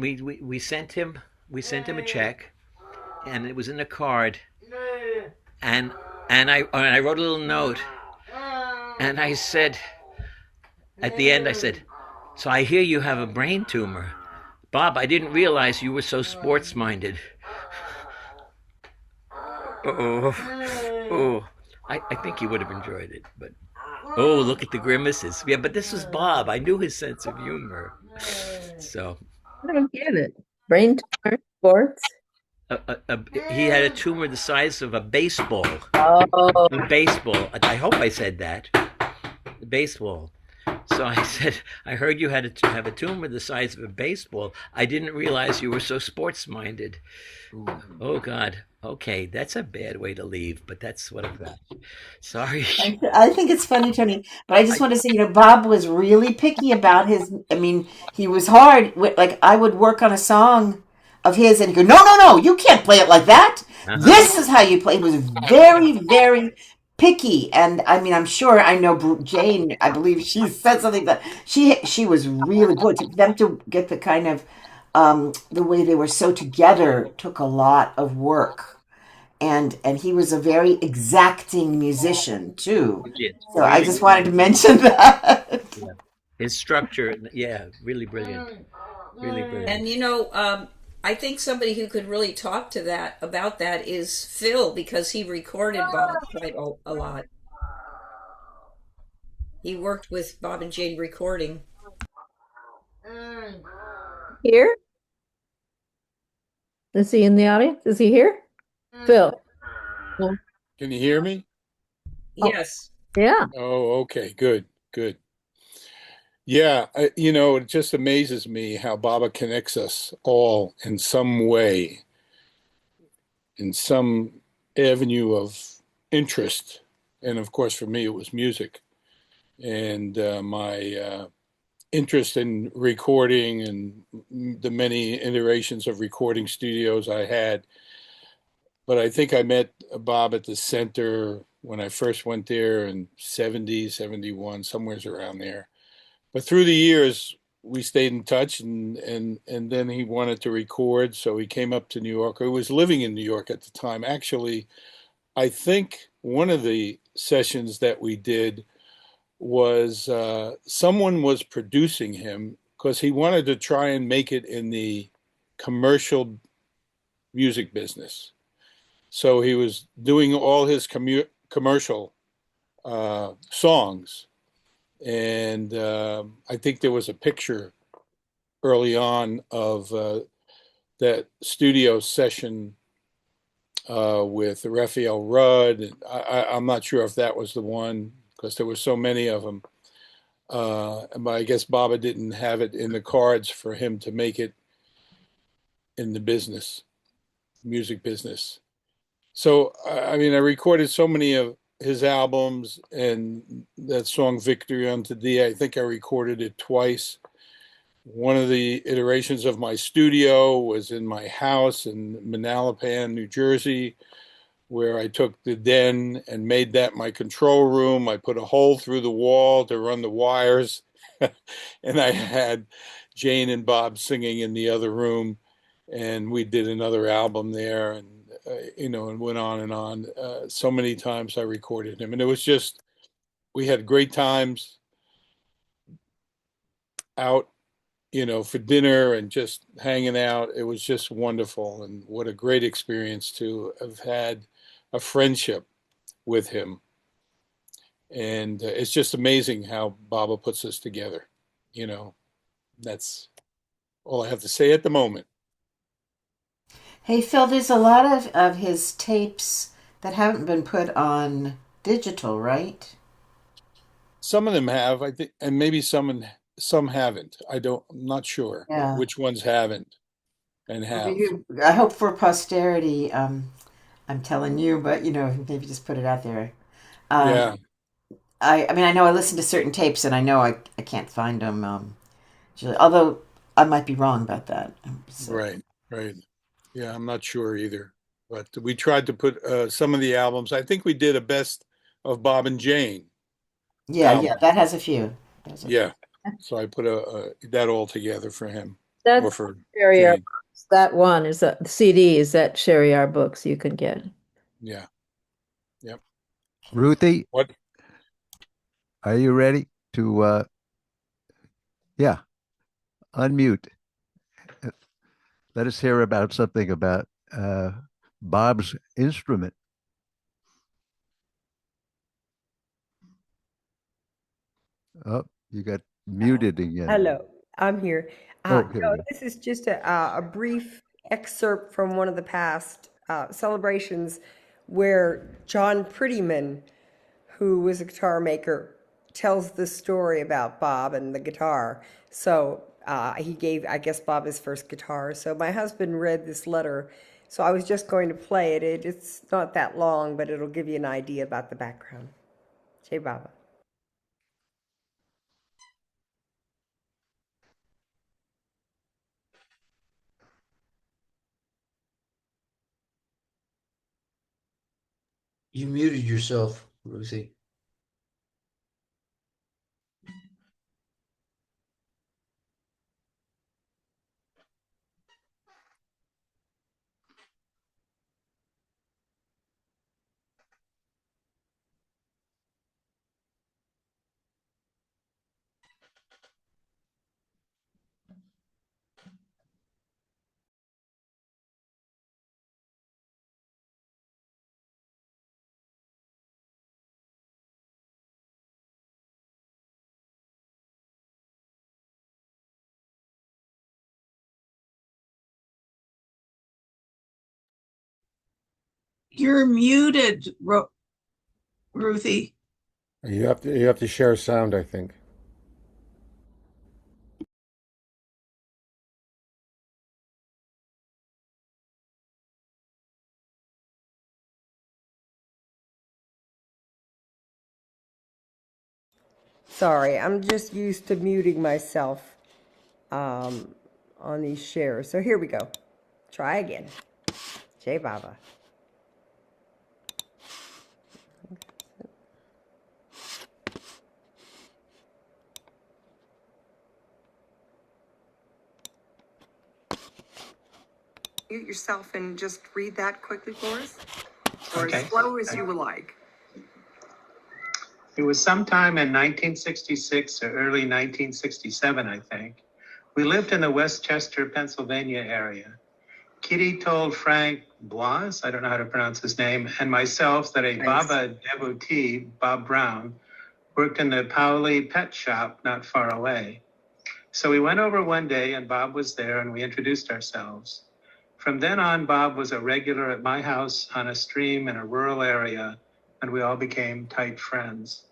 we sent him a check, and it was in a card. And I wrote a little note, and I said, at the end, I said, so I hear you have a brain tumor, Bob. I didn't realize you were so sports minded. I think he would have enjoyed it, but look at the grimaces. Yeah, but this was Bob. I knew his sense of humor. So I don't get it. Brain tumor, sports. He had a tumor the size of a baseball. Oh, A baseball. I hope I said that. Baseball. So I said, I heard you had to have a tumor the size of a baseball. I didn't realize you were so sports minded. Oh God. Okay, that's a bad way to leave, but that's what I've got. Sorry. I think it's funny, Tony, but I just want to say, Bob was really picky about his. I mean, he was hard. Like, I would work on a song of his, and he'd go, "No, no, no, you can't play it like that. This is how you play." He was very, very picky, and I mean, I'm sure I know Jane. I believe she said something that she was really good. To them to get the kind of the way they were so together took a lot of work. And he was a very exacting musician too. So I just wanted to mention that. Yeah. His structure, yeah, really brilliant. Really brilliant. And I think somebody who could really talk to that about that is Phil, because he recorded Bob quite a lot. He worked with Bob and Jane recording. Here? Is he in the audience? Is he here? Phil. Can you hear me? Yes. Yeah. Oh, okay. Good. Yeah, it just amazes me how Baba connects us all in some way, in some avenue of interest. And of course, for me, it was music. And my interest in recording and the many iterations of recording studios I had. But I think I met Bob at the center when I first went there in 70, 71, somewhere around there. But through the years, we stayed in touch, and then he wanted to record, so he came up to New York. I was living in New York at the time. Actually, I think one of the sessions that we did was someone was producing him because he wanted to try and make it in the commercial music business. So he was doing all his commercial songs. And I think there was a picture early on of that studio session with Raphael Rudd. I'm not sure if that was the one because there were so many of them. But I guess Baba didn't have it in the cards for him to make it in the business, music business. So, I mean, I recorded so many of his albums and that song Victory Unto Thee, I think I recorded it twice. One of the iterations of my studio was in my house in Manalapan, New Jersey, where I took the den and made that my control room. I put a hole through the wall to run the wires. And I had Jane and Bob singing in the other room. And we did another album there and, and went on and on. So many times I recorded him. And it was just, we had great times out, for dinner and just hanging out. It was just wonderful. And what a great experience to have had a friendship with him. And it's just amazing how Baba puts us together. That's all I have to say at the moment. Hey, Phil, there's a lot of his tapes that haven't been put on digital, right? Some of them have, I think, and maybe some haven't. I'm not sure Yeah. which ones haven't and have. I hope for posterity, I'm telling you, but maybe just put it out there. Yeah, I mean, I know I listen to certain tapes and I know I can't find them. Although I might be wrong about that. So, right, right. Yeah, I'm not sure either. But we tried to put some of the albums. I think we did a best of Bob and Jane yeah, album. that has a few. There's a few. Yeah. So I put that all together for him or That's for Sherry R. Jane. Books. That one is a CD is that Sherry R. Books you can get. Yeah. Yep. Ruthie, What? are you ready to yeah, unmute? Let us hear about something about Bob's instrument. Oh, you got muted again. Hello, I'm here. Oh, here No, you this is just a brief excerpt from one of the past celebrations where John Prettyman, who was a guitar maker, tells the story about Bob and the guitar. So he gave, I guess, Bob his first guitar. So my husband read this letter. So I was just going to play it. It's not that long, but it'll give you an idea about the background. Jai Baba. You muted yourself, Ruthie. You're muted, Ruthie. You have to share sound, I think. Sorry, I'm just used to muting myself on these shares. So here we go. Try again. Jai Baba. Mute yourself and just read that quickly for us. or Okay. as slow as you would like. It was sometime in 1966 or early 1967, I think. We lived in the Westchester, Pennsylvania area. Kitty told Frank Blas, I don't know how to pronounce his name, and myself that a Thanks. Baba devotee, Bob Brown, worked in the Powley pet shop not far away. So we went over one day and Bob was there and we introduced ourselves. From then on, Bob was a regular at my house on a stream in a rural area, and we all became tight friends.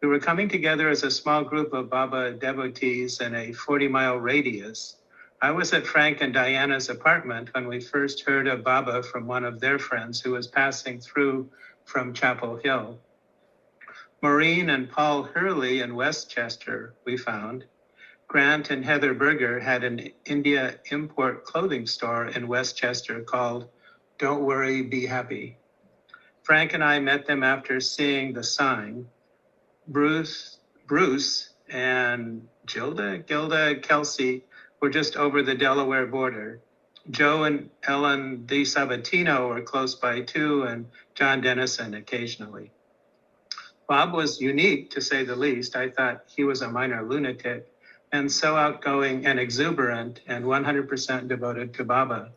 We were coming together as a small group of Baba devotees in a 40-mile radius. I was at Frank and Diana's apartment when we first heard of Baba from one of their friends who was passing through from Chapel Hill. Maureen and Paul Hurley in Westchester, we found. Grant and Heather Berger had an India import clothing store in Westchester called Don't Worry, Be Happy. Frank and I met them after seeing the sign. Bruce and Gilda Kelsey were just over the Delaware border. Joe and Ellen Di Sabatino were close by too, and John Dennison occasionally. Bob was unique, to say the least. I thought he was a minor lunatic and so outgoing and exuberant and 100% devoted to Baba.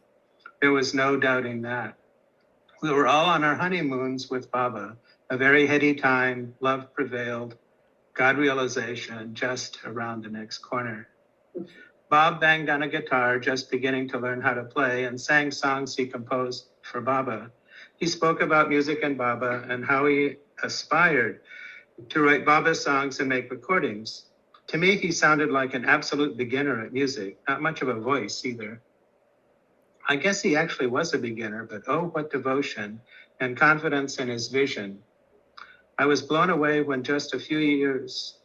There was no doubting that. We were all on our honeymoons with Baba, a very heady time, love prevailed, God realization just around the next corner. Bob banged on a guitar, just beginning to learn how to play, and sang songs he composed for Baba. He spoke about music and Baba and how he aspired to write Baba songs and make recordings. To me, he sounded like an absolute beginner at music, not much of a voice either. I guess he actually was a beginner, but oh, what devotion and confidence in his vision. I was blown away when just a few years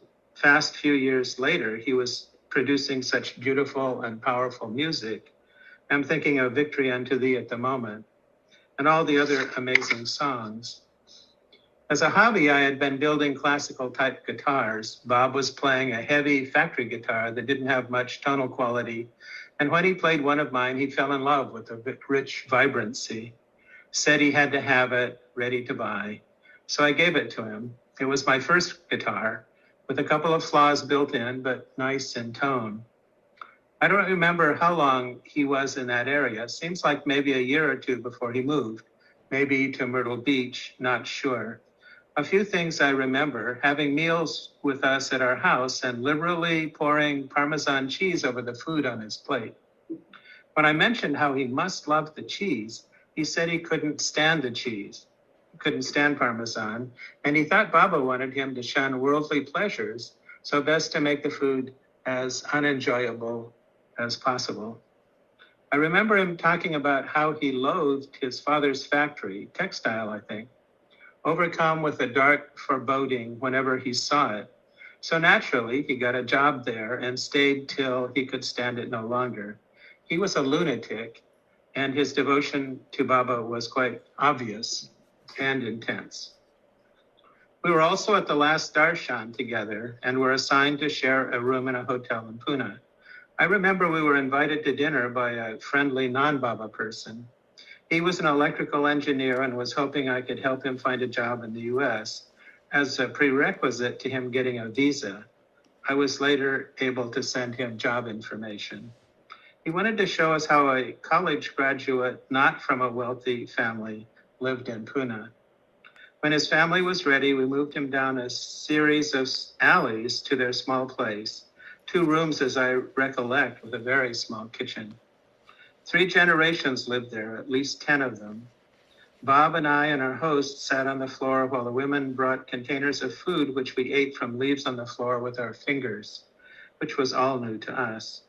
later, he was producing such beautiful and powerful music. I'm thinking of Victory Unto Thee at the moment, and all the other amazing songs. As a hobby, I had been building classical type guitars. Bob was playing a heavy factory guitar that didn't have much tonal quality. And when he played one of mine, he fell in love with the rich vibrancy, said he had to have it ready to buy. So I gave it to him. It was my first guitar with a couple of flaws built in, but nice in tone. I don't remember how long he was in that area. It seems like maybe a year or two before he moved, maybe to Myrtle Beach, not sure. A few things I remember: having meals with us at our house and liberally pouring Parmesan cheese over the food on his plate. When I mentioned how he must love the cheese, he said he couldn't stand the cheese, couldn't stand Parmesan, and he thought Baba wanted him to shun worldly pleasures, so best to make the food as unenjoyable as possible. I remember him talking about how he loathed his father's factory, textile, I think, overcome with a dark foreboding whenever he saw it. So naturally, he got a job there and stayed till he could stand it no longer. He was a lunatic, and his devotion to Baba was quite obvious and intense. We were also at the last darshan together and were assigned to share a room in a hotel in Pune. I remember we were invited to dinner by a friendly non-Baba person. He was an electrical engineer and was hoping I could help him find a job in the US as a prerequisite to him getting a visa. I was later able to send him job information. He wanted to show us how a college graduate, not from a wealthy family, lived in Pune. When his family was ready, we moved him down a series of alleys to their small place, 2 rooms as I recollect, with a very small kitchen. 3 generations lived there, at least 10 of them. Bob and I and our host sat on the floor while the women brought containers of food, which we ate from leaves on the floor with our fingers, which was all new to us.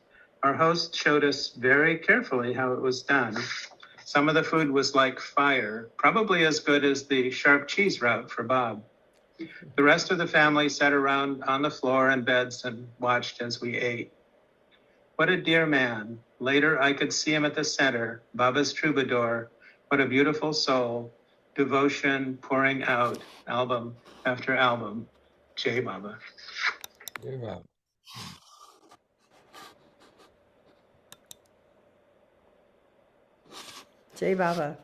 Our host showed us very carefully how it was done. Some of the food was like fire, probably as good as the sharp cheese route for Bob. The rest of the family sat around on the floor and beds and watched as we ate. What a dear man. Later, I could see him at the center, Baba's troubadour. What a beautiful soul. Devotion pouring out, album after album. Jai Baba. Jai Baba. Jai Baba.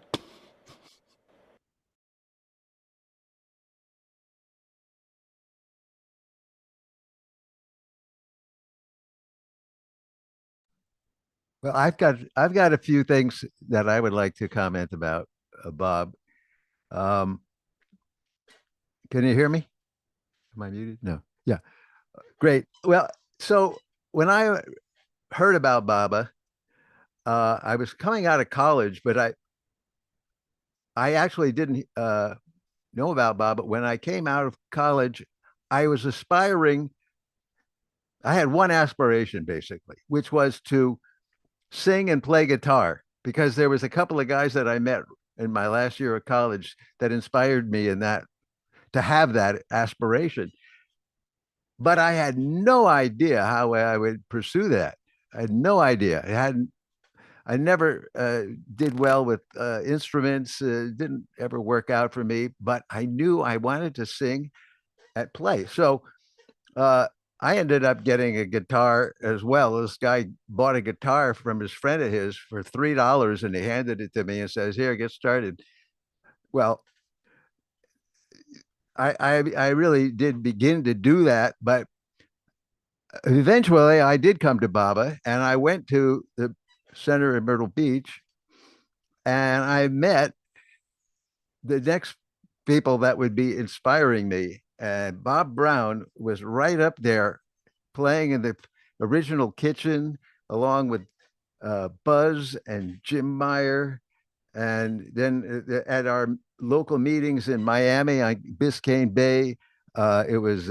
Well, I've got a few things that I would like to comment about, Bob. Um, can you hear me? Am I muted? No. Yeah. Great. Well, so when I heard about Baba, I was coming out of college, but I actually didn't know about Baba. When I came out of college, I was aspiring. I had one aspiration basically, which was to sing and play guitar because there was a couple of guys that I met in my last year of college that inspired me in that to have that aspiration. But I had no idea how I would pursue that. I had no idea. I never did well with instruments. Didn't ever work out for me. But I knew I wanted to sing at play. So uh, I ended up getting a guitar as well. This guy bought a guitar from his friend of his for $3, and he handed it to me and says, "Here, get started." Well, I really did begin to do that, but eventually I did come to Baba, and I went to the center in Myrtle Beach, and I met the next people that would be inspiring me. And Bob Brown was right up there playing in the original kitchen along with Buzz and Jim Meyer. And then at our local meetings in Miami on Biscayne Bay, it was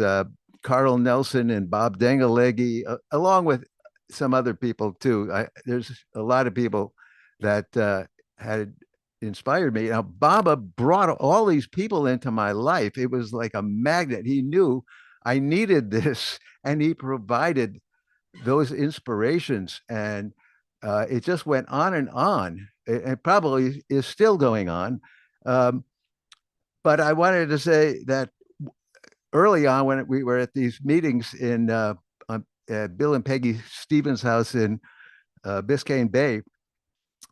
Carl Nelson and Bob Dengaleggy, along with some other people too. There's a lot of people that had inspired me. Now, Baba brought all these people into my life. It was like a magnet. He knew I needed this, and he provided those inspirations. And it just went on and on. It probably is still going on. Um, but I wanted to say that early on, when we were at these meetings in Bill and Peggy Stevens' house in Biscayne Bay,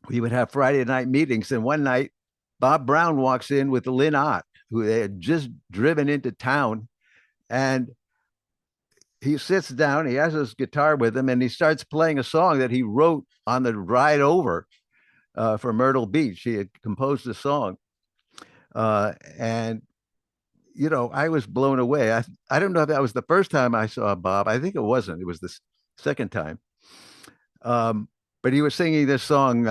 we would have Friday night meetings. And one night, Bob Brown walks in with Lynn Ott, who they had just driven into town. And he sits down, he has his guitar with him, and he starts playing a song that he wrote on the ride over for Myrtle Beach. He had composed a song. And, I was blown away. I don't know if that was the first time I saw Bob. I think it wasn't. It was the second time. But he was singing this song,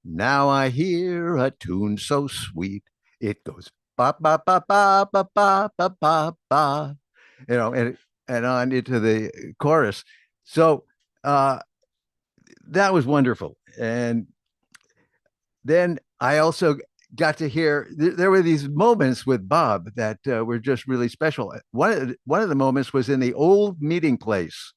Now I Hear a Tune So Sweet. It goes ba ba ba ba ba ba ba ba ba, and on into the chorus. So that was wonderful. And then I also got to hear there were these moments with Bob that were just really special. One of the moments was in the old meeting place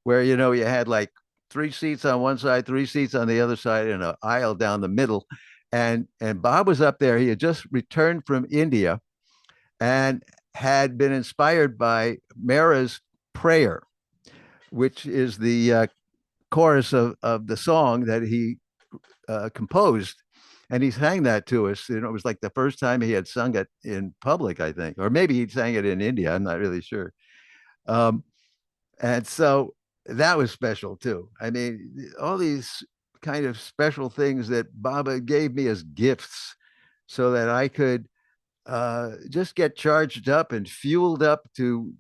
where you had like 3 seats on one side, 3 seats on the other side, and an aisle down the middle. And Bob was up there. He had just returned from India and had been inspired by Mara's prayer, which is the chorus of the song that he composed. And he sang that to us. It was like the first time he had sung it in public, I think, or maybe he sang it in India. I'm not really sure. And so that was special too. I mean, all these kind of special things that Baba gave me as gifts so that I could just get charged up and fueled up to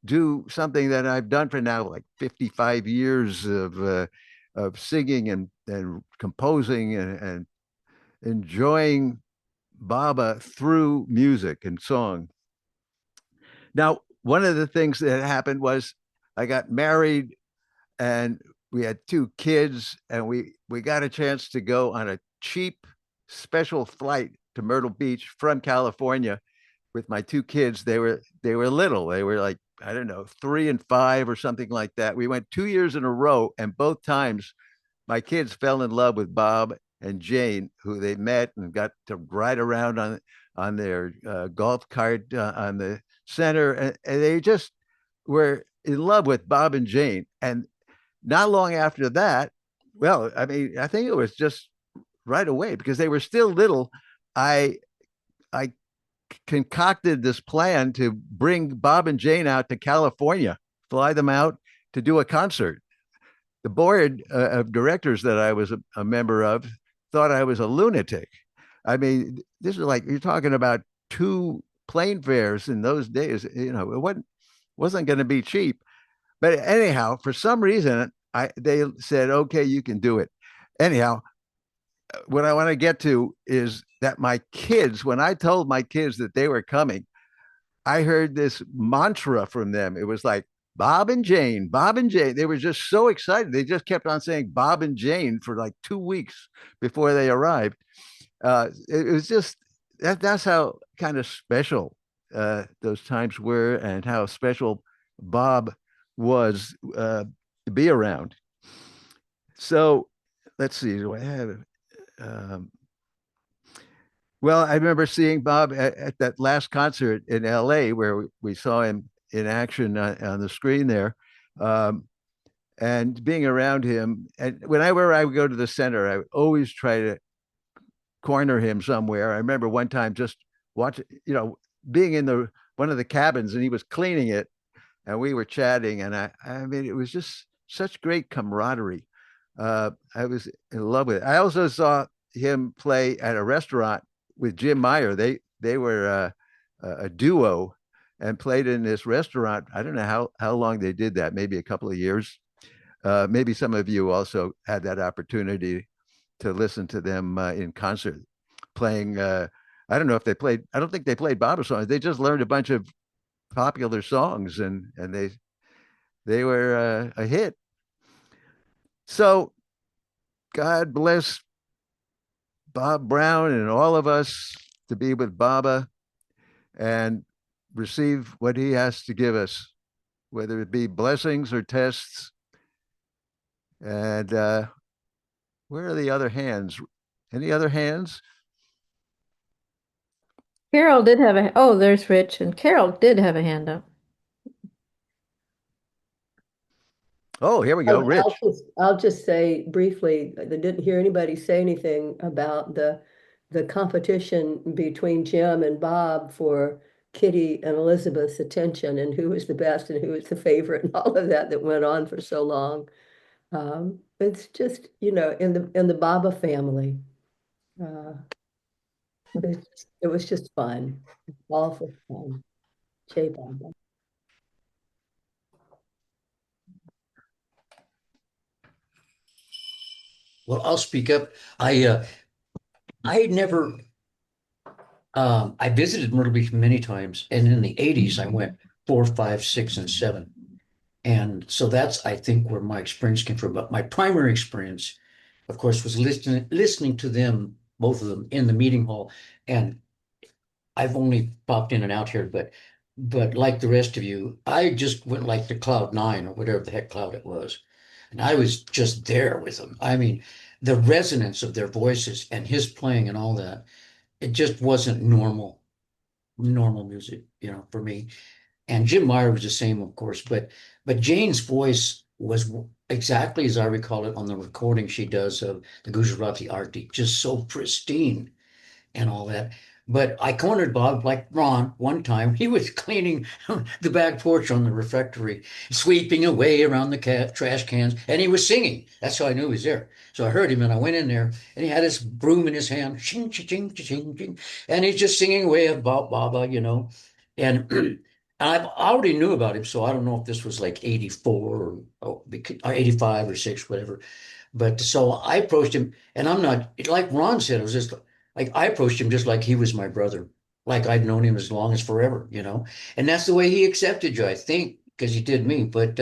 do something that I've done for now like 55 years of singing and composing and enjoying Baba through music and song. Now, one of the things that happened was I got married and we had 2 kids, and we got a chance to go on a cheap special flight to Myrtle Beach from California with my 2 kids. They were little. They were like, I don't know, 3 and 5 or something like that. We went 2 years in a row, and both times my kids fell in love with Bob and Jane, who they met and got to ride around on their golf cart on the center, and they just were in love with Bob and Jane. And not long after that, well, I mean, I think it was just right away because they were still little. I concocted this plan to bring Bob and Jane out to California, fly them out to do a concert. the board of directors that I was a member of thought I was a lunatic. I mean, this is like you're talking about two plane fares in those days. You know, it wasn't going to be cheap. But anyhow, for some reason, they said, okay, you can do it. Anyhow, what I want to get to is that my kids, when I told my kids that they were coming, I heard this mantra from them. It was like Bob and Jane, Bob and Jane. They were just so excited. They just kept on saying Bob and Jane for like 2 weeks before they arrived. It was just that's how kind of special those times were and how special Bob was to be around. So let's see, do I have um, well, I remember seeing Bob at that last concert in LA where we saw him in action on the screen there. Um, and being around him, and whenever I would go to the center, I would always try to corner him somewhere. I remember one time just watching, being in the one of the cabins and he was cleaning it and we were chatting. And I mean, it was just such great camaraderie. I was in love with it. I also saw him play at a restaurant with Jim Meyer. They were a duo and played in this restaurant. I don't know how long they did that, maybe a couple of years. Maybe some of you also had that opportunity to listen to them in concert playing. I don't know if they played. I don't think they played Baba songs. They just learned a bunch of popular songs, and they were a hit. So God bless Bob Brown and all of us to be with Baba and receive what he has to give us, whether it be blessings or tests. And where are the other hands? Any other hands? Carol did have a, oh, there's Rich, and Carol did have a hand up. Oh, here we go, Rich. I'll just say briefly, I didn't hear anybody say anything about the competition between Jim and Bob for Kitty and Elizabeth's attention and who was the best and who was the favorite and all of that went on for so long. It's just, in the Baba family, it was just fun, all for fun. Jay Baba. Well, I'll speak up. I never I visited Myrtle Beach many times, and in the 80s I went 4, 5, 6, and 7. And so that's, I think, where my experience came from. But my primary experience, of course, was listening to them, both of them, in the meeting hall. And I've only popped in and out here, but like the rest of you, I just went like to cloud nine or whatever the heck cloud it was. And I was just there with them. I mean, the resonance of their voices and his playing and all that, it just wasn't normal music, for me. And Jim Meyer was the same, of course, but Jane's voice was exactly as I recall it on the recording she does of the Gujarati Arti, just so pristine and all that. But I cornered Bob like Ron one time. He was cleaning the back porch on the refectory, sweeping away around the trash cans, and he was singing. That's how I knew he was there. So I heard him, and I went in there, and he had his broom in his hand, ching, ching, ching, ching, ching, and he's just singing away about Baba, And I already knew about him, so I don't know if this was like 84 or 85 or 6, whatever. But so I approached him, and I'm not, like Ron said, it was just like I approached him just like he was my brother, like I'd known him as long as forever. And that's the way he accepted you, I think, because he did me. But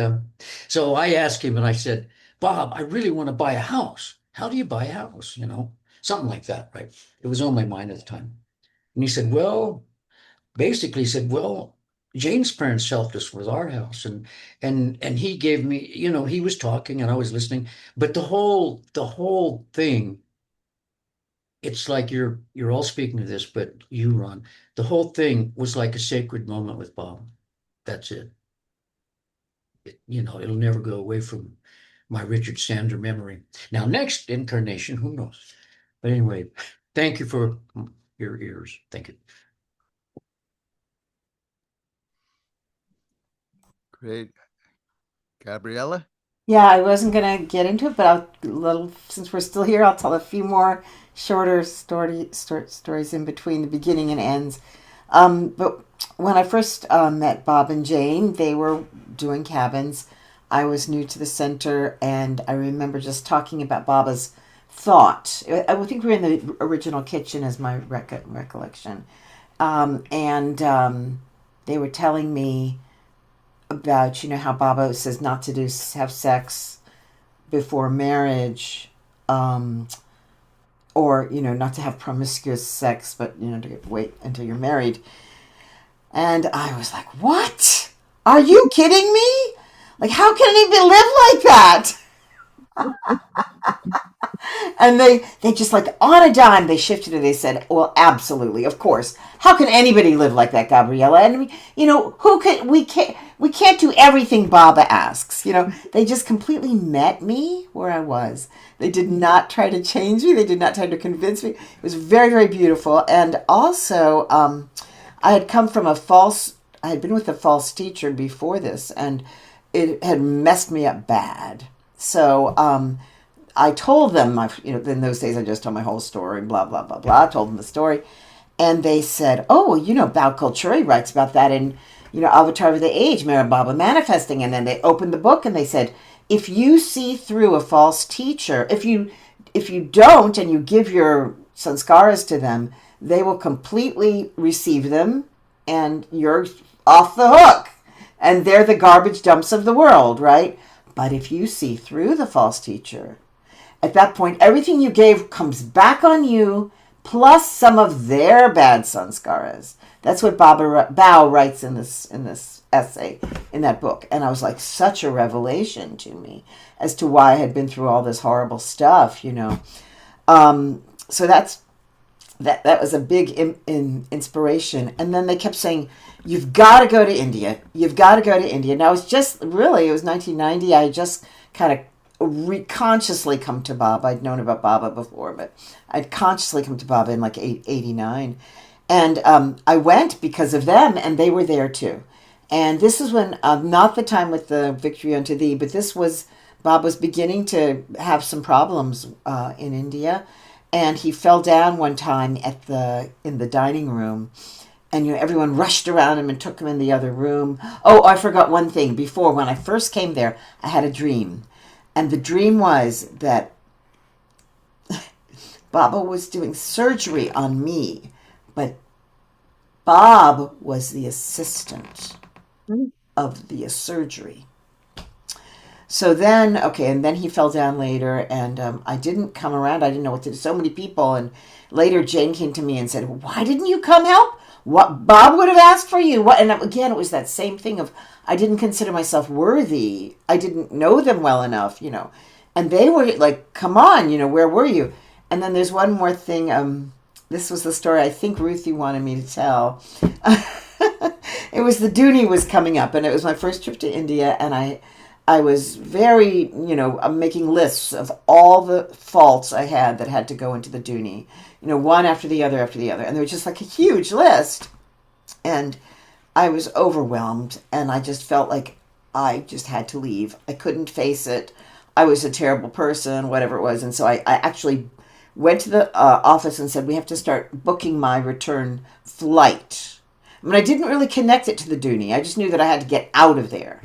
so I asked him, and I said, Bob, I really want to buy a house. How do you buy a house? Something like that, right? It was on my mind at the time. And he said, well, basically said, well, Jane's parents helped us with our house, and he gave me, he was talking and I was listening, but the whole thing, it's like you're all speaking of this, but you, Ron, the whole thing was like a sacred moment with Bob. That's it. It'll never go away from my Richard Sander memory. Now, next incarnation, who knows? But anyway, thank you for your ears. Thank you. Great. Gabriella? Yeah, I wasn't gonna get into it, but since we're still here, I'll tell a few more shorter stories in between the beginning and ends. But when I first met Bob and Jane, they were doing cabins. I was new to the center, and I remember just talking about Baba's thought. I think we were in the original kitchen, as my recollection. And they were telling me about, how Baba says not to have sex before marriage, um, or not to have promiscuous sex, but to wait until you're married. And I was like, what? Are you kidding me? Like, how can anybody live like that? And they just, like, on a dime, they shifted it. They said, well, absolutely, of course. How can anybody live like that, Gabriella? And we can't do everything Baba asks. They just completely met me where I was. They did not try to change me. They did not try to convince me. It was very, very beautiful. And also, I had come from I had been with a false teacher before this, and it had messed me up bad. So, I told them, in those days I just told my whole story, blah, blah, blah, blah. I told them the story. And they said, oh, Bao Kulturi writes about that in, Avatar of the Age, Meher Baba manifesting. And then they opened the book and they said, if you see through a false teacher, if you don't and you give your sanskaras to them, they will completely receive them and you're off the hook. And they're the garbage dumps of the world, right? But if you see through the false teacher, at that point, everything you gave comes back on you, plus some of their bad sanskaras. That's what Bao writes in this essay, in that book. And I was like, such a revelation to me as to why I had been through all this horrible stuff, So that was a big inspiration. And then they kept saying, you've got to go to India. You've got to go to India. Now, it was 1990. I just kind of consciously come to Baba. I'd known about Baba before, but I'd consciously come to Baba in like 89. And I went because of them, and they were there too. And this is when, not the time with the Victory Unto Thee, but this was, Bob was beginning to have some problems in India. And he fell down one time in the dining room, and everyone rushed around him and took him in the other room. Oh, I forgot one thing. Before, when I first came there, I had a dream. And the dream was that Baba was doing surgery on me, but Bob was the assistant of the surgery. So then, and then he fell down later, and I didn't come around. I didn't know what to do. So many people, and later Jane came to me and said, why didn't you come help? What Bob would have asked for you. What? And again, it was that same thing of, I didn't consider myself worthy. I didn't know them well enough, And they were like, come on, where were you? And then there's one more thing. This was the story I think Ruthie wanted me to tell. It was the Dooney was coming up, and it was my first trip to India, and I was very, I'm making lists of all the faults I had to go into the Dooney, one after the other after the other. And there was just like a huge list. And I was overwhelmed, and I just felt like I just had to leave. I couldn't face it. I was a terrible person, whatever it was. And so I actually went to the office and said, we have to start booking my return flight. I mean, I didn't really connect it to the Dooney. I just knew that I had to get out of there.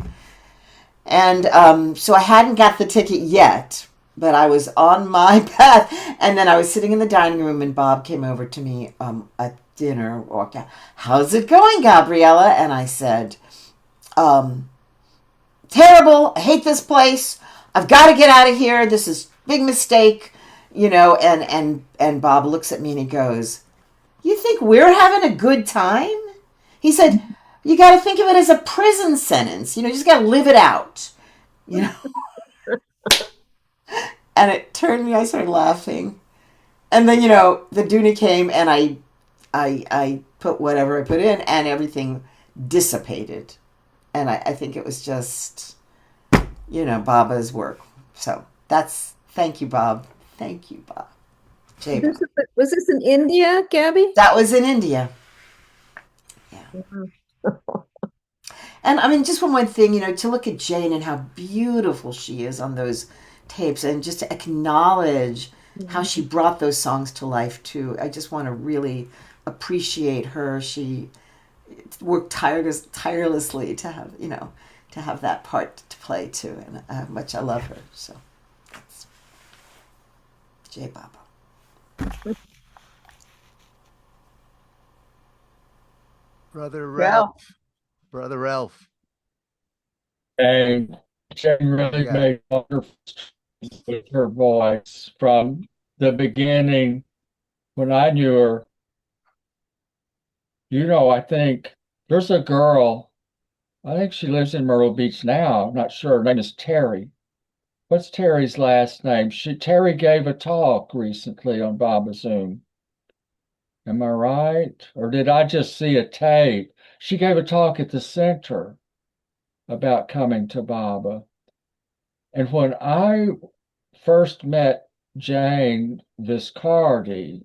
And so I hadn't got the ticket yet, but I was on my path. And then I was sitting in the dining room, and Bob came over to me at dinner, walked out. How's it going, Gabriella? And I said, terrible. I hate this place. I've got to get out of here. This is a big mistake, and Bob looks at me and he goes, you think we're having a good time? He said, you got to think of it as a prison sentence. You just got to live it out, And it turned me, I started laughing. And then, the Dooney came, and I put whatever I put in, and everything dissipated. And I think it was just, Baba's work. So thank you, Bob. Thank you, Bob. Was this in India, Gabby? That was in India. Yeah. And I mean, just one more thing, to look at Jane and how beautiful she is on those tapes, and just to acknowledge how she brought those songs to life too. I just want to really appreciate her. She worked tirelessly to have, to have that part to play too, and how much I love her. So, that's J Baba. Brother Yeah. Ralph. Brother Ralph. And Jane What do you really got? made wonderful with her voice from the beginning when I knew her. I think there's a girl, I think she lives in Myrtle Beach now. I'm not sure. Her name is Terry. What's Terry's last name? Terry gave a talk recently on Baba Zoom. Am I right? Or did I just see a tape? She gave a talk at the center about coming to Baba. And when I first met Jane Viscardi,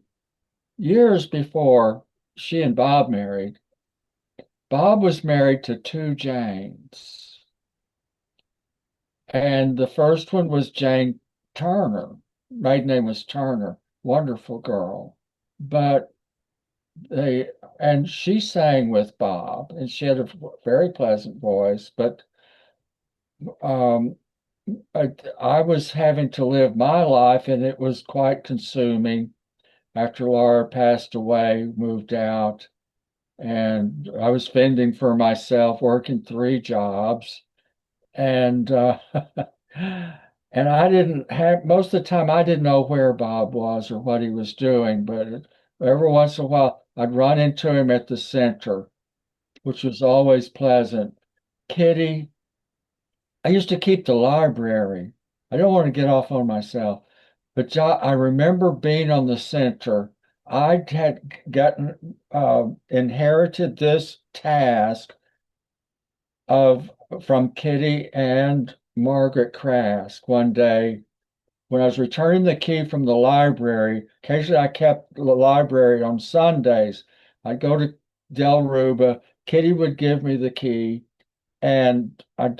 years before she and Bob married, Bob was married to two Janes. And the first one was Jane Turner. Maiden name was Turner. Wonderful girl. But and she sang with Bob, and she had a very pleasant voice, but um, I was having to live my life, and it was quite consuming. After Laura passed away, moved out, and I was fending for myself, working three jobs, and and I didn't have most of the time I didn't know where Bob was or what he was doing, but every once in a while I'd run into him at the center, which was always pleasant. Kitty, I used to keep the library. I don't want to get off on myself, but I remember being on the center. I had gotten inherited this task of from Kitty and Margaret Krask one day when I was returning the key from the library. Occasionally, I kept the library on Sundays. I'd go to Del Ruba. Kitty would give me the key, and I'd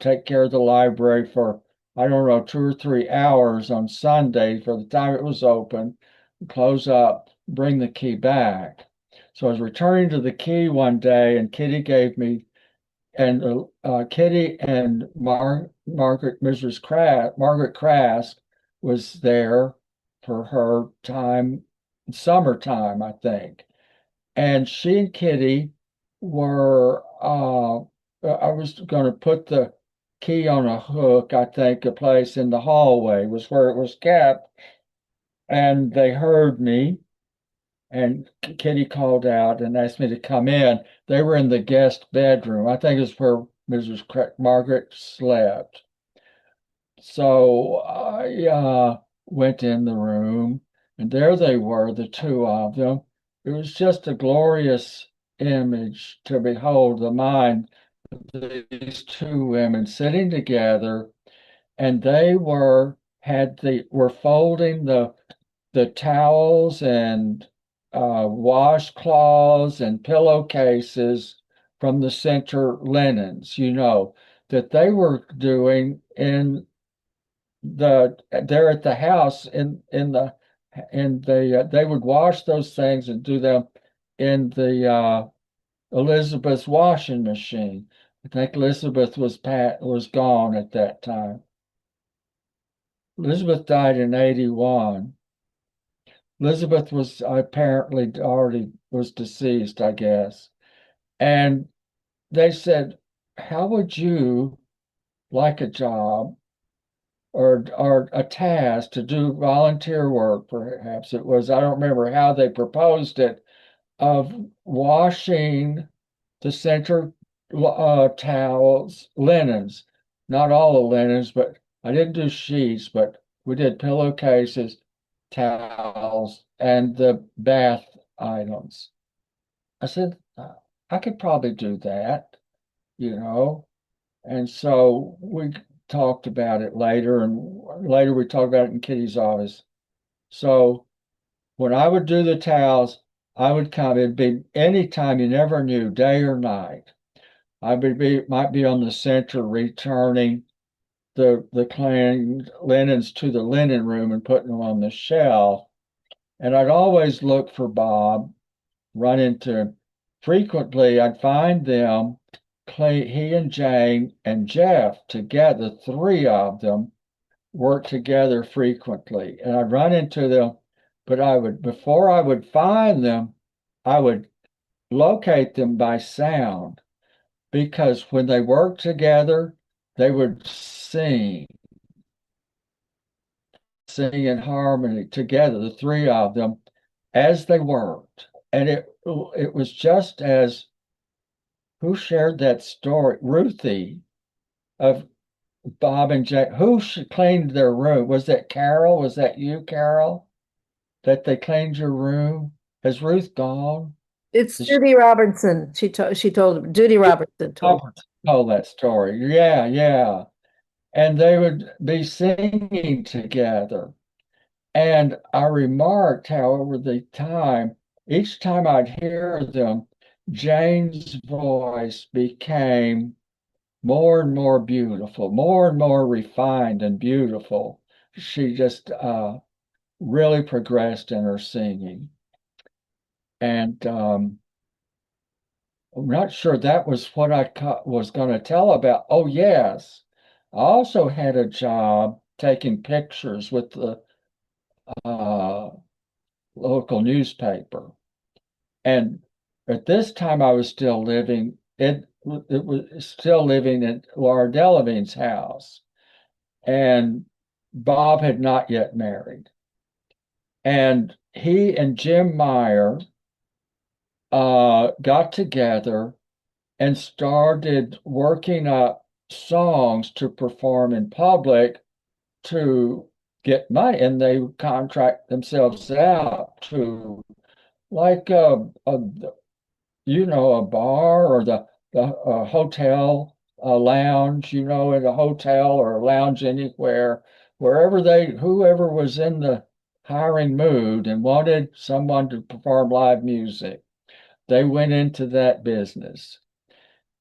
take care of the library for, I don't know, 2 or 3 hours on Sunday for the time it was open, close up, bring the key back. So I was returning to the key one day, and Kitty gave me, and Kitty and Margaret Krask was there for her time, summertime, I think. And she and Kitty were, I was going to put the key on a hook, I think, a place in the hallway was where it was kept. And they heard me, and Kitty called out and asked me to come in. They were in the guest bedroom. I think it's where Margaret slept. So I went in the room, and there they were, the two of them. It was just a glorious image to behold, the mind of these two women sitting together, and they were folding the towels and washcloths and pillowcases from the center linens, that they were doing there at the house they would wash those things and do them in the Elizabeth's washing machine. I think Elizabeth was gone at that time. Elizabeth died in 81. Elizabeth was apparently already was deceased, I guess. And they said, how would you like a job or a task to do volunteer work, perhaps it was, I don't remember how they proposed it, of washing the center towels, linens, not all the linens, but I didn't do sheets, but we did pillowcases, towels, and the bath items. I said, I could probably do that, you know. And so we talked about it later, and later we talked about it in Kitty's office. So when I would do the towels, I would come, it'd be any time, you never knew, day or night. might be on the center returning the clean linens to the linen room and putting them on the shelf. And I'd always look for Bob, run into frequently, I'd find them, he and Jane and Jeff together, three of them work together frequently. And I'd run into them, but before I would find them, I would locate them by sound because when they worked together, they would sing in harmony together, the three of them, as they worked. And it was just as who shared that story? Ruthie of Bob and Jack. Who cleaned their room? Was that Carol? Was that you, Carol? That they cleaned your room? Has Ruth gone? It's Is she Judy Robertson. She told Judy Robertson told. told that story? Yeah, yeah. And they would be singing together. And I remarked how over the time, each time I'd hear them, Jane's voice became more and more beautiful, more and more refined and beautiful. She just really progressed in her singing. And I'm not sure that was what I was going to tell about. Oh, yes. I also had a job taking pictures with the uh, local newspaper. And at this time, I was still living, it was still living at Laura Delevingne's house. And Bob had not yet married. And he and Jim Meyer got together and started working up songs to perform in public to get money. And they would contract themselves out to like a bar or the hotel lounge, at a hotel or a lounge anywhere, whoever was in the hiring mood and wanted someone to perform live music, they went into that business.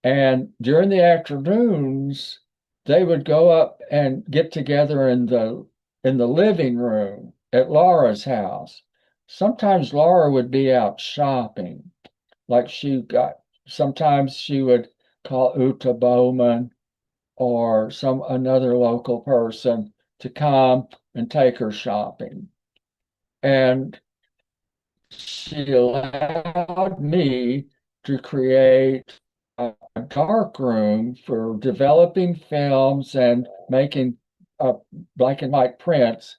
And during the afternoons, they would go up and get together in the living room at Laura's house. Sometimes Laura would be out shopping. Like sometimes she would call Uta Bowman or another local person to come and take her shopping. And she allowed me to create a dark room for developing films and making black and white prints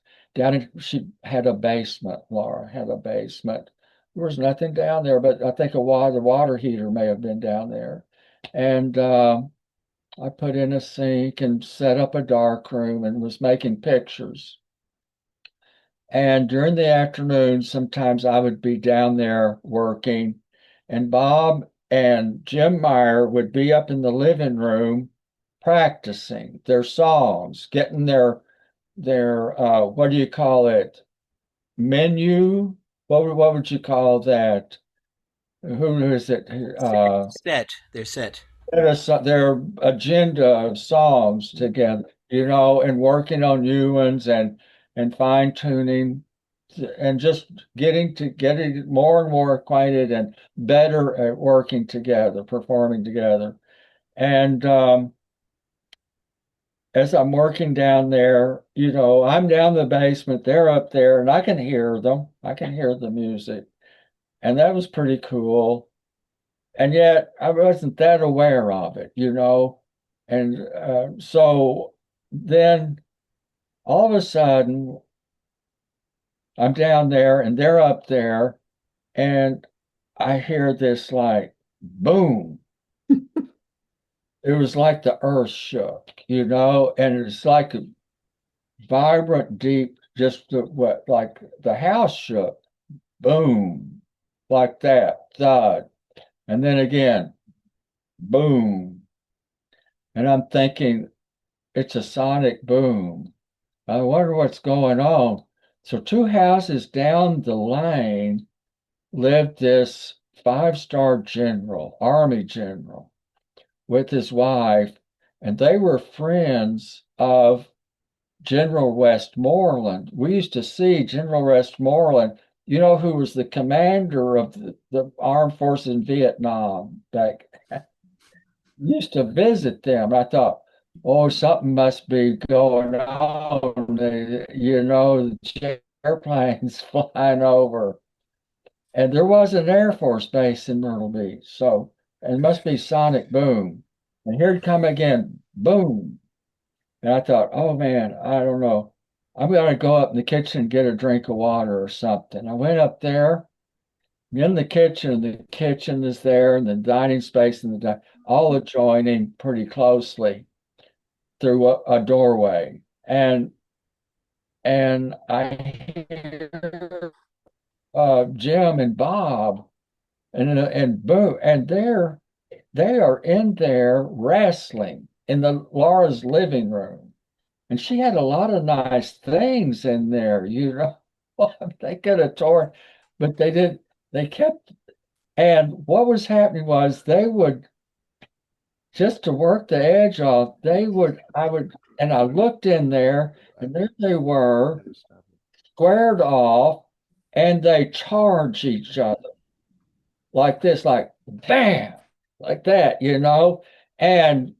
she had a basement. Laura had a basement. There was nothing down there, but I think the water heater may have been down there. And I put in a sink and set up a dark room and was making pictures. And during the afternoon, sometimes I would be down there working, and Bob and Jim Meyer would be up in the living room practicing their songs, getting their what do you call it? Menu? What would you call that? Who is it? They're set. Their agenda of songs together, and working on new ones and fine tuning and just getting more and more acquainted and better at working together, performing together. And as I'm working down there, I'm down the basement, they're up there, and I can hear them. I can hear the music. And that was pretty cool. And yet I wasn't that aware of it. And so then all of a sudden, I'm down there and they're up there, and I hear this like boom. It was like the earth shook, and it's like a vibrant, deep, like the house shook, boom, like that, thud. And then again, boom. And I'm thinking, it's a sonic boom. I wonder what's going on. So, two houses down the lane lived this five-star general, Army general, with his wife, and they were friends of General Westmoreland. We used to see General Westmoreland, you know, who was the commander of the armed forces in Vietnam back. Used to visit them. I thought, oh, something must be going on. You know, the airplanes flying over. And there was an Air Force base in Myrtle Beach. So it must be sonic boom. And here it come again, boom. And I thought, oh man, I don't know. I'm gonna go up in the kitchen and get a drink of water or something. I went up there in the kitchen. The kitchen is there, and the dining space and all adjoining pretty closely through a doorway. And I hear Jim and Bob, and boom, and they are in there wrestling in the Laura's living room. And she had a lot of nice things in there, you know. They could have torn, but they did. They kept, and what was happening was they would, just to work the edge off, and I looked in there, and there they were, squared off, and they charge each other like this, like bam, like that, you know, and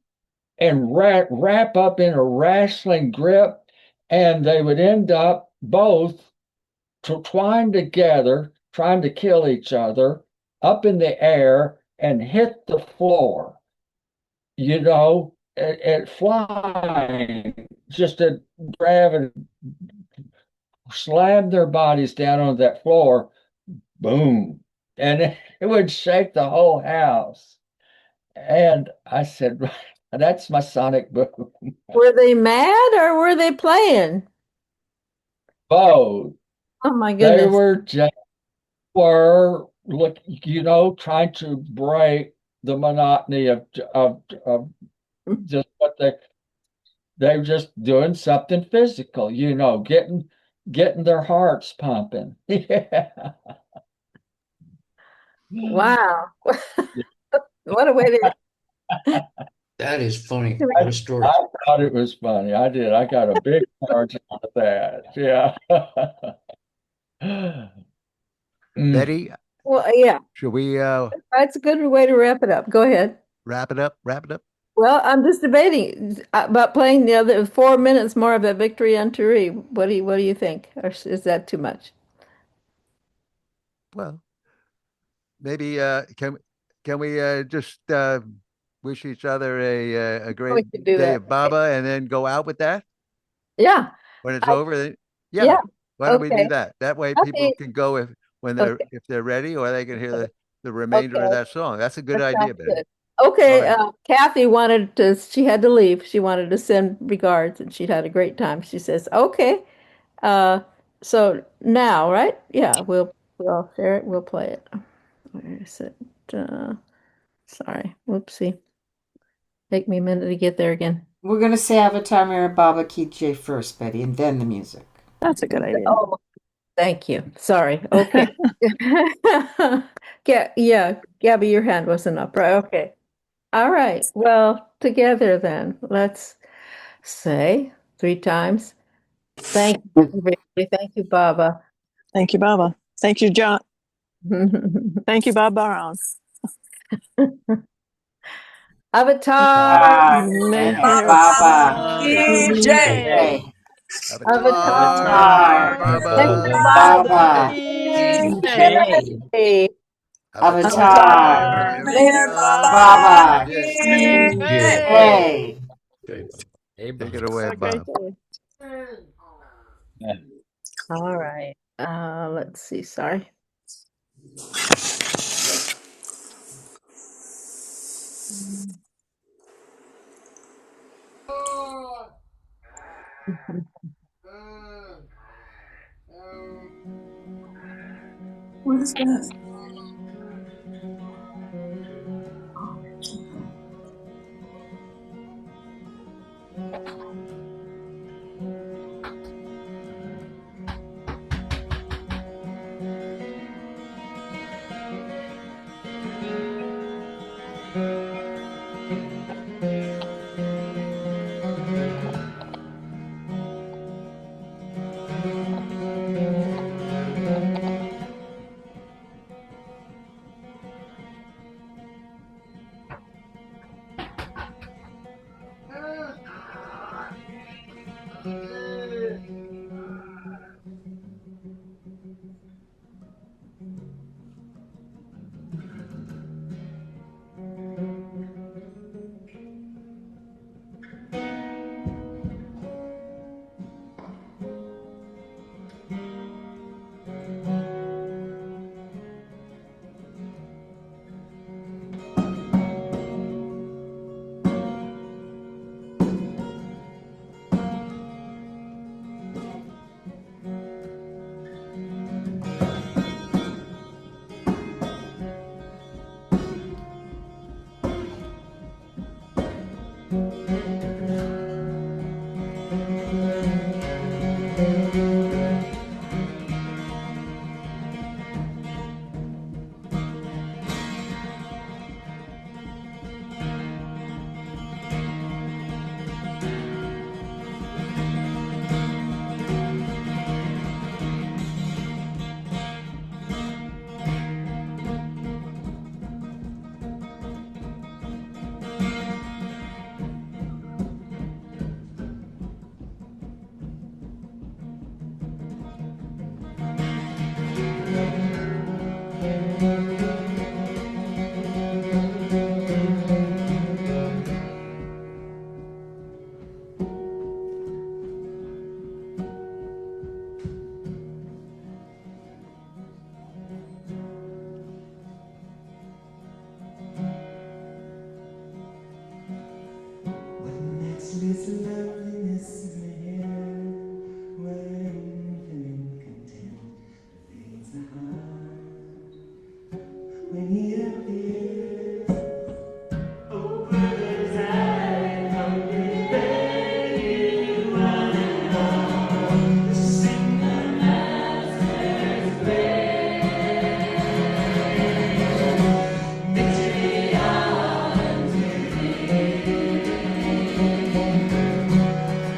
wrap up in a wrestling grip, and they would end up both twined together, trying to kill each other up in the air and hit the floor, you know, at flying, just to grab and slam their bodies down on that floor, boom, and it would shake the whole house. And I said, that's my sonic boom. Were they mad or were they playing? Both. Oh my They goodness. were look, you know, trying to break the monotony of just what they were just doing something physical, you know, getting their hearts pumping. Yeah. Wow. What a way to That is funny. What a story. I thought it was funny. I did. I got a big charge out of that. Yeah. Betty, Well, yeah, should we that's a good way to wrap it up. Go ahead. wrap it up? Wrap it up? Well, I'm just debating about playing the other 4 minutes more of that Victory on Turi. What do you think? Or is that too much? Well, maybe can we just wish each other a We great could do day that. of Baba and then go out with that Yeah. when it's I, over? Then, yeah. yeah. Why don't we do Okay. that? That way people Okay. can go Okay. if they're ready, or they can hear the remainder of Okay. that song. That's a good That idea, sounds Betty. good. All Okay. right. Kathy she had to leave. She wanted to send regards and she'd had a great time. She says, okay. Uh, so now, right? Yeah, we'll share it. We'll play it. Where is it? Uh, Sorry. Whoopsie. Take me a minute to get there again. We're going to say Avatar Mira Baba Kijay first, Betty, and then the music. That's a good idea. Oh, thank you. Sorry. Okay. Yeah, Gabby, your hand wasn't up, right? Okay. All right. Well, together then, let's say 3 times. Thank you, everybody. Thank you, Baba. Thank you, Baba. Thank you, John. Thank you, Bob Brown. Avatar. Meher Baba Kijay. Kijay. Avatar, Avatar. Thank Baba. you, Baba Kijay. Kijay. Avatar Avatar. Avatar, Meher Baba Kijay. Kijay. Take it away, Have a great Bob. day. All right. Let's see. Sorry. What is this? Matchless loveliness in the air, where infinite content pervades the heart. When he appears, oh, brother's eye, complete begging, running on to sing the master's praise. Victory unto thee.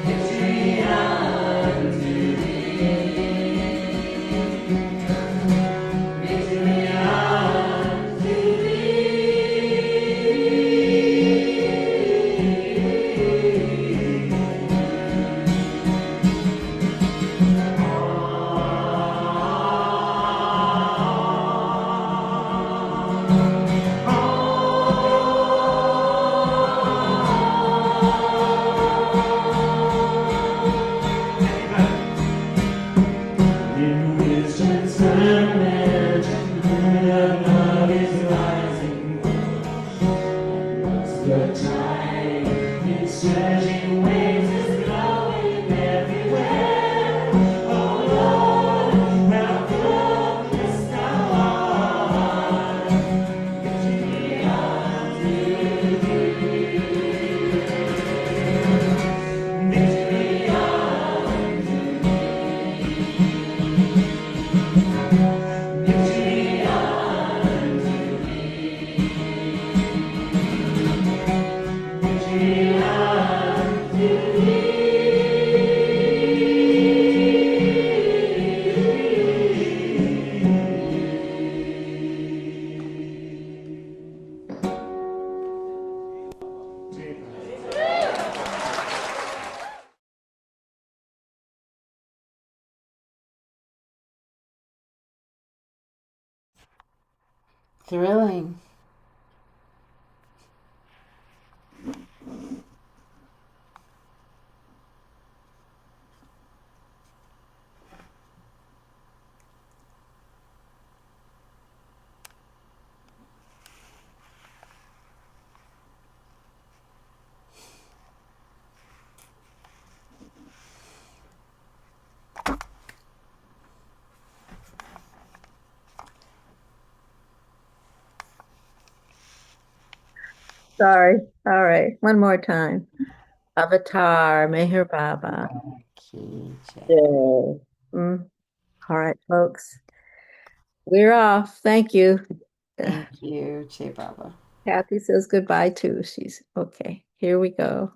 Victory unto thee. Victory unto in wisdom's firmament, the love is rising. What's the tide? Its surging waves is blowing everywhere. Oh Lord, how glorious thou art. Victory unto thee. Victory unto thee. Victory unto thee. Victory unto thee. Thrilling. Sorry. All right. One more time. Avatar, Meher Baba. Key Yay. Mm. All right, folks. We're off. Thank you. Thank you, Che Baba. Kathy says goodbye too. She's okay. Here we go.